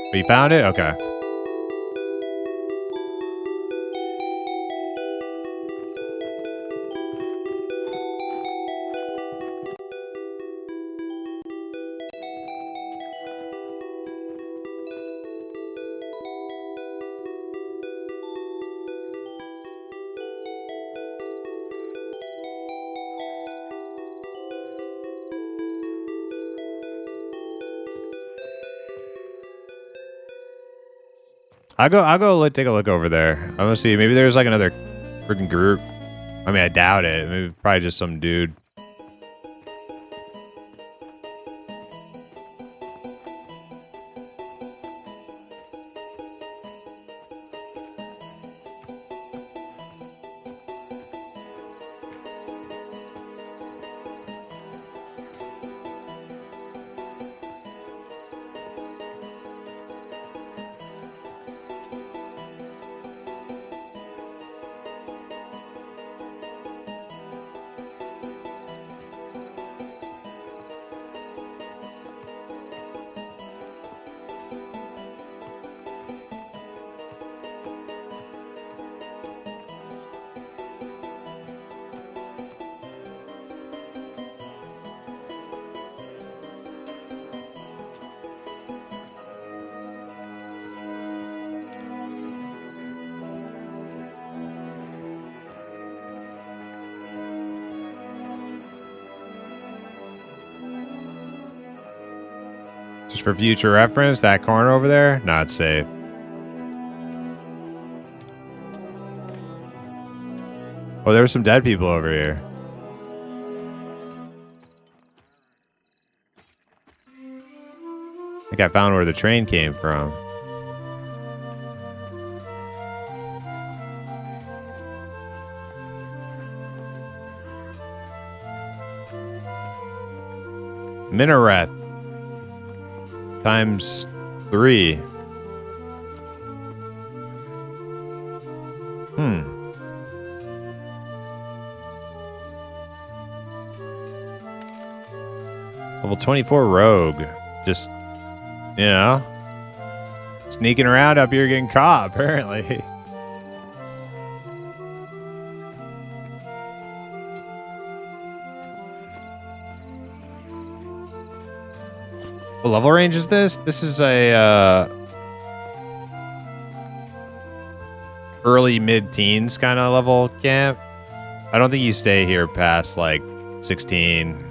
S1: Oh, you found it? Okay. I'll go take a look over there. I want to see. Maybe there's like another freaking group. I mean, I doubt it. Maybe probably just some dude. Just for future reference, that corner over there, not safe. Oh, there's some dead people over here. I think I found where the train came from. Minaret times 3. Level 24 rogue. Just, you know, sneaking around up here getting caught, apparently. What level range is this? This is a early mid-teens kind of level camp. I don't think you stay here past like 16.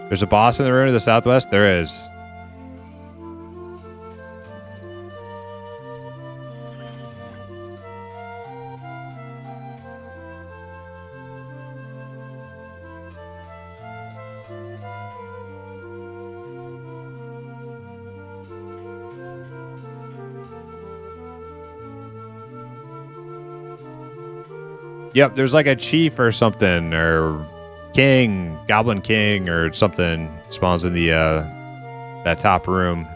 S1: There's a boss in the ruin to the southwest? There is. Yep, there's like a chief or something, or king, goblin king, or something spawns in the that top room.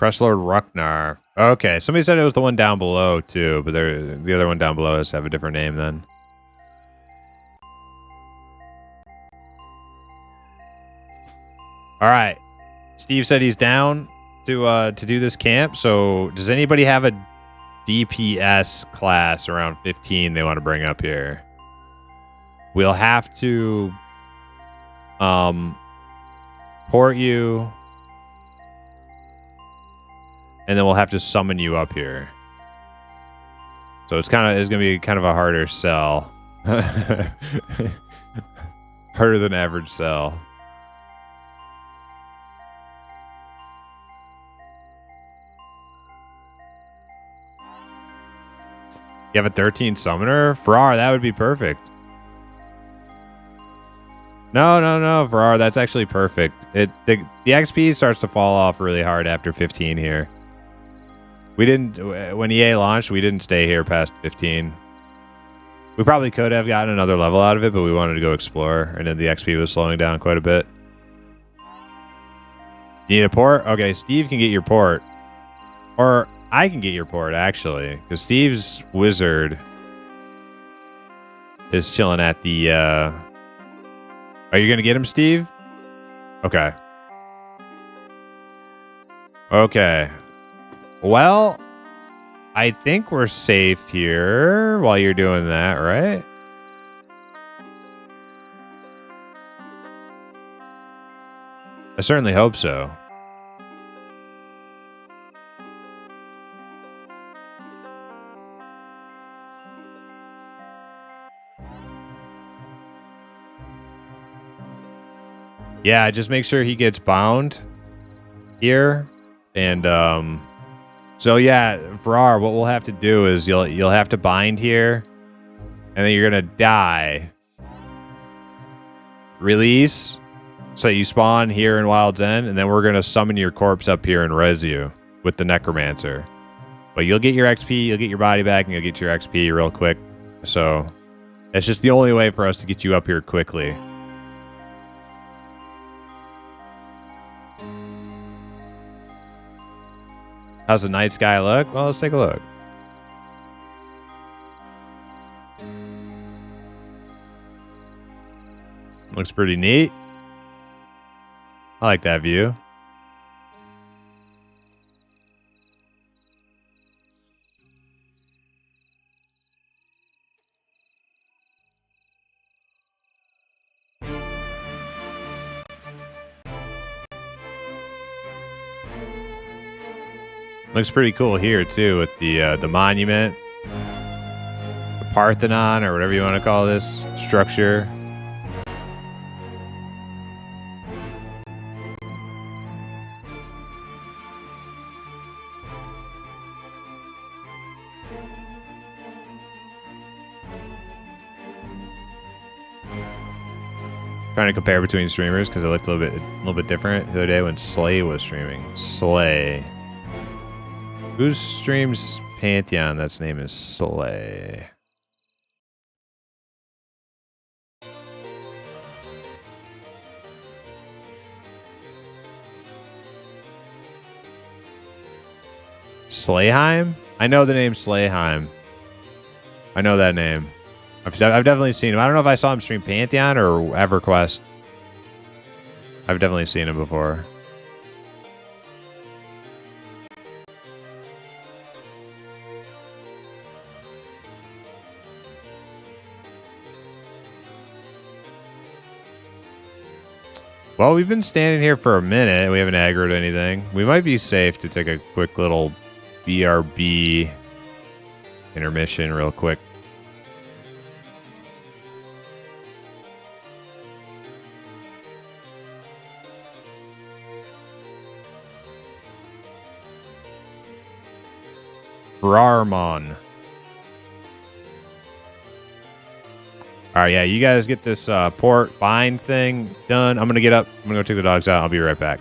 S1: Crustlord Rucknar. Okay, somebody said it was the one down below too, but the other one down below has to have a different name then. All right, Steve said he's down to do this camp. So does anybody have a DPS class around 15 they want to bring up here? We'll have to port you. And then we'll have to summon you up here. So it's gonna be kind of a harder sell. Harder than average sell. You have a 13 summoner? Farrar, that would be perfect. No, Farrar, that's actually perfect. The XP starts to fall off really hard after 15 here. We didn't, when EA launched, we didn't stay here past 15. We probably could have gotten another level out of it, but we wanted to go explore, and then the XP was slowing down quite a bit. You need a port? Okay, Steve can get your port. Or I can get your port, actually, because Steve's wizard is chilling at the... Are you going to get him, Steve? Okay. Okay. Well, I think we're safe here while you're doing that, right? I certainly hope so. Yeah, just make sure he gets bound here. And so yeah, Farrar, what we'll have to do is you'll have to bind here, and then you're gonna die. Release, So you spawn here in Wild's End, and then we're going to summon your corpse up here and res you with the Necromancer. But you'll get your XP, you'll get your body back, and you'll get your XP real quick. So it's just the only way for us to get you up here quickly. How's the night sky look? Well, let's take a look. Looks pretty neat. I like that view. Looks pretty cool here too with the monument, the Parthenon, or whatever you want to call this structure. Trying to compare between streamers because it looked a little bit different the other day when Slay was streaming. Slay. Who streams Pantheon that's name is Slay? Slayheim? I know the name Slayheim. I know that name. I've definitely seen him. I don't know if I saw him stream Pantheon or EverQuest. I've definitely seen him before. Well, we've been standing here for a minute. We haven't aggroed anything. We might be safe to take a quick little BRB intermission real quick. Brarmon. All right, yeah, you guys get this port bind thing done. I'm going to get up. I'm going to go take the dogs out. I'll be right back.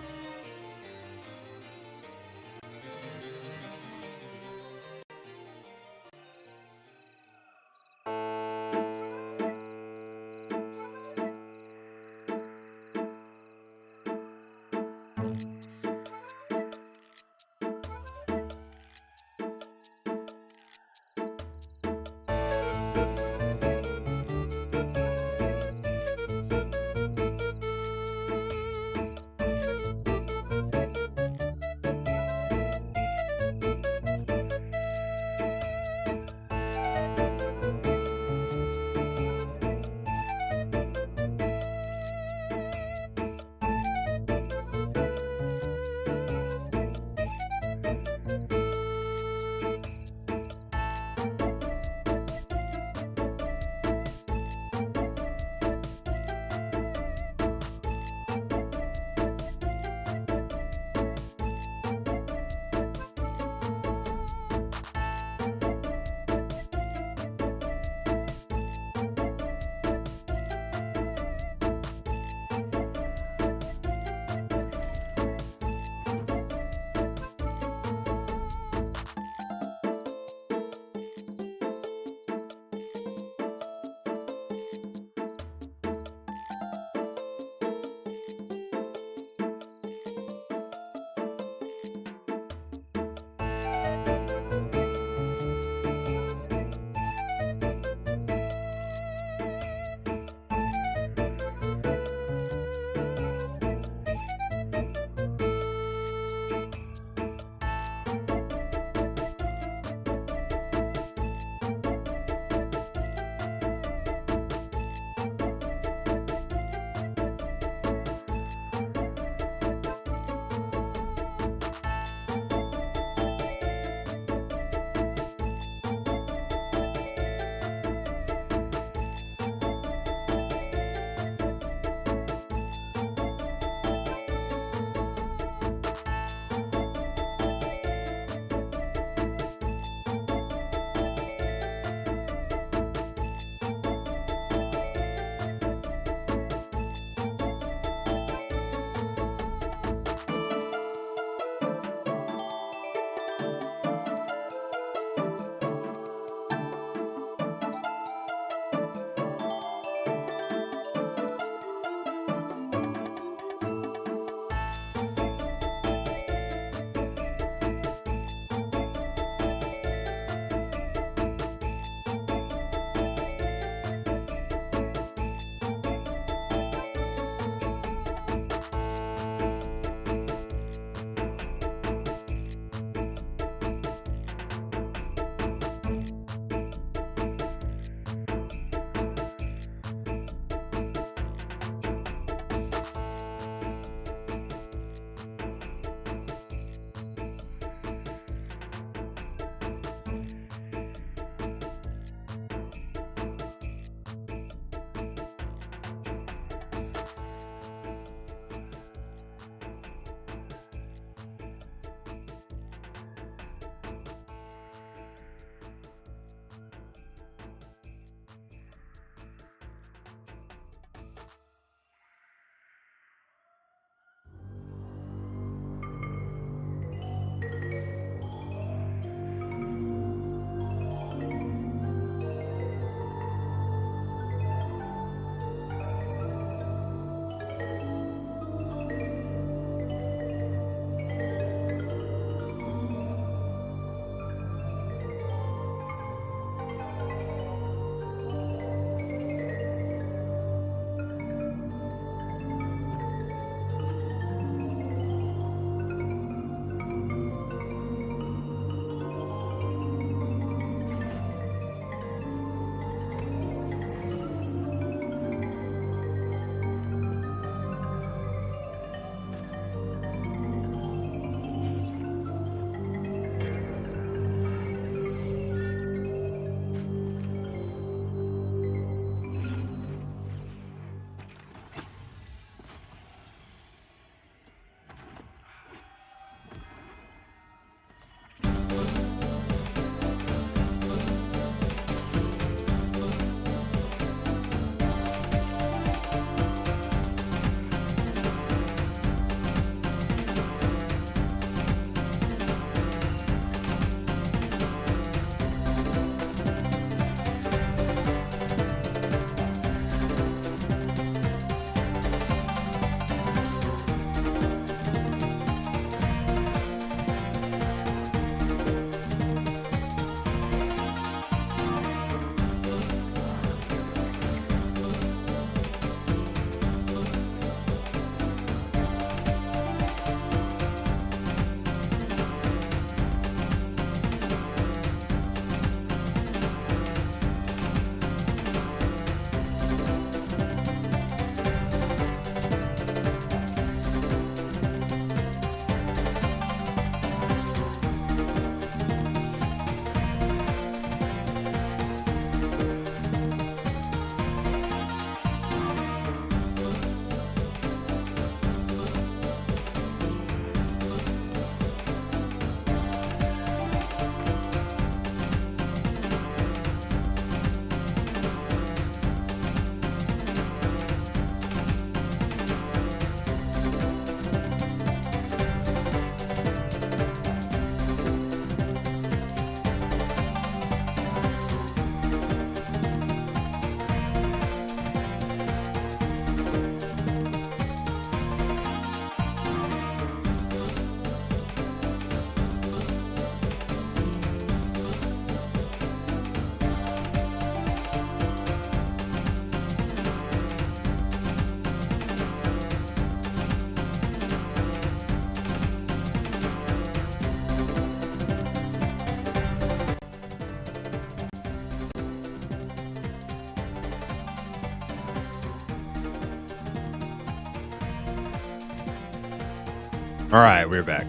S1: All right, we're back.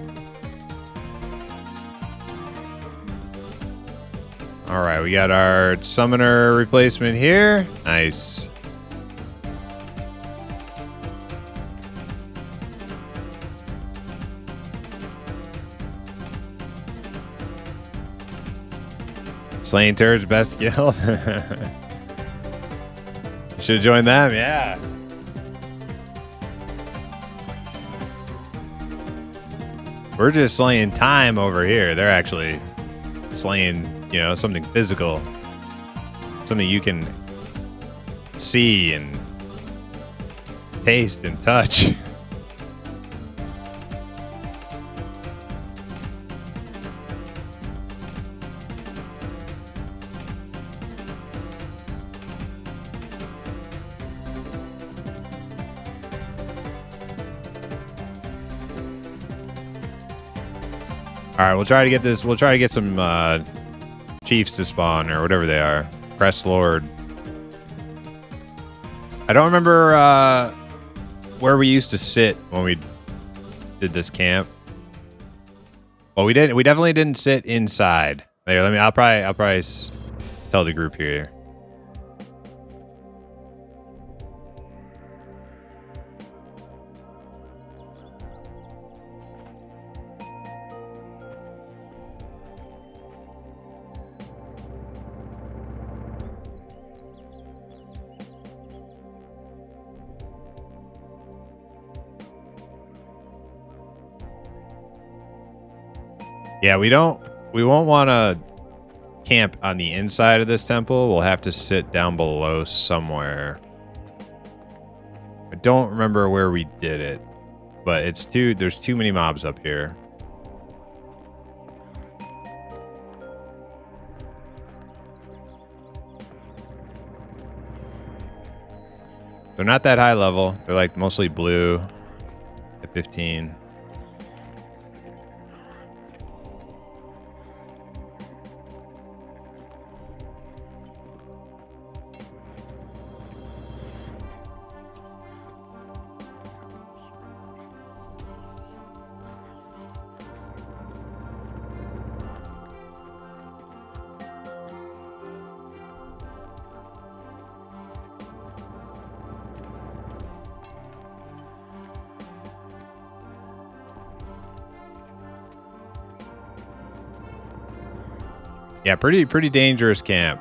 S1: All right, we got our summoner replacement here. Nice. Slaying turrets, best skill. Should have joined them, yeah. We're just slaying time over here. They're actually slaying, you know, something physical. Something you can see and taste and touch. All right, we'll try to get this. We'll try to get some chiefs to spawn or whatever they are. Crest Lord. I don't remember where we used to sit when we did this camp. Well, we didn't. We definitely didn't sit inside. Here, let me. I'll probably tell the group here. Yeah, we won't want to camp on the inside of this temple. We'll have to sit down below somewhere. I don't remember where we did it, but there's too many mobs up here. They're not that high level. They're like mostly blue at 15. Yeah, pretty dangerous camp.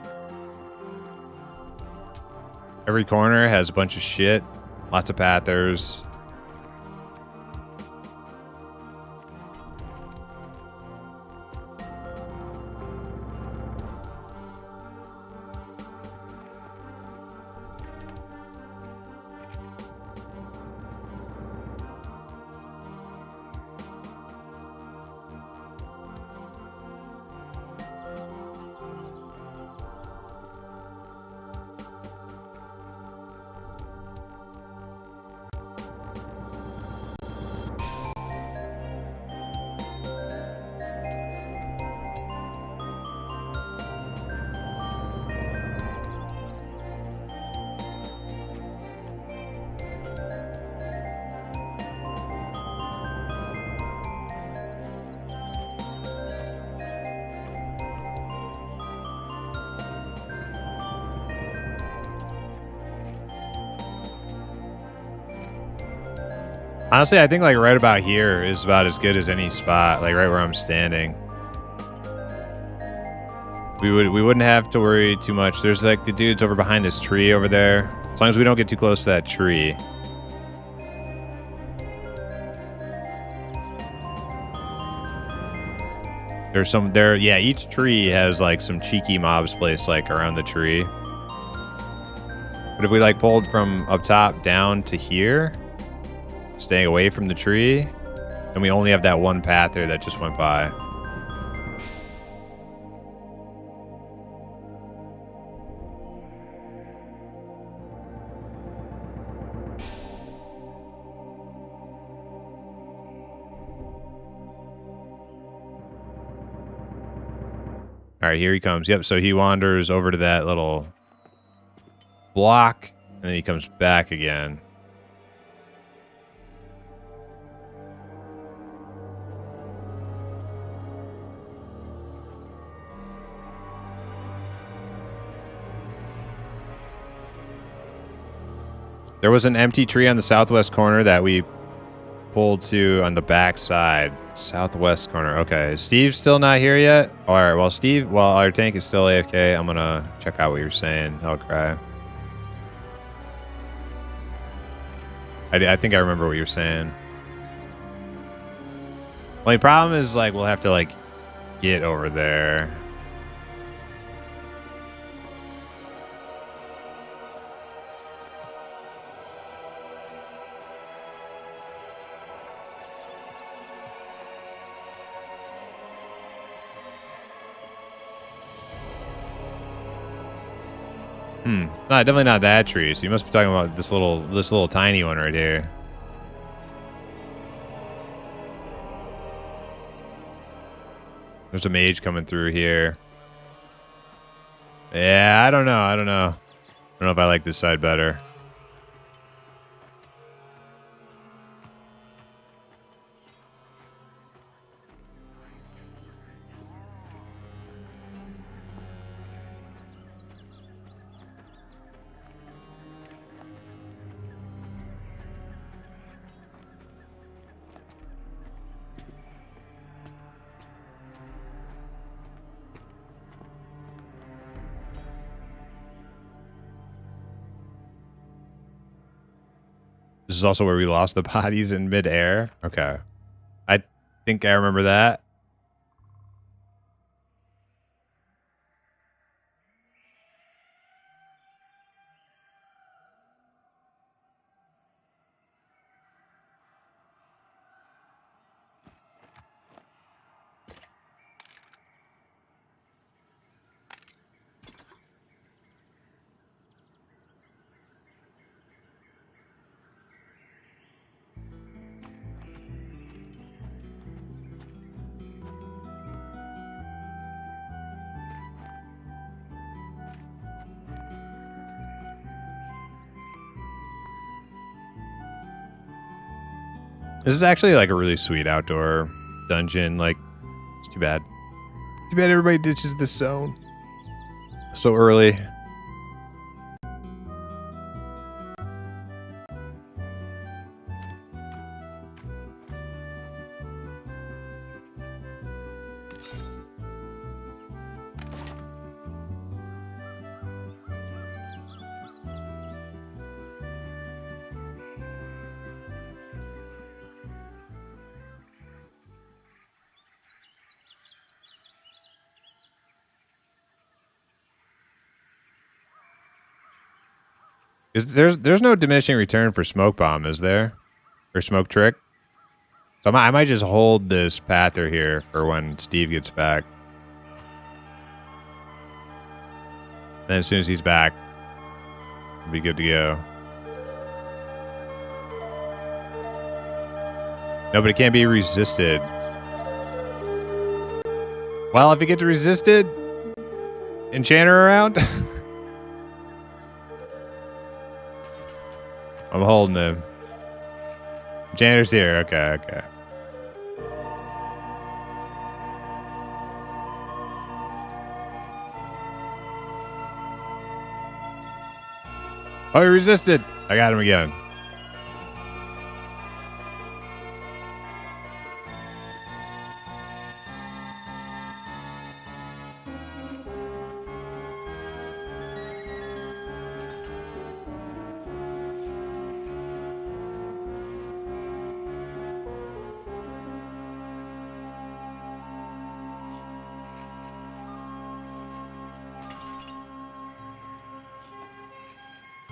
S1: Every corner has a bunch of shit. Lots of pathers. Honestly, I think like right about here is about as good as any spot, like right where I'm standing. We wouldn't have to worry too much. There's like the dudes over behind this tree over there. As long as we don't get too close to that tree. There's some there. Yeah, each tree has like some cheeky mobs placed like around the tree. But if we like pulled from up top down to here, staying away from the tree, then we only have that one path there that just went by. All right, here he comes. Yep, so he wanders over to that little block, and then he comes back again. There was an empty tree on the southwest corner that we pulled to on the back side. Southwest corner. Okay. Steve's still not here yet? All right. Well, Steve, while our tank is still AFK, I'm going to check out what you're saying. I'll cry. I think I remember what you're saying. Only problem is, like, we'll have to, like, get over there. No, definitely not that tree. So you must be talking about this little tiny one right here. There's a mage coming through here. Yeah, I don't know. I don't know if I like this side better. This is also where we lost the bodies in midair. Okay. I think I remember that. This is actually like a really sweet outdoor dungeon. Like, it's too bad. Too bad everybody ditches this zone so early. There's no diminishing return for smoke bomb, is there? Or smoke trick? So I might just hold this pather here for when Steve gets back. Then as soon as he's back, we'll be good to go. No, but it can't be resisted. Well, if it gets resisted, enchanter around. I'm holding him. Enchanter's here. Okay, okay. Oh, he resisted. I got him again.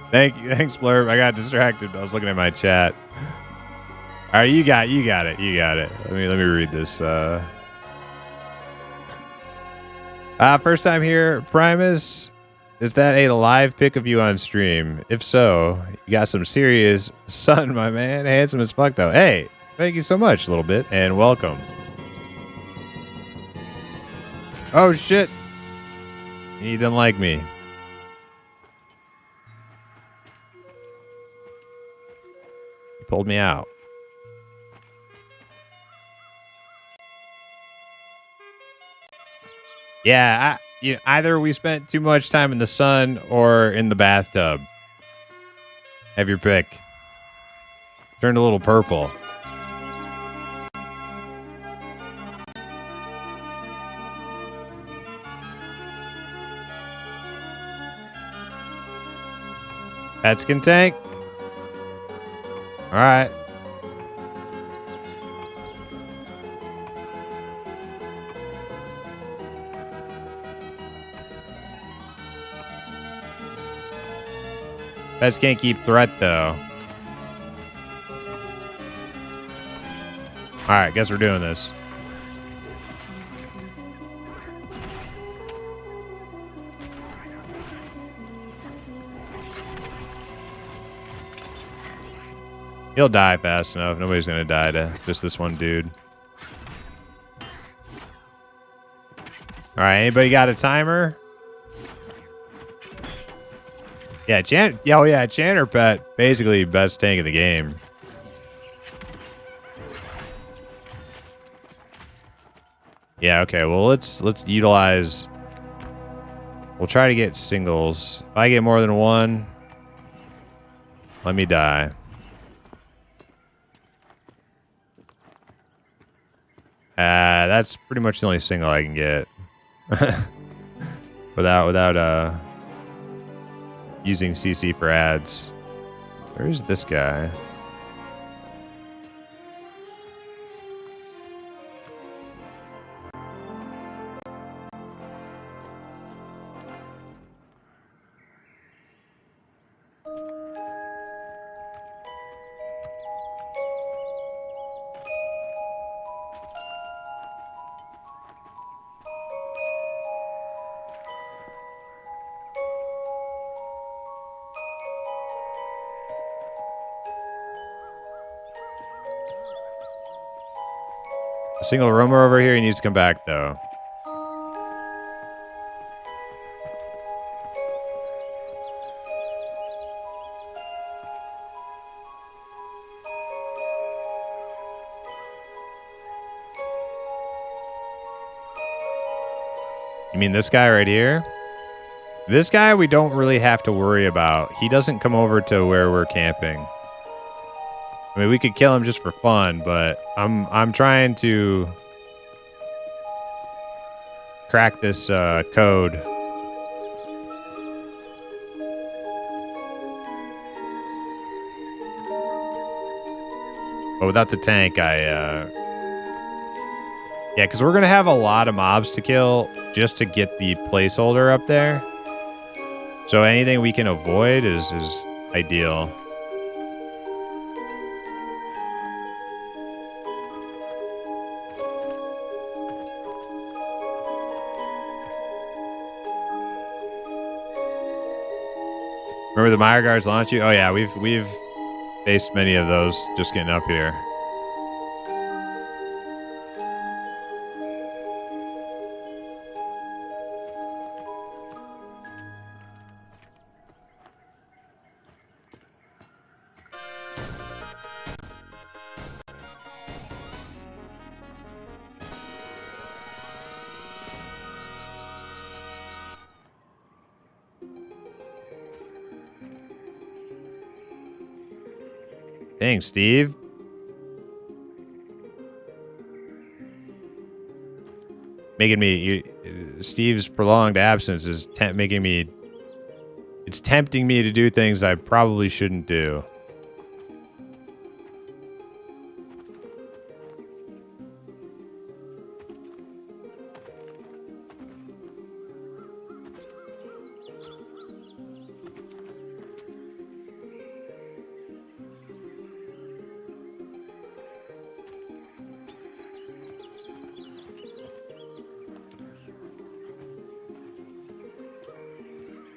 S1: Thanks, Blurb. I got distracted. I was looking at my chat. All right, you got it. Let me read this. First time here, Primus. Is that a live pic of you on stream? If so, you got some serious sun, my man. Handsome as fuck, though. Hey, thank you so much, a little bit, and welcome. Oh shit! He didn't like me. Pulled me out. Yeah, either we spent too much time in the sun or in the bathtub. Have your pick. Turned a little purple. Pets can tank. All right. Pets can't keep threat, though. All right, guess we're doing this. He'll die fast enough. Nobody's going to die to just this one dude. All right, anybody got a timer? Yeah, Chanter Pet, basically best tank in the game. Yeah, okay, well, let's utilize... We'll try to get singles. If I get more than one, let me die. That's pretty much the only single I can get. without using CC for ads. Where's this guy? A single roamer over here. He needs to come back, though. You mean this guy right here? This guy we don't really have to worry about. He doesn't come over to where we're camping. I mean, we could kill him just for fun, but I'm trying to crack this code. But without the tank, yeah, because we're gonna have a lot of mobs to kill just to get the placeholder up there. So anything we can avoid is ideal. Remember the Mire Guards launch you? Oh yeah, we've faced many of those just getting up here. Dang, Steve. Making me... Steve's prolonged absence is making me... It's tempting me to do things I probably shouldn't do.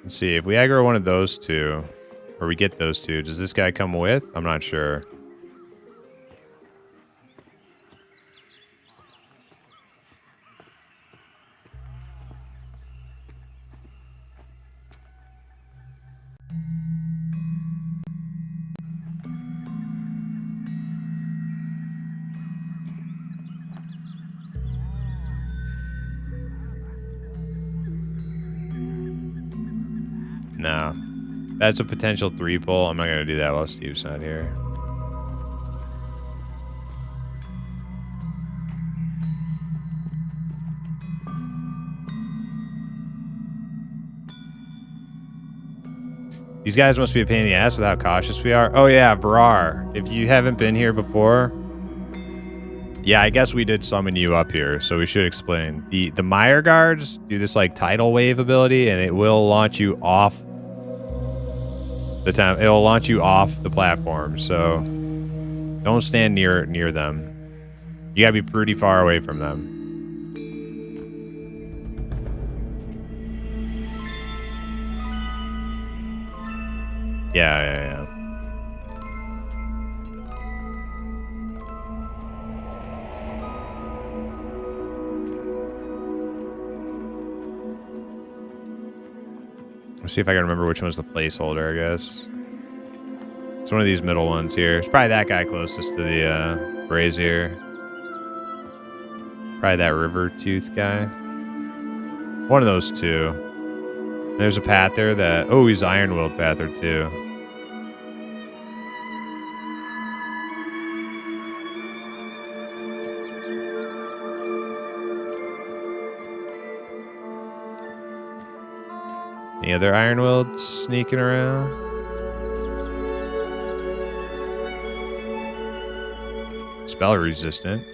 S1: Let's see, if we aggro one of those two, or we get those two, does this guy come with? I'm not sure. No. That's a potential 3-pull. I'm not going to do that while Steve's not here. These guys must be a pain in the ass with how cautious we are. Oh yeah, Varar. If you haven't been here before, yeah, I guess we did summon you up here, so we should explain. The Mire Guards do this like tidal wave ability, and it will launch you off the time. It will launch you off the platform, so don't stand near them. You gotta be pretty far away from them. Yeah. Let's see if I can remember which one's the placeholder, I guess. It's one of these middle ones here. It's probably that guy closest to the brazier. Probably that river tooth guy. One of those two. There's a Pather that... Oh, he's Iron Willed Pather too. Any other Iron Willed sneaking around? Spell resistant.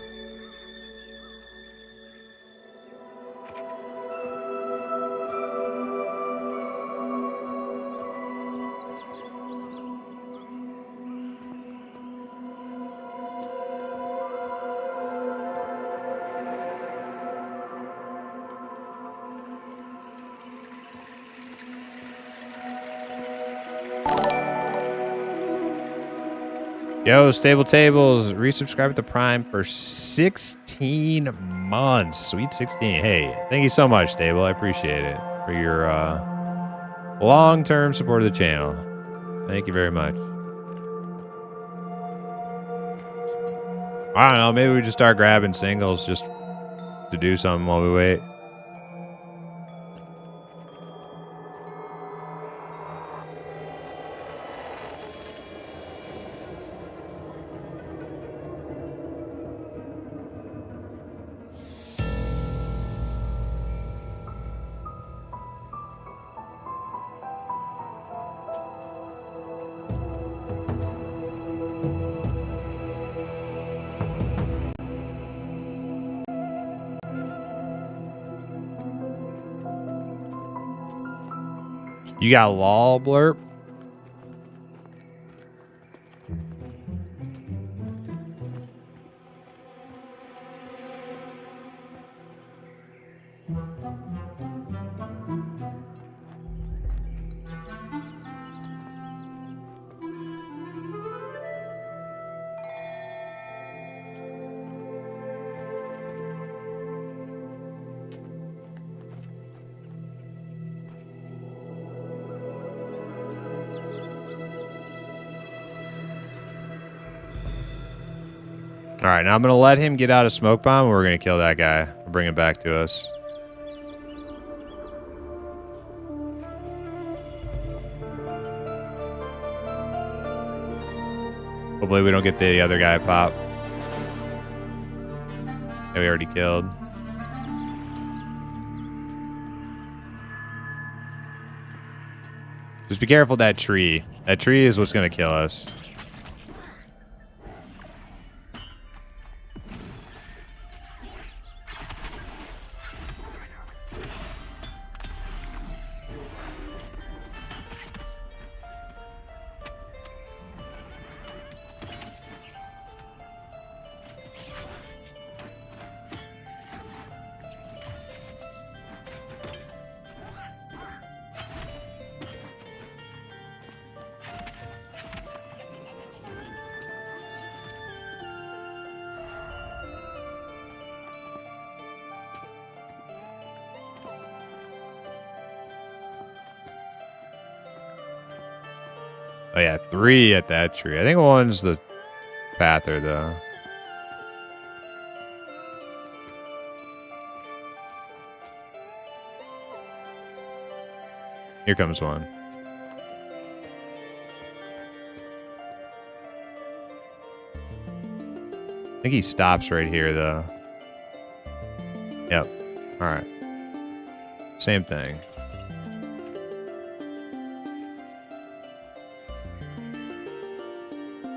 S1: Yo, Stable Tables, resubscribe to Prime for 16 months. Sweet 16. Hey, thank you so much, Stable. I appreciate it for your long-term support of the channel. Thank you very much. I don't know. Maybe we just start grabbing singles just to do something while we wait. You got lol blurp? All right, now I'm going to let him get out a smoke bomb, and we're going to kill that guy. We'll bring him back to us. Hopefully we don't get the other guy pop. That we already killed. Just be careful of that tree. That tree is what's going to kill us. Oh yeah, 3 at that tree. I think one's the Pather though. Here comes one. think he stops right here, though. Yep. All right. Same thing.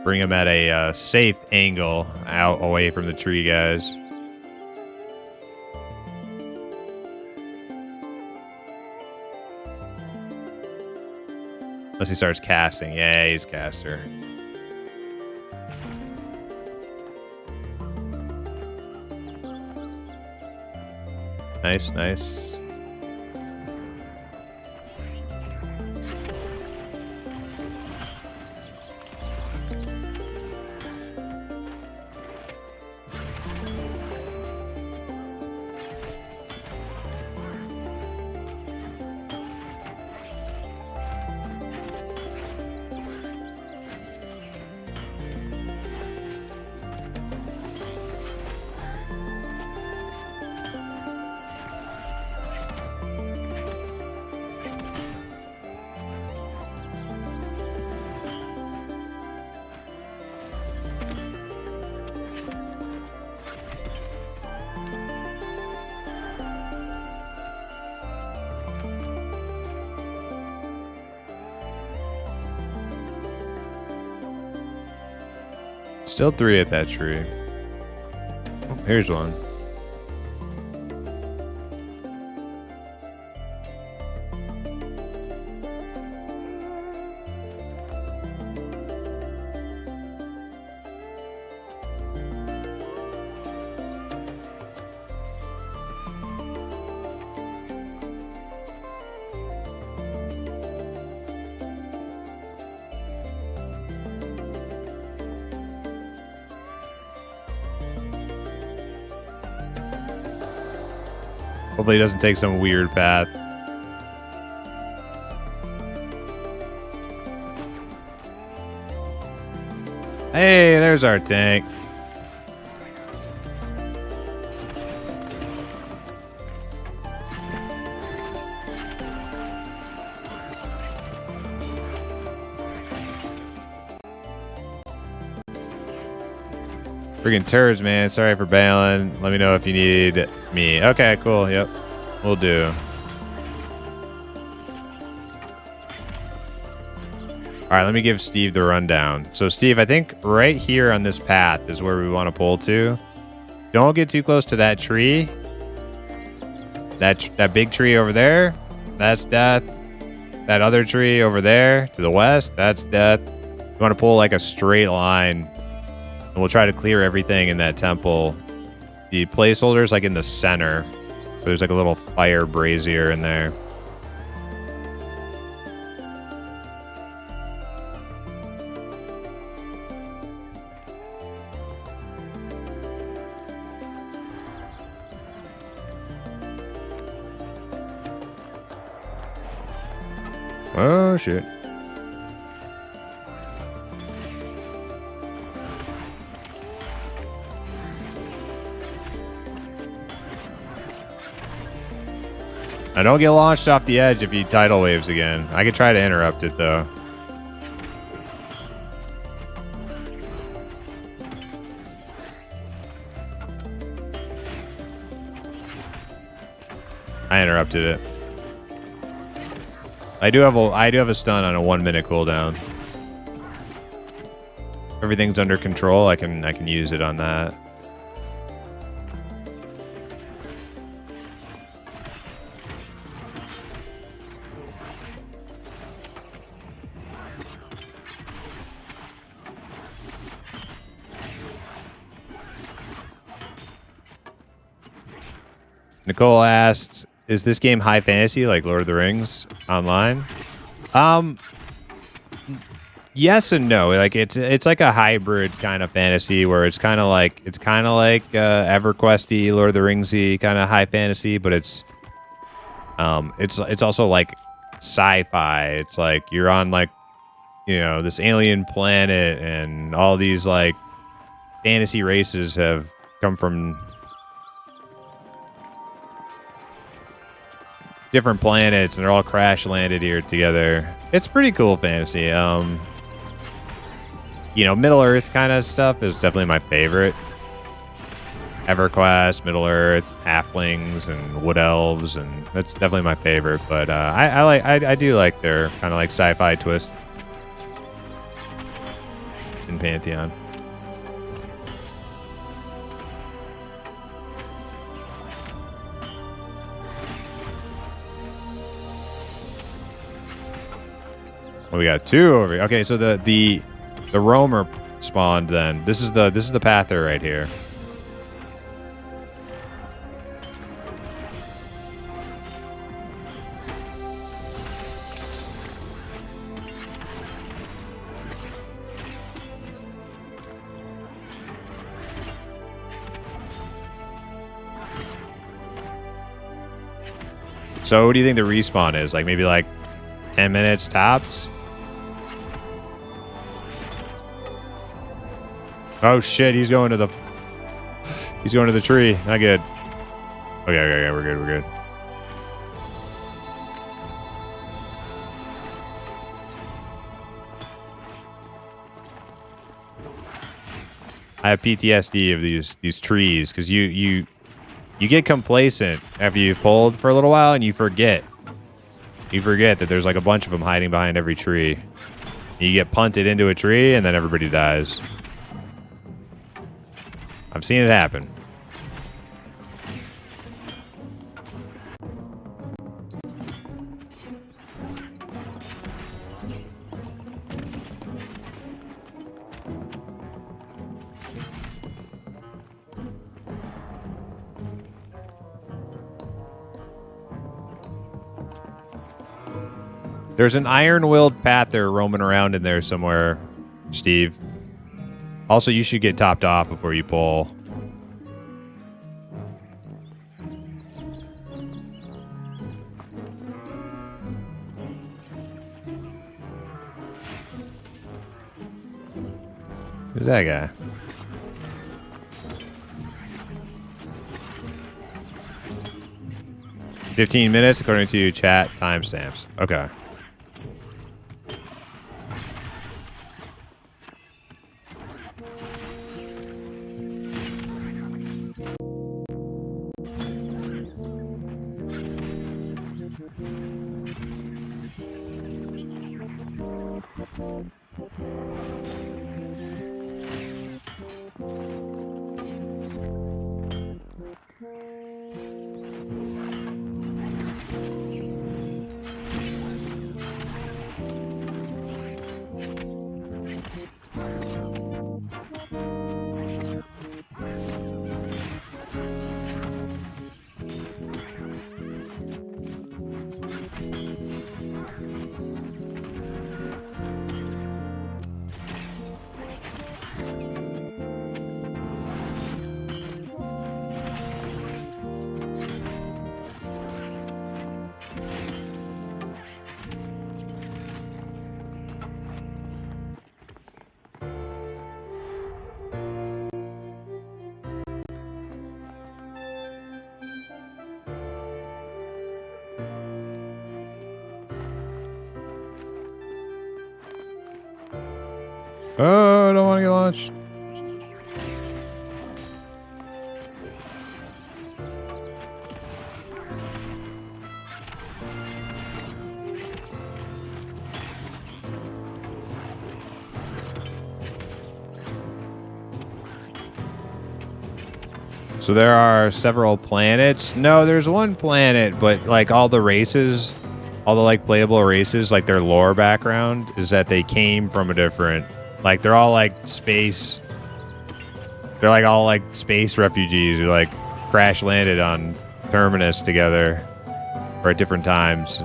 S1: Bring him at a safe angle out away from the tree, guys. Unless he starts casting. Yeah, he's caster. Nice, nice. Still 3 at that tree. Oh, here's one. Hopefully he doesn't take some weird path. Hey, there's our tank. Freaking turds, man. Sorry for bailing. Let me know if you need me. Okay, cool. Yep. We'll do. All right, let me give Steve the rundown. So, Steve, I think right here on this path is where we want to pull to. Don't get too close to that tree. That big tree over there, that's death. That other tree over there to the west, that's death. You want to pull like a straight line. And we'll try to clear everything in that temple. The placeholder's like in the center. There's like a little fire brazier in there. Oh, shit. Now don't get launched off the edge if he tidal waves again. I could try to interrupt it, though. I interrupted it. I do have a stun on a 1-minute cooldown. Everything's under control. I can use it on that. Nicole asks, is this game high fantasy like Lord of the Rings online? Yes and no. Like it's like a hybrid kind of fantasy where it's kind of like EverQuest-y, Lord of the Rings-y kind of high fantasy, but it's also like sci-fi. It's like you're on like, you know, this alien planet and all these like fantasy races have come from different planets and they're all crash landed here together. It's pretty cool fantasy. You know, Middle Earth kind of stuff is definitely my favorite. EverQuest, Middle Earth, Halflings, and Wood Elves, and that's definitely my favorite. But I do like their kind of like sci-fi twist in Pantheon. Well, we got two over here. Okay, so the roamer spawned then. This is the pather right here. So what do you think the respawn is? Like maybe like 10 minutes tops? Oh shit, he's going to the tree. Not good. Okay, we're good. I have PTSD of these trees because you get complacent after you've pulled for a little while and you forget that there's like a bunch of them hiding behind every tree. You get punted into a tree and then everybody dies. I've seen it happen. There's an iron-willed pather roaming around in there somewhere, Steve. Also, you should get topped off before you pull. Who's that guy? "15 minutes according to chat timestamps." Okay. Oh, I don't want to get launched. So there are several planets. No, there's one planet, but like all the races, all the like playable races, like their lore background is that they came from a different, like they're all like space. They're like all like space refugees who like crash landed on Terminus together or at different times.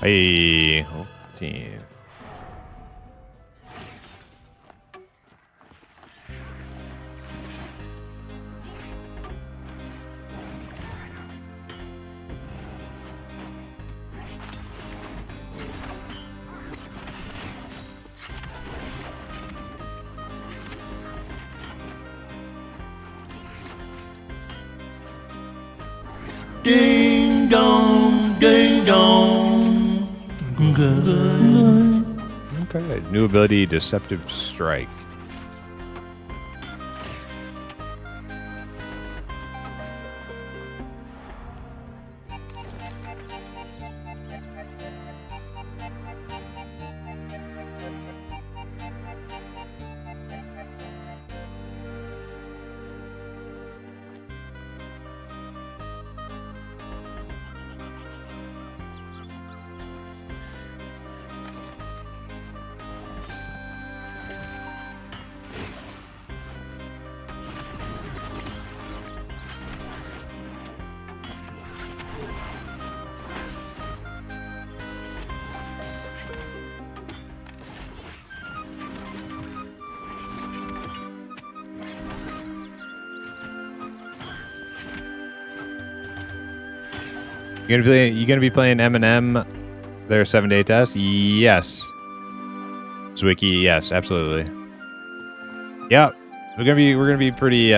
S1: Hey, 15.
S4: Ding dong, ding dong. Good.
S1: Okay. New ability, Deceptive Strike. You gonna be playing Eminem? Their 7-day test? Yes. Zwicky, yes, absolutely. Yep. We're gonna be pretty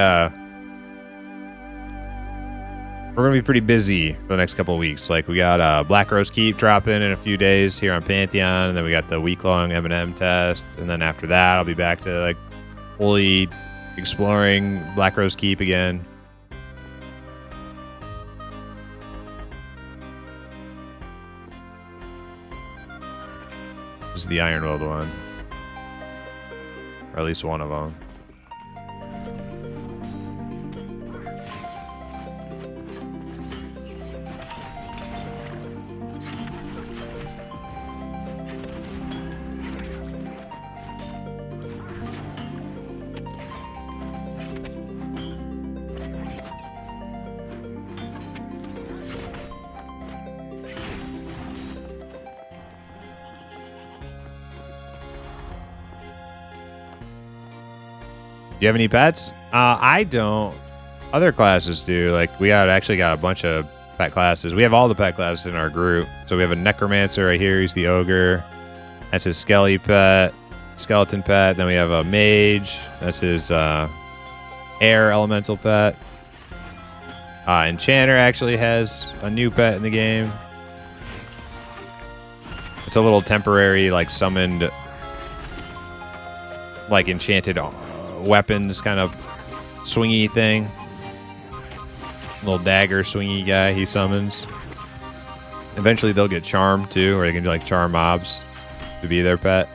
S1: busy for the next couple of weeks. Like we got Black Rose Keep dropping in a few days here on Pantheon, and then we got the week-long Eminem test, and then after that I'll be back to like fully exploring Black Rose Keep again. This is the Ironwood one. Or at least one of them. Do you have any pets? I don't. Other classes do. Like we actually got a bunch of pet classes. We have all the pet classes in our group. So we have a necromancer right here. He's the ogre. That's his skeleton pet. Then we have a mage. That's his air elemental pet. Enchanter actually has a new pet in the game. It's a little temporary, like summoned, like enchanted weapons kind of swingy thing. Little dagger swingy guy he summons. Eventually they'll get charmed too, or they can do like charm mobs to be their pet.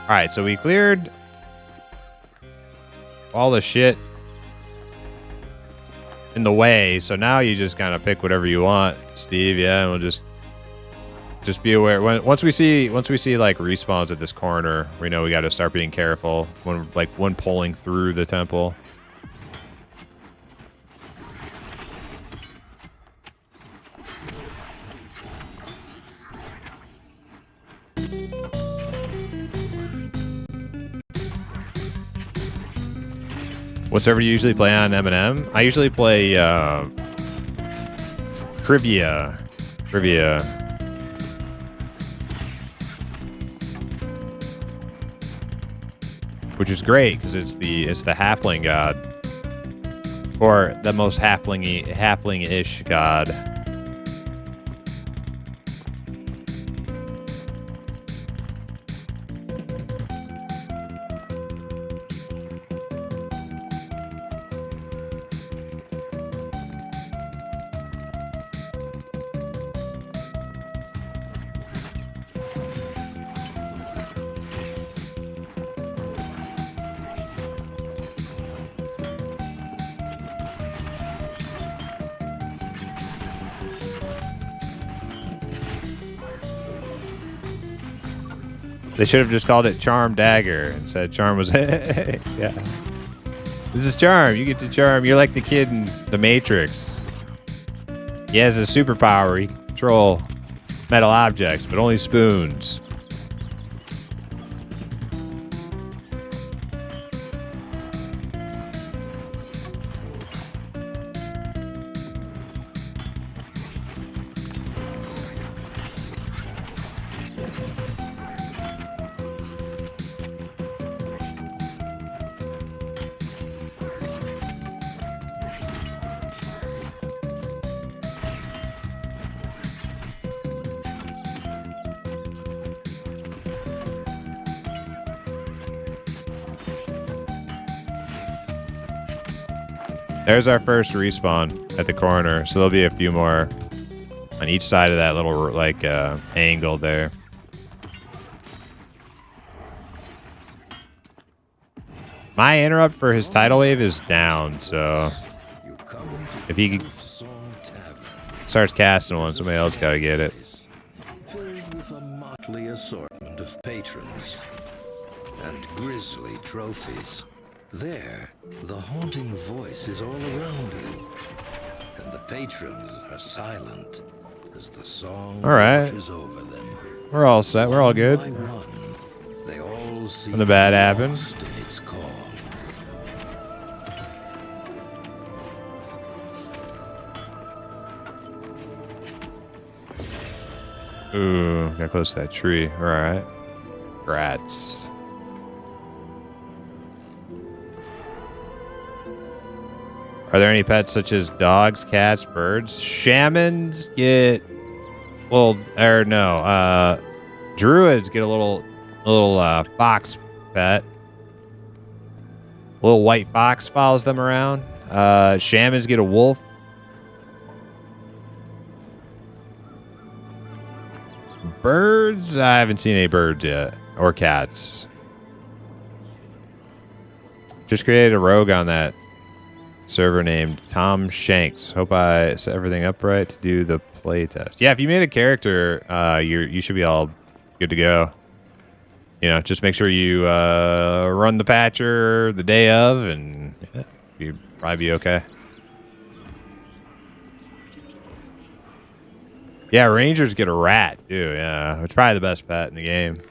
S1: Alright, so we cleared all the shit in the way, so now you just kind of pick whatever you want, Steve. Yeah, and we'll just be aware. Once we see like respawns at this corner, we know we got to start being careful when pulling through the temple. What server do you usually play on Eminem? I usually play Trivia. Which is great because it's the halfling god, or the most halfling-ish god. They should have just called it Charm Dagger and said Charm was hey. Yeah. This is Charm. You get to Charm. You're like the kid in The Matrix. He has a superpower. He can control metal objects, but only spoons. There's our first respawn at the corner, so there'll be a few more on each side of that little like angle there. My interrupt for his tidal wave is down, so if he starts casting one, somebody else gotta get it.
S5: Filled with a motley assortment of patrons and grisly trophies. There, the haunting voice is all around you, and the patrons are silent as the song washes over them.
S1: We're all set. We're all good.
S5: One by one, they all seem
S1: When the bad happens.
S5: lost in its call.
S1: Ooh, got close to that tree. All right. Rats. Are there any pets such as dogs, cats, birds? Shamans get, well, or no, druids get a little fox pet. A little white fox follows them around. Shamans get a wolf. Birds? I haven't seen any birds yet, or cats. Just created a rogue on that server named Tom Shanks. Hope I set everything up right to do the play test. Yeah, if you made a character, you should be all good to go. You know, just make sure you run the patcher the day of, and yeah, you'd probably be okay. Yeah, rangers get a rat too. Yeah, it's probably the best pet in the game.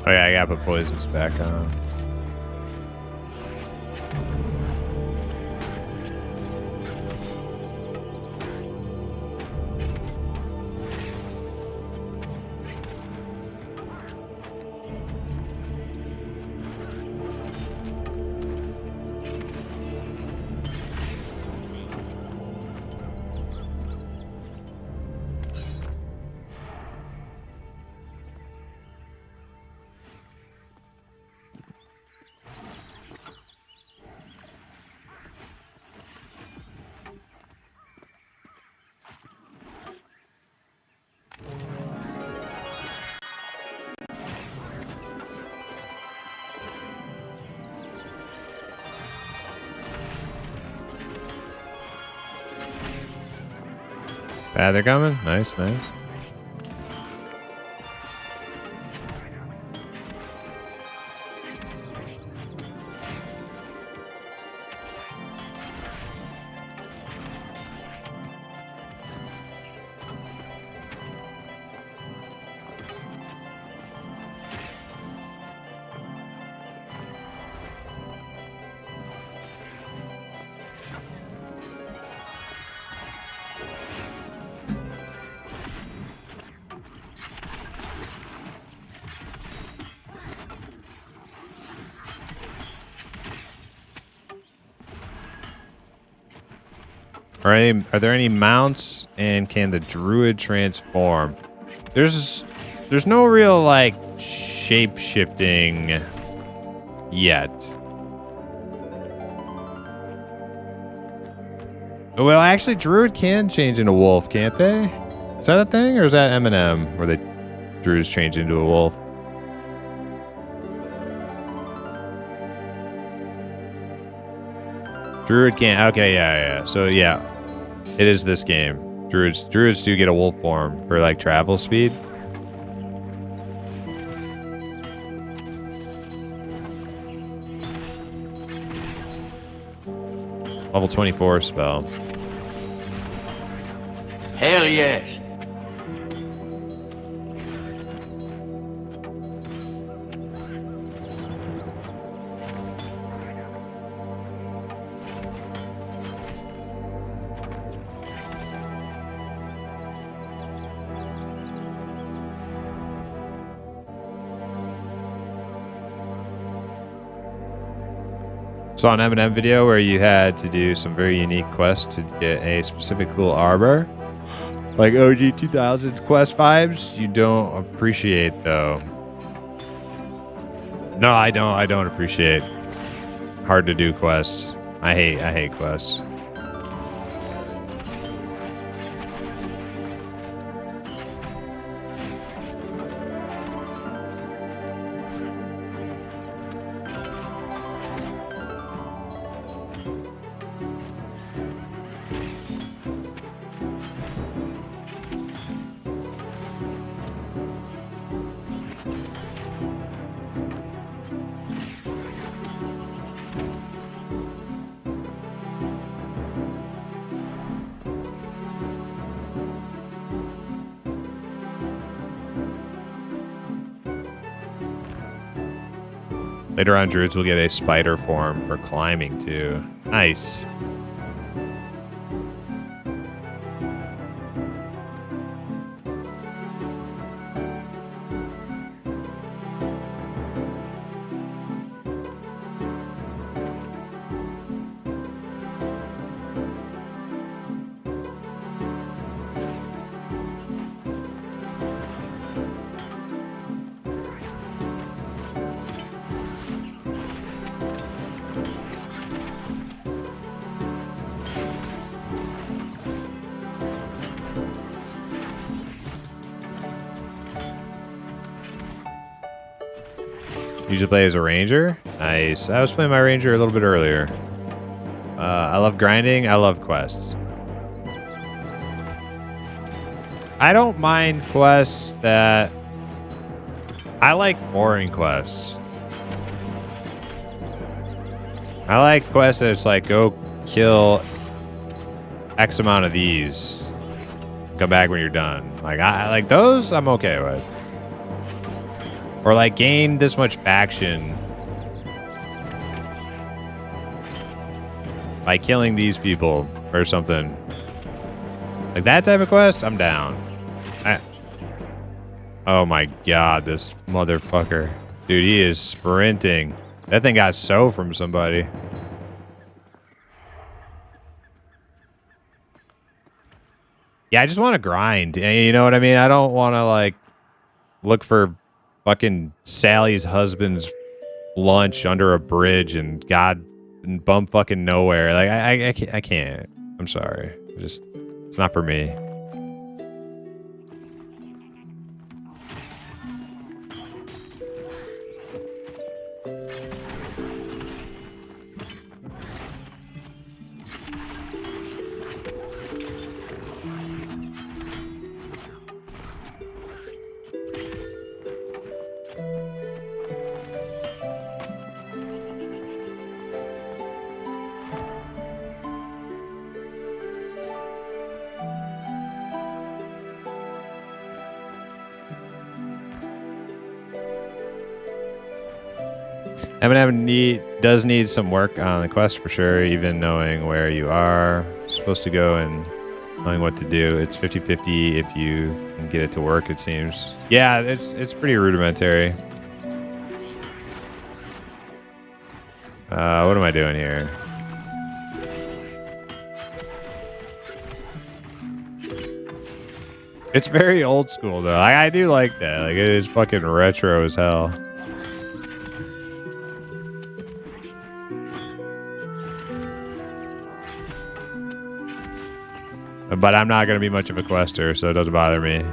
S1: Oh yeah, I gotta put poisons back on. Ah, they're coming. Nice, nice. Are there any mounts, and can the druid transform? There's no real like shape shifting yet. Well, actually, druid can change into wolf, can't they? Is that a thing, or is that Eminem where the druids change into a wolf? Druid can't. Okay, yeah. So yeah, it is this game. Druids do get a wolf form for like travel speed. Level 24 spell.
S2: Hell yes.
S1: Saw an Eminem video where you had to do some very unique quests to get a specific cool arbor. Like OG 2000s quest vibes, you don't appreciate though. No, I don't appreciate hard to do quests. I hate quests. Later on, druids will get a spider form for climbing too. Nice. Usually play as a ranger. Nice. I was playing my ranger a little bit earlier. I love grinding. I love quests. I don't mind quests that... I like boring quests. I like quests that it's like, go kill X amount of these. Come back when you're done. Like, I like those, I'm okay with. Or like, gain this much faction by killing these people or something. Like that type of quest, I'm down. Oh my god, this motherfucker. Dude, he is sprinting. That thing got so from somebody. Yeah, I just want to grind. You know what I mean? I don't want to like look for fucking Sally's husband's lunch under a bridge and God and bum fucking nowhere. Like I can't. I'm sorry. It's not for me. Eminem does need some work on the quest for sure, even knowing where you are supposed to go and knowing what to do. It's 50-50 if you can get it to work, it seems. Yeah, it's pretty rudimentary. What am I doing here? It's very old school though. I do like that. Like it is fucking retro as hell. But I'm not gonna be much of a quester, so it doesn't bother me.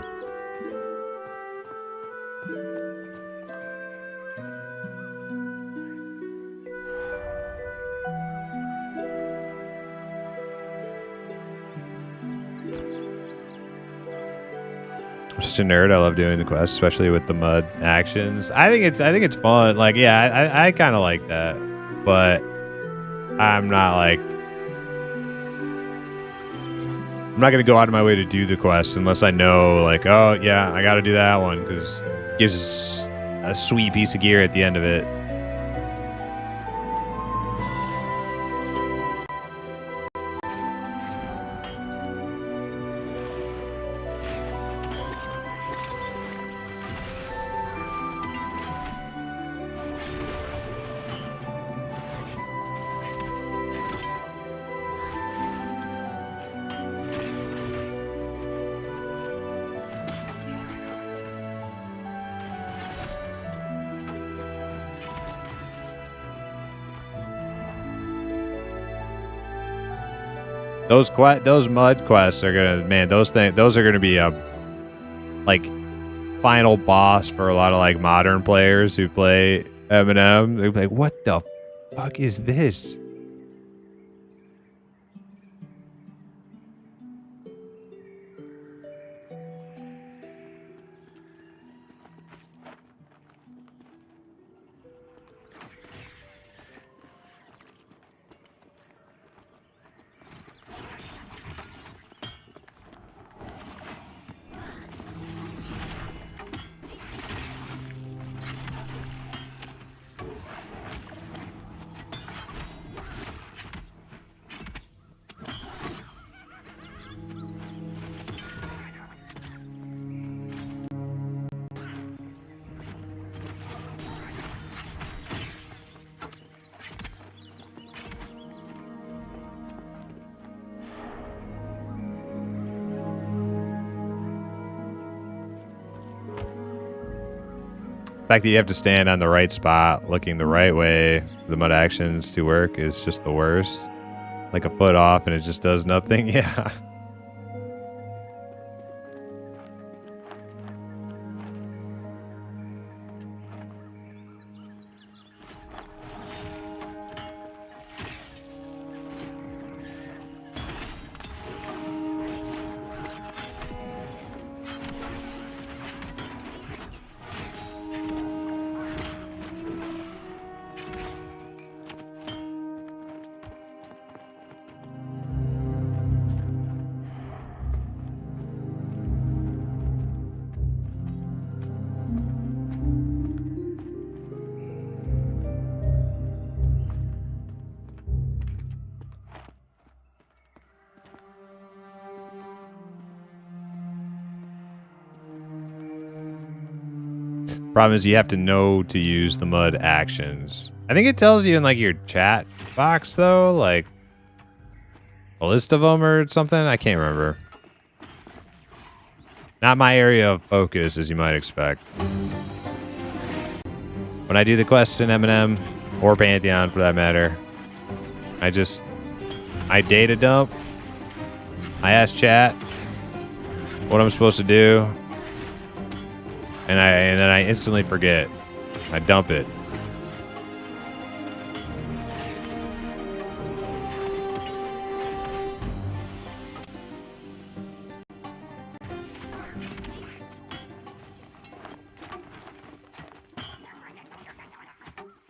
S1: I'm such a nerd. I love doing the quests, especially with the mud actions. I think it's fun. Like, yeah, I kind of like that, but I'm not like I'm not gonna go out of my way to do the quest unless I know, like, oh yeah, I got to do that one because it gives us a sweet piece of gear at the end of it. Those mud quests are gonna, man, those are gonna be a like final boss for a lot of like modern players who play Eminem. They're like, what the fuck is this? The fact that you have to stand on the right spot, looking the right way for the mud actions to work is just the worst. Like a foot off and it just does nothing. Yeah. Problem is you have to know to use the mud actions. I think it tells you in like your chat box though, like a list of them or something. I can't remember. Not my area of focus, as you might expect. When I do the quests in Eminem or Pantheon for that matter, I data dump. I ask chat what I'm supposed to do. And then I instantly forget. I dump it.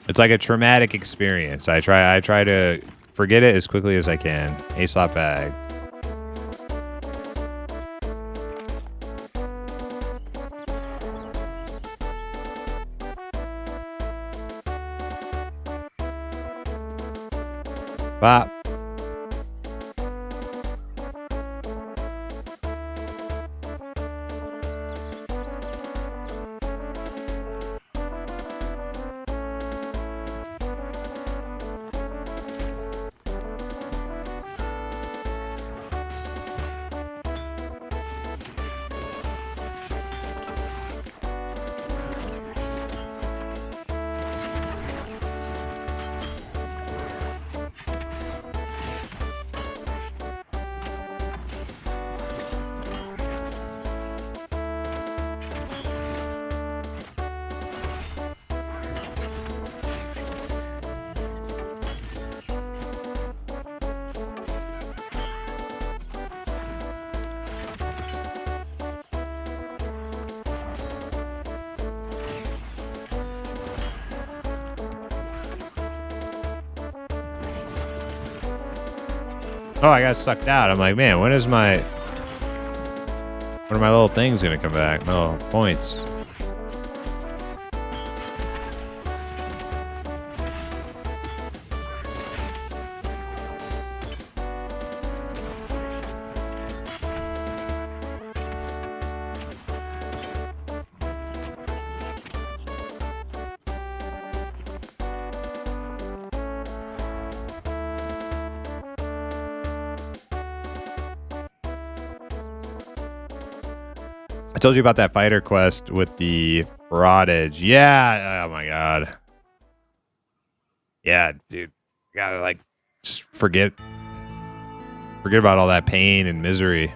S1: It's like a traumatic experience. I try to forget it as quickly as I can. A-slot bag. Bop. Oh, I got sucked out. I'm like, man, when are my little things gonna come back? My little points. I told you about that fighter quest with the Broadage. Yeah. Oh my god. Yeah, dude. You gotta like just forget about all that pain and misery.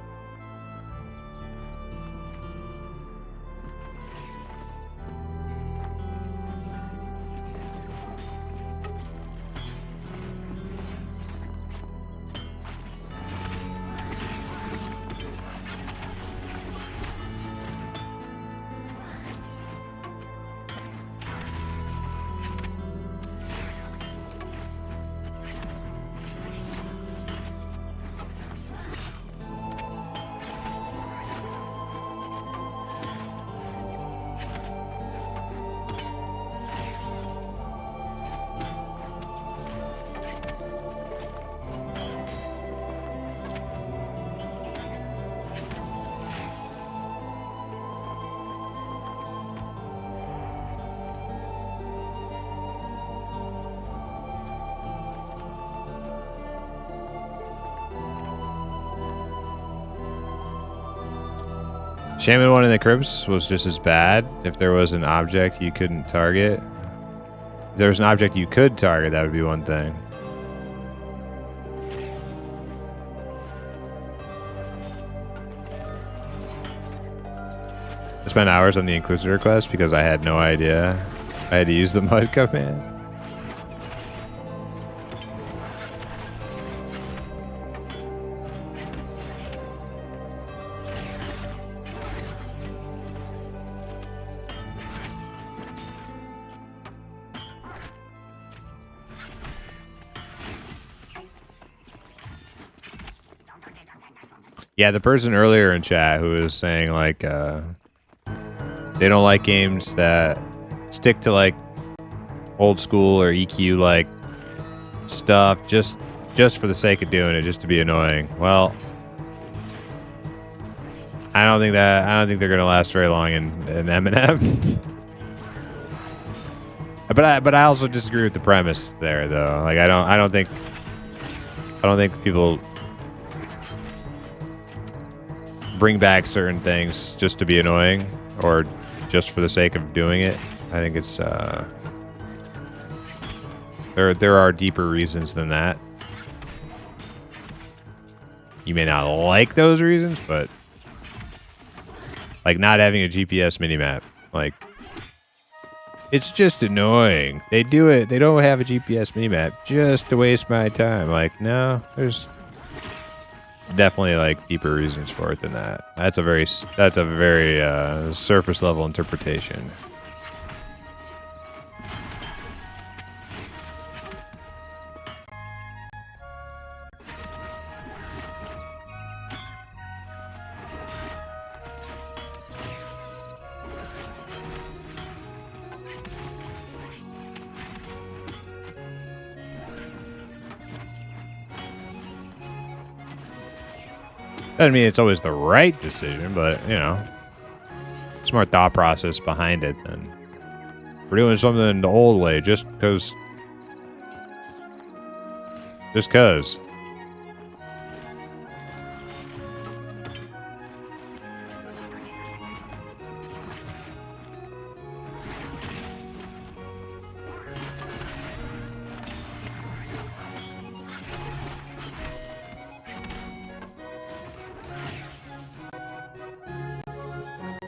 S1: Shaman one in the crypts was just as bad. If there was an object you couldn't target. If there was an object you could target, that would be one thing. I spent hours on the Inquisitor quest because I had no idea. I had to use the mud command. Yeah, the person earlier in chat who was saying like they don't like games that stick to like old school or EQ like stuff just for the sake of doing it, just to be annoying. Well, I don't think they're gonna last very long in Eminem. but I also disagree with the premise there though. Like I don't think people bring back certain things just to be annoying or just for the sake of doing it. I think it's there are deeper reasons than that. You may not like those reasons, but like not having a GPS minimap, like it's just annoying. They do it. They don't have a GPS minimap just to waste my time. Like, no, there's definitely like deeper reasons for it than that. That's a very surface level interpretation. Doesn't mean it's always the right decision, but, you know, smart thought process behind it. And we're doing something the old way just because. Just because.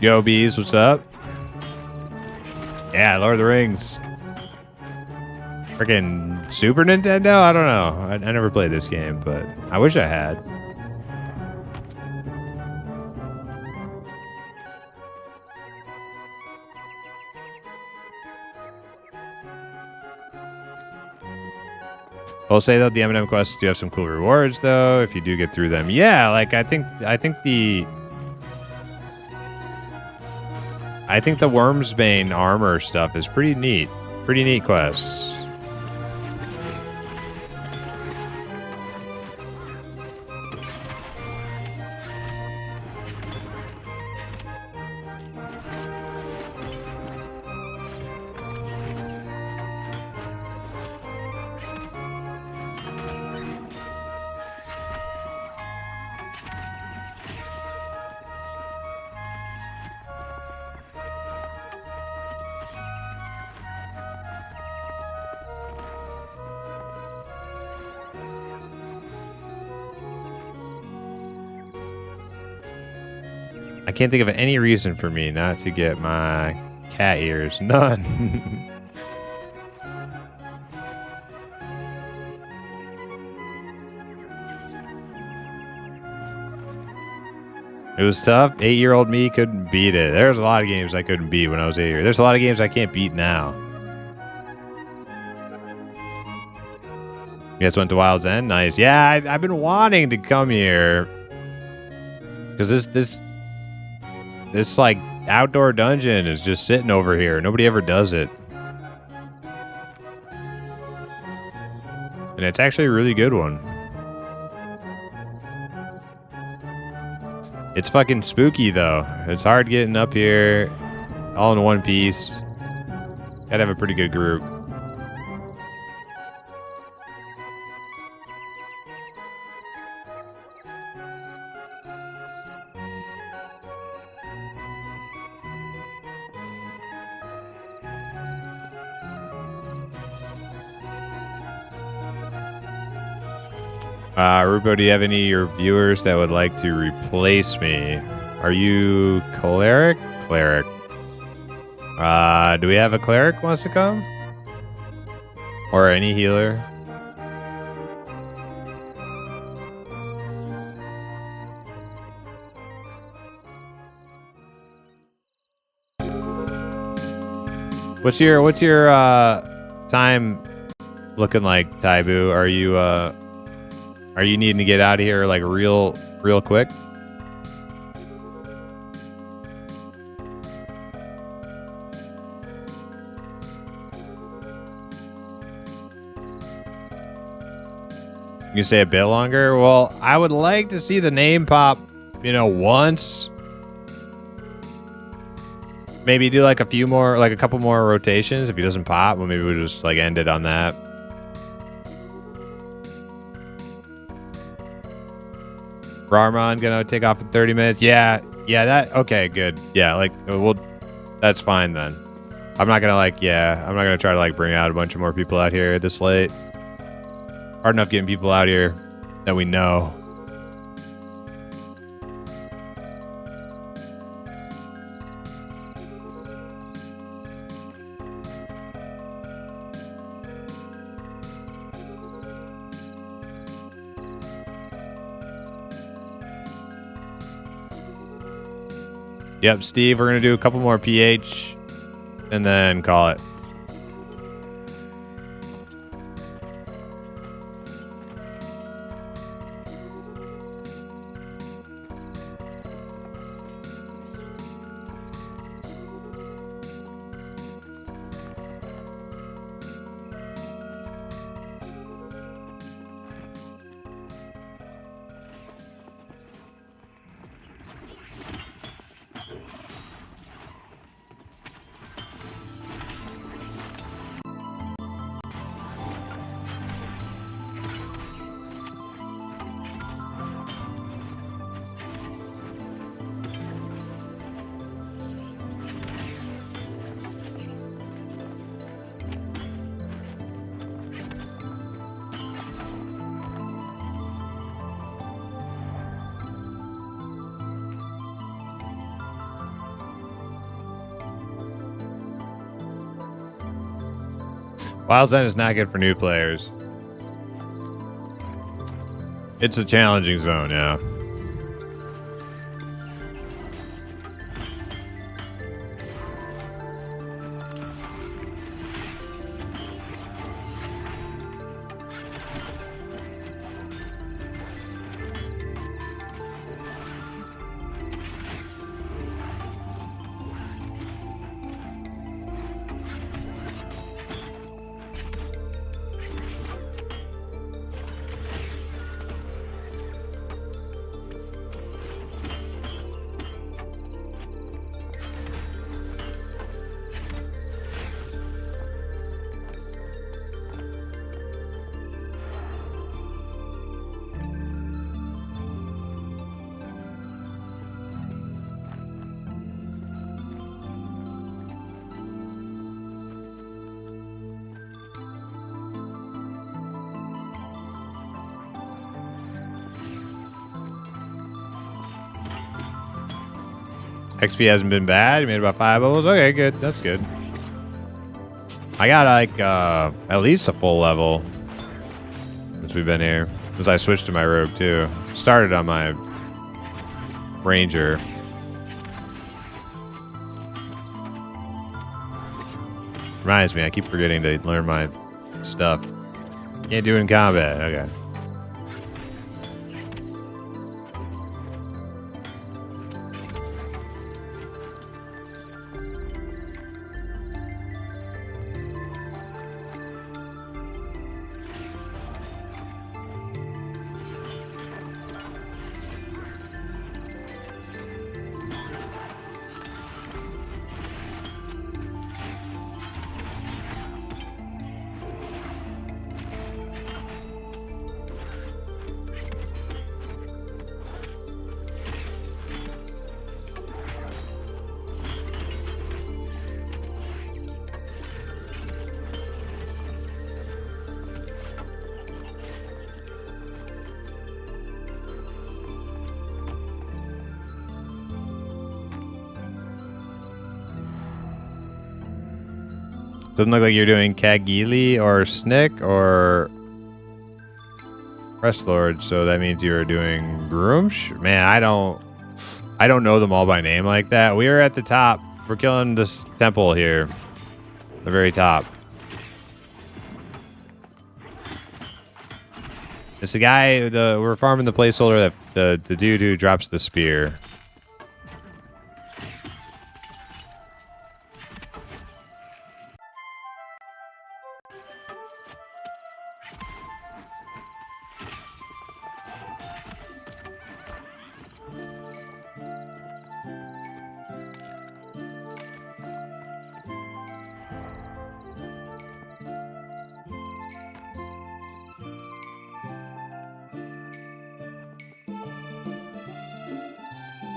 S1: Yo, Bees, what's up? Yeah, Lord of the Rings. Freaking Super Nintendo? I don't know. I never played this game, but I wish I had. I'll say though, the M&M quests do have some cool rewards though if you do get through them. Yeah, like I think the Wormsbane armor stuff is pretty neat. Pretty neat quests. I can't think of any reason for me not to get my cat ears. None. It was tough. 8-year-old me couldn't beat it. There's a lot of games I couldn't beat when I was 8 years. There's a lot of games I can't beat now. You guys went to Wild's End? Nice. Yeah, I've been wanting to come here. Because this like outdoor dungeon is just sitting over here. Nobody ever does it. And it's actually a really good one. It's fucking spooky though. It's hard getting up here all in one piece. Gotta have a pretty good group. Rubo, do you have any of your viewers that would like to replace me? Are you cleric? Cleric. Do we have a cleric who wants to come? Or any healer? What's your time looking like, Taibu? Are you needing to get out of here like real quick? You say a bit longer? Well, I would like to see the name pop, once. Maybe do like a couple more rotations. If he doesn't pop, well, maybe we'll just like end it on that. Rarmon gonna take off in 30 minutes. Yeah, okay, good. Yeah, that's fine then. I'm not gonna try to bring out a bunch of more people out here this late. Hard enough getting people out here that we know. Yep, Steve, we're going to do a couple more PH and then call it. Wild's End is not good for new players. It's a challenging zone, yeah. XP hasn't been bad. You made about 5 levels. Okay, good. That's good. I got like at least a full level since we've been here. Since I switched to my rogue too. Started on my ranger. Reminds me, I keep forgetting to learn my stuff. Can't do it in combat. Okay. Doesn't look like you're doing Kagili or Snick or Press Lord, so that means you're doing Groomsh? Man, I don't know them all by name like that. We are at the top. We're killing this temple here. The very top. It's the guy, we're farming the placeholder, that the dude who drops the spear.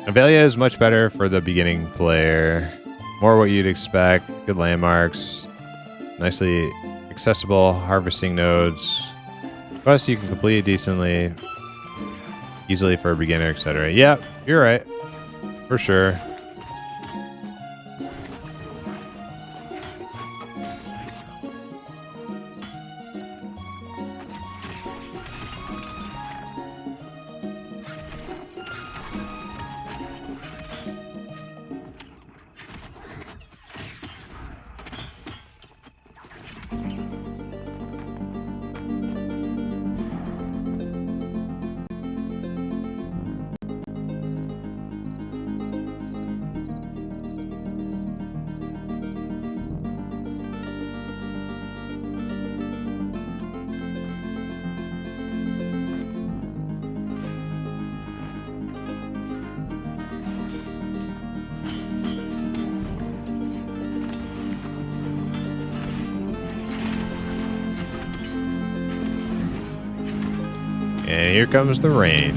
S1: Avelia is much better for the beginning player. More what you'd expect. Good landmarks. Nicely accessible harvesting nodes. Plus you can complete it decently. Easily for a beginner, etc. Yep, you're right. For sure. And here comes the rain.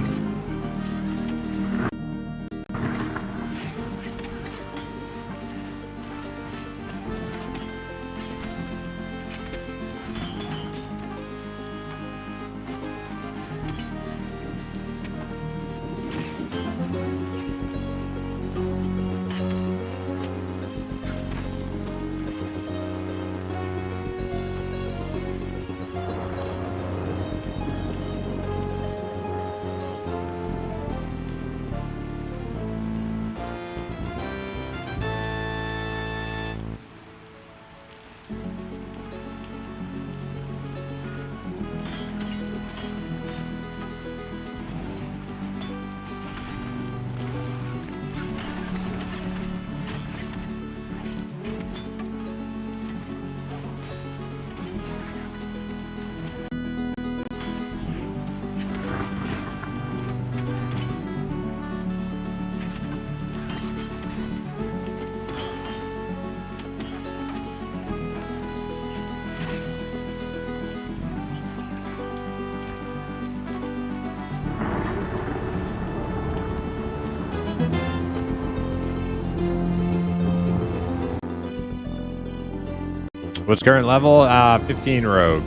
S1: What's current level? 15 rogue.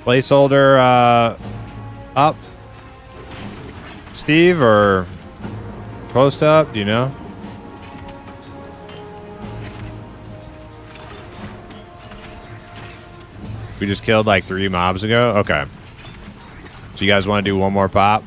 S1: Placeholder up, Steve, or post up? Do you know? We just killed like 3 mobs ago. Okay. So you guys want to do one more pop?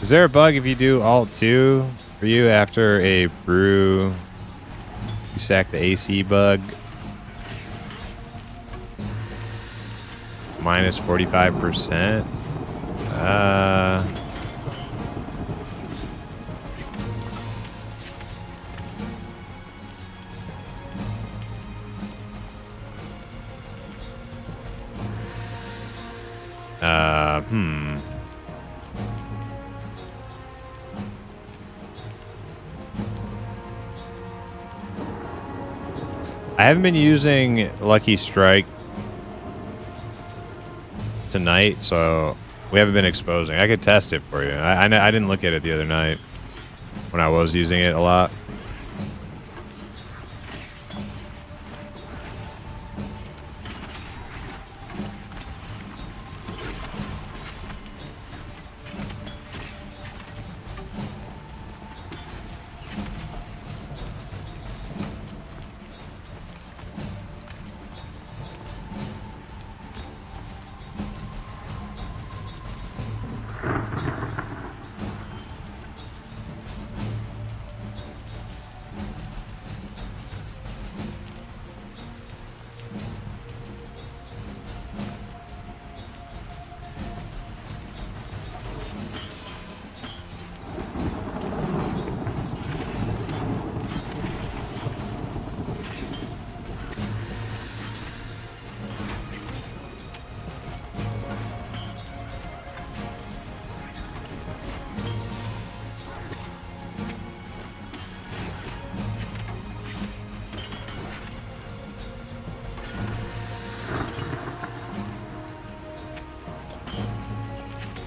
S1: Is there a bug if you do Alt 2 for you after a brew? You sack the AC bug. Minus 45%. I haven't been using Lucky Strike tonight, so we haven't been exposing. I could test it for you. I didn't look at it the other night when I was using it a lot.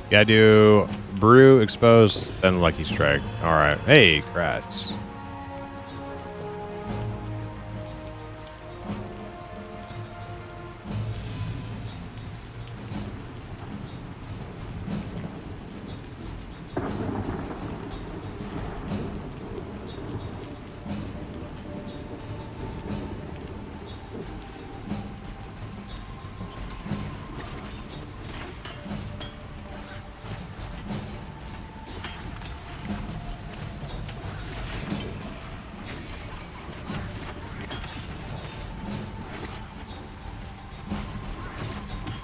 S1: Gotta do brew, expose, then Lucky Strike. All right. Hey, Kratz.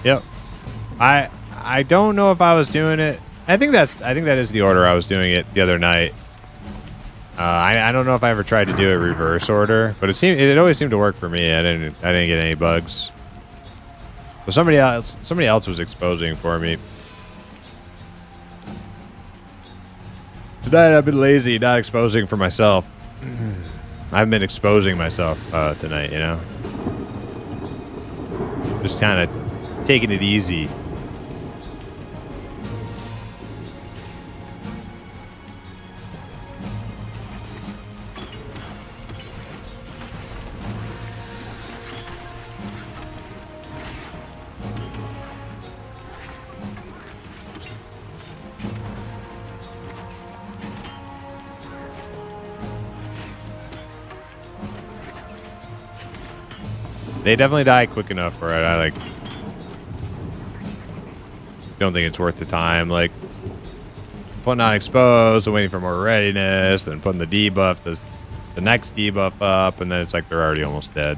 S1: Yep. I don't know if I was doing it. I think that is the order I was doing it the other night. I don't know if I ever tried to do it reverse order, but it always seemed to work for me. I didn't get any bugs. But somebody else was exposing for me. Tonight I've been lazy, not exposing for myself. I've been exposing myself tonight, you know. Just kind of taking it easy. They definitely die quick enough for it. I don't think it's worth the time. Like putting on exposed and waiting for more readiness, then putting the debuff, the next debuff up, and then it's like they're already almost dead.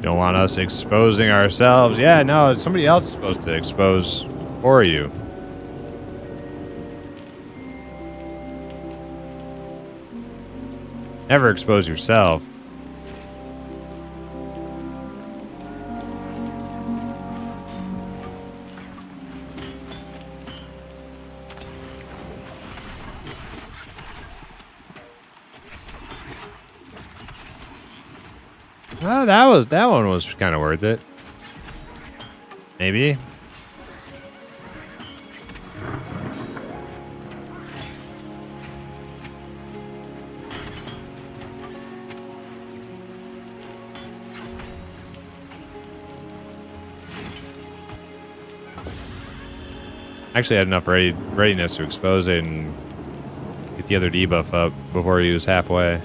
S1: Don't want us exposing ourselves. Yeah, no, somebody else is supposed to expose for you. Never expose yourself. Oh, that one was kind of worth it. Maybe. Actually had enough readiness to expose it and get the other debuff up before he was halfway.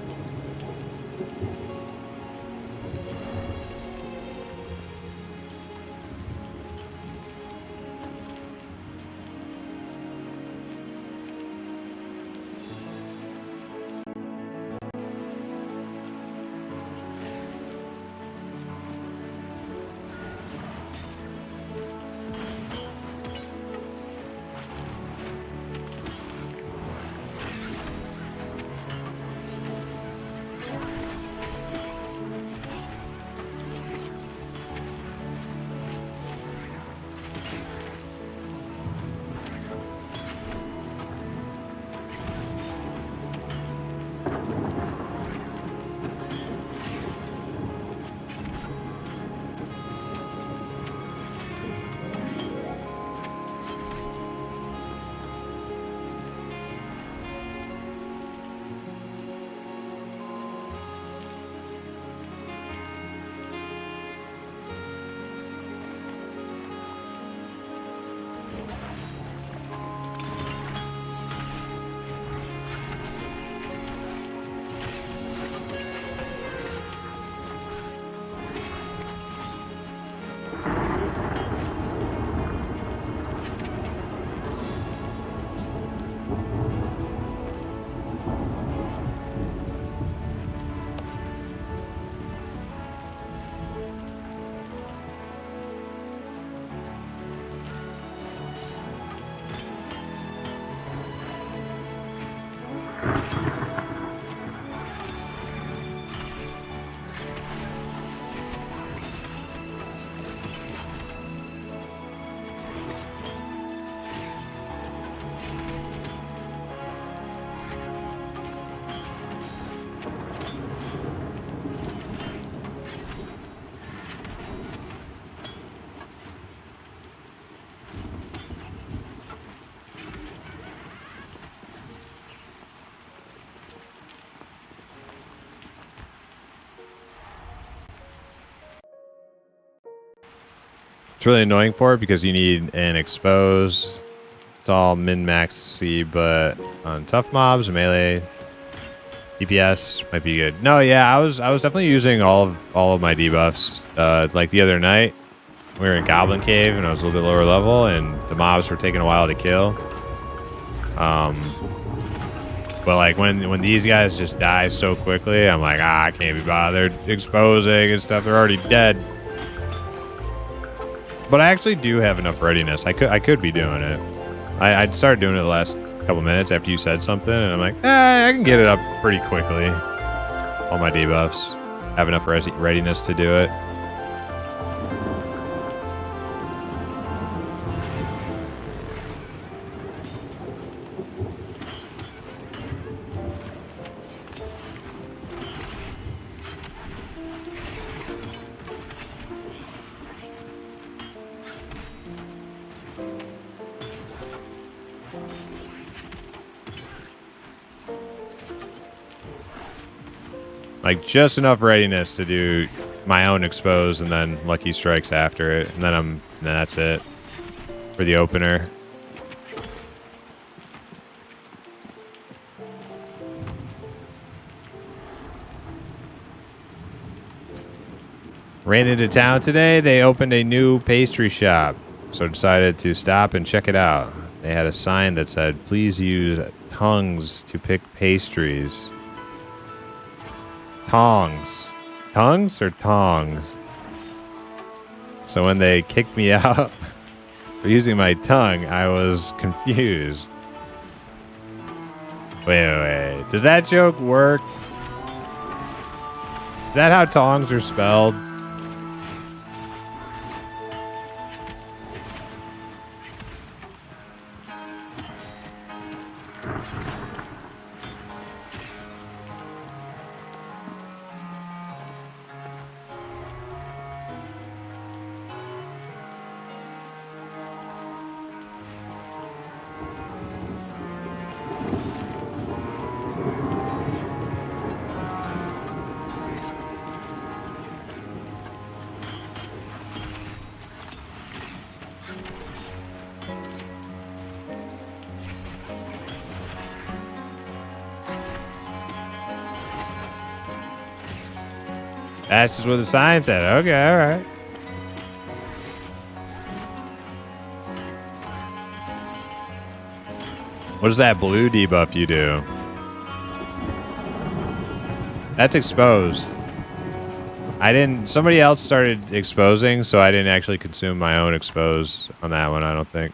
S1: It's really annoying for it because you need an expose. It's all min-maxy, but on tough mobs, melee, DPS might be good. No, yeah, I was definitely using all of my debuffs. Like the other night, we were in Goblin Cave and I was a little bit lower level, and the mobs were taking a while to kill. But like when these guys just die so quickly, I'm like, I can't be bothered exposing and stuff. They're already dead. But I actually do have enough readiness. I could be doing it. I'd started doing it the last couple minutes after you said something, and I'm like, I can get it up pretty quickly. All my debuffs. Have enough readiness to do it. Like just enough readiness to do my own expose and then lucky strikes after it, and then that's it for the opener. Ran into town today. They opened a new pastry shop, so decided to stop and check it out. They had a sign that said, "Please use tongues to pick pastries." Tongs. Tongues or tongs? So when they kicked me out for using my tongue, I was confused. Wait. Does that joke work? Is that how tongs are spelled? That's just what the sign said. Okay, all right. What is that blue debuff you do? That's exposed. I didn't... Somebody else started exposing, so I didn't actually consume my own expose on that one, I don't think.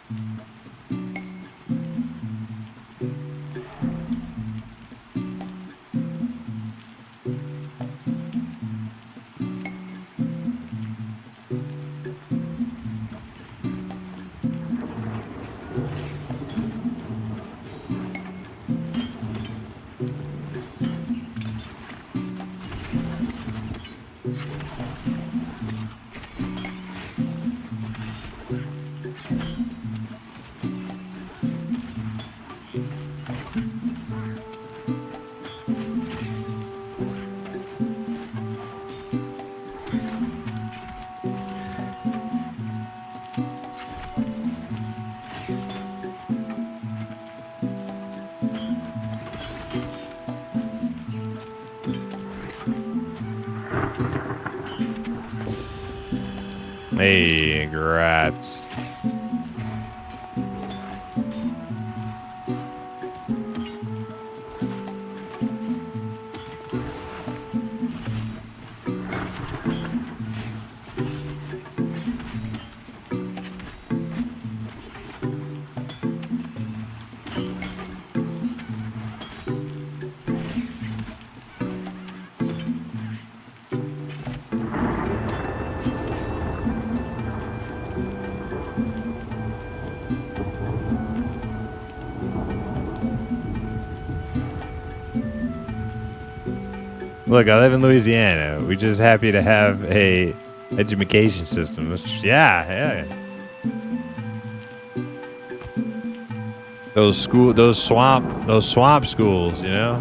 S1: Hey, congrats. Look, I live in Louisiana. We're just happy to have a education system. Yeah. Those swamp schools, you know?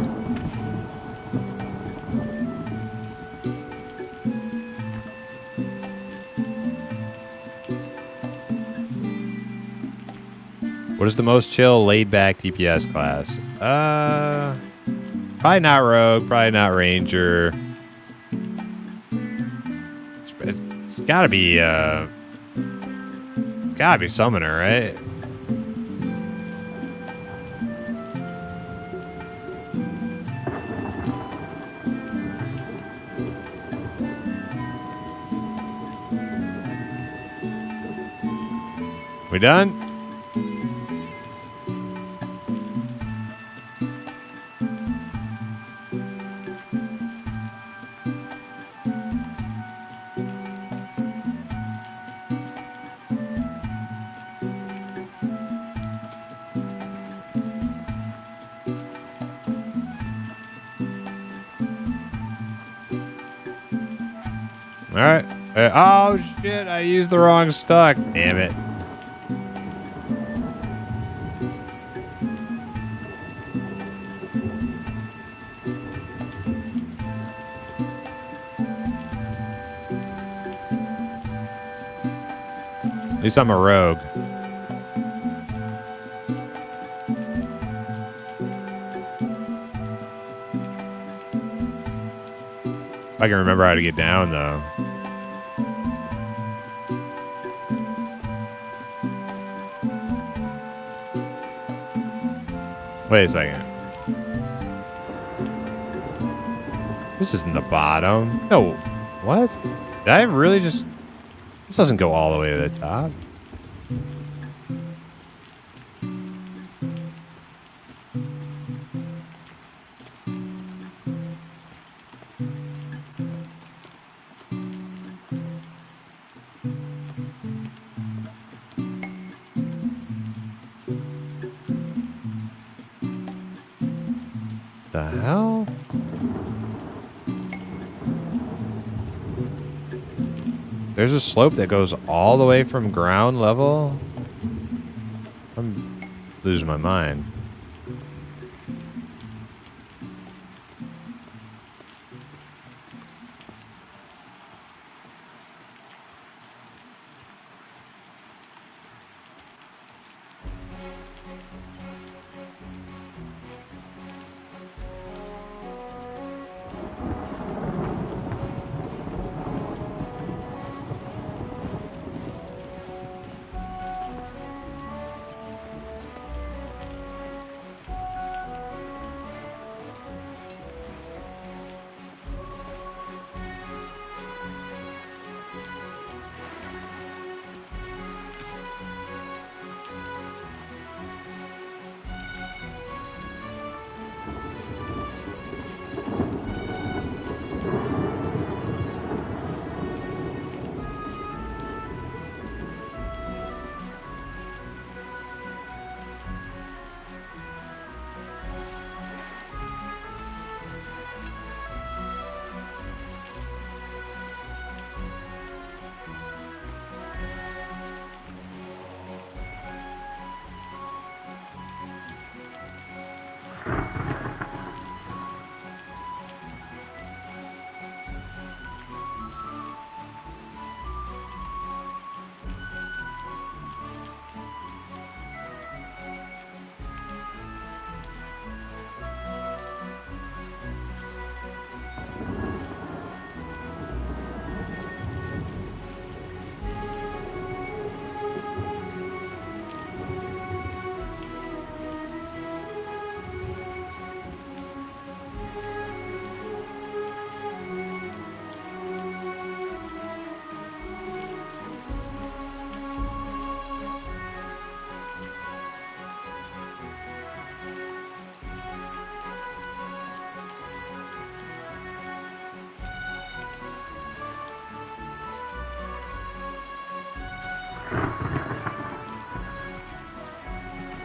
S1: What is the most chill, laid-back TPS class? Probably not Rogue, probably not Ranger. It's gotta be Summoner, right? We done? All right. Oh, shit. I used the wrong stock. Damn it. At least I'm a rogue. If I can remember how to get down, though. Wait a second. This isn't the bottom. No. What? Did I really just... This doesn't go all the way to the top. The hell? There's a slope that goes all the way from ground level. I'm losing my mind.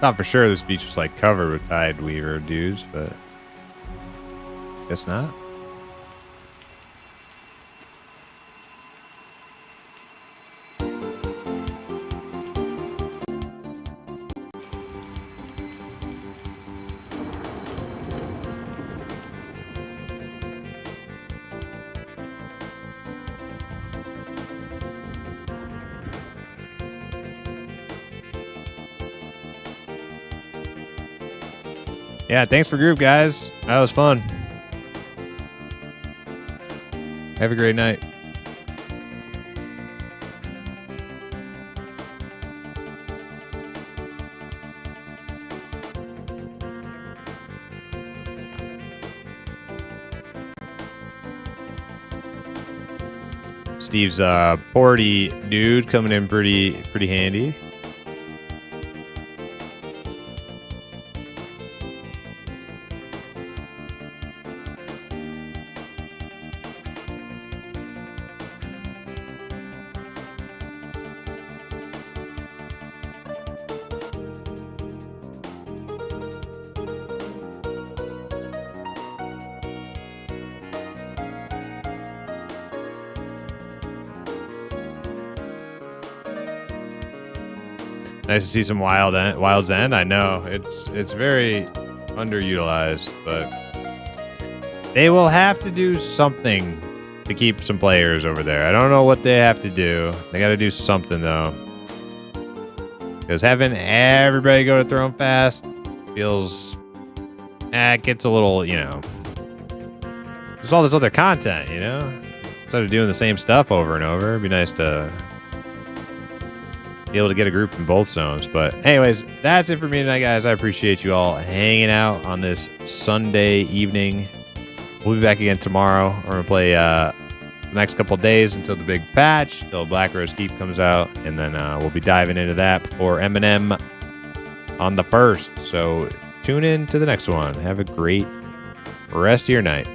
S1: Thought for sure this beach was like covered with tide weaver dudes, but guess not. Yeah, thanks for group, guys. That was fun. Have a great night. Steve's porty dude coming in pretty handy. Nice to see some Wild's End. I know it's very underutilized, but they will have to do something to keep some players over there. I don't know what they have to do. They got to do something though, because having everybody go to Throne Fast feels it gets a little, you know. There's all this other content, you know. Instead of doing the same stuff over and over, it'd be nice to be able to get a group in both zones. But anyways, that's it for me tonight, guys. I appreciate you all hanging out on this Sunday evening. We'll be back again tomorrow. We're gonna play the next couple days until the big patch, till Black Rose Keep comes out, and then we'll be diving into that before Eminem on the 1st. So tune in to the next one. Have a great rest of your night.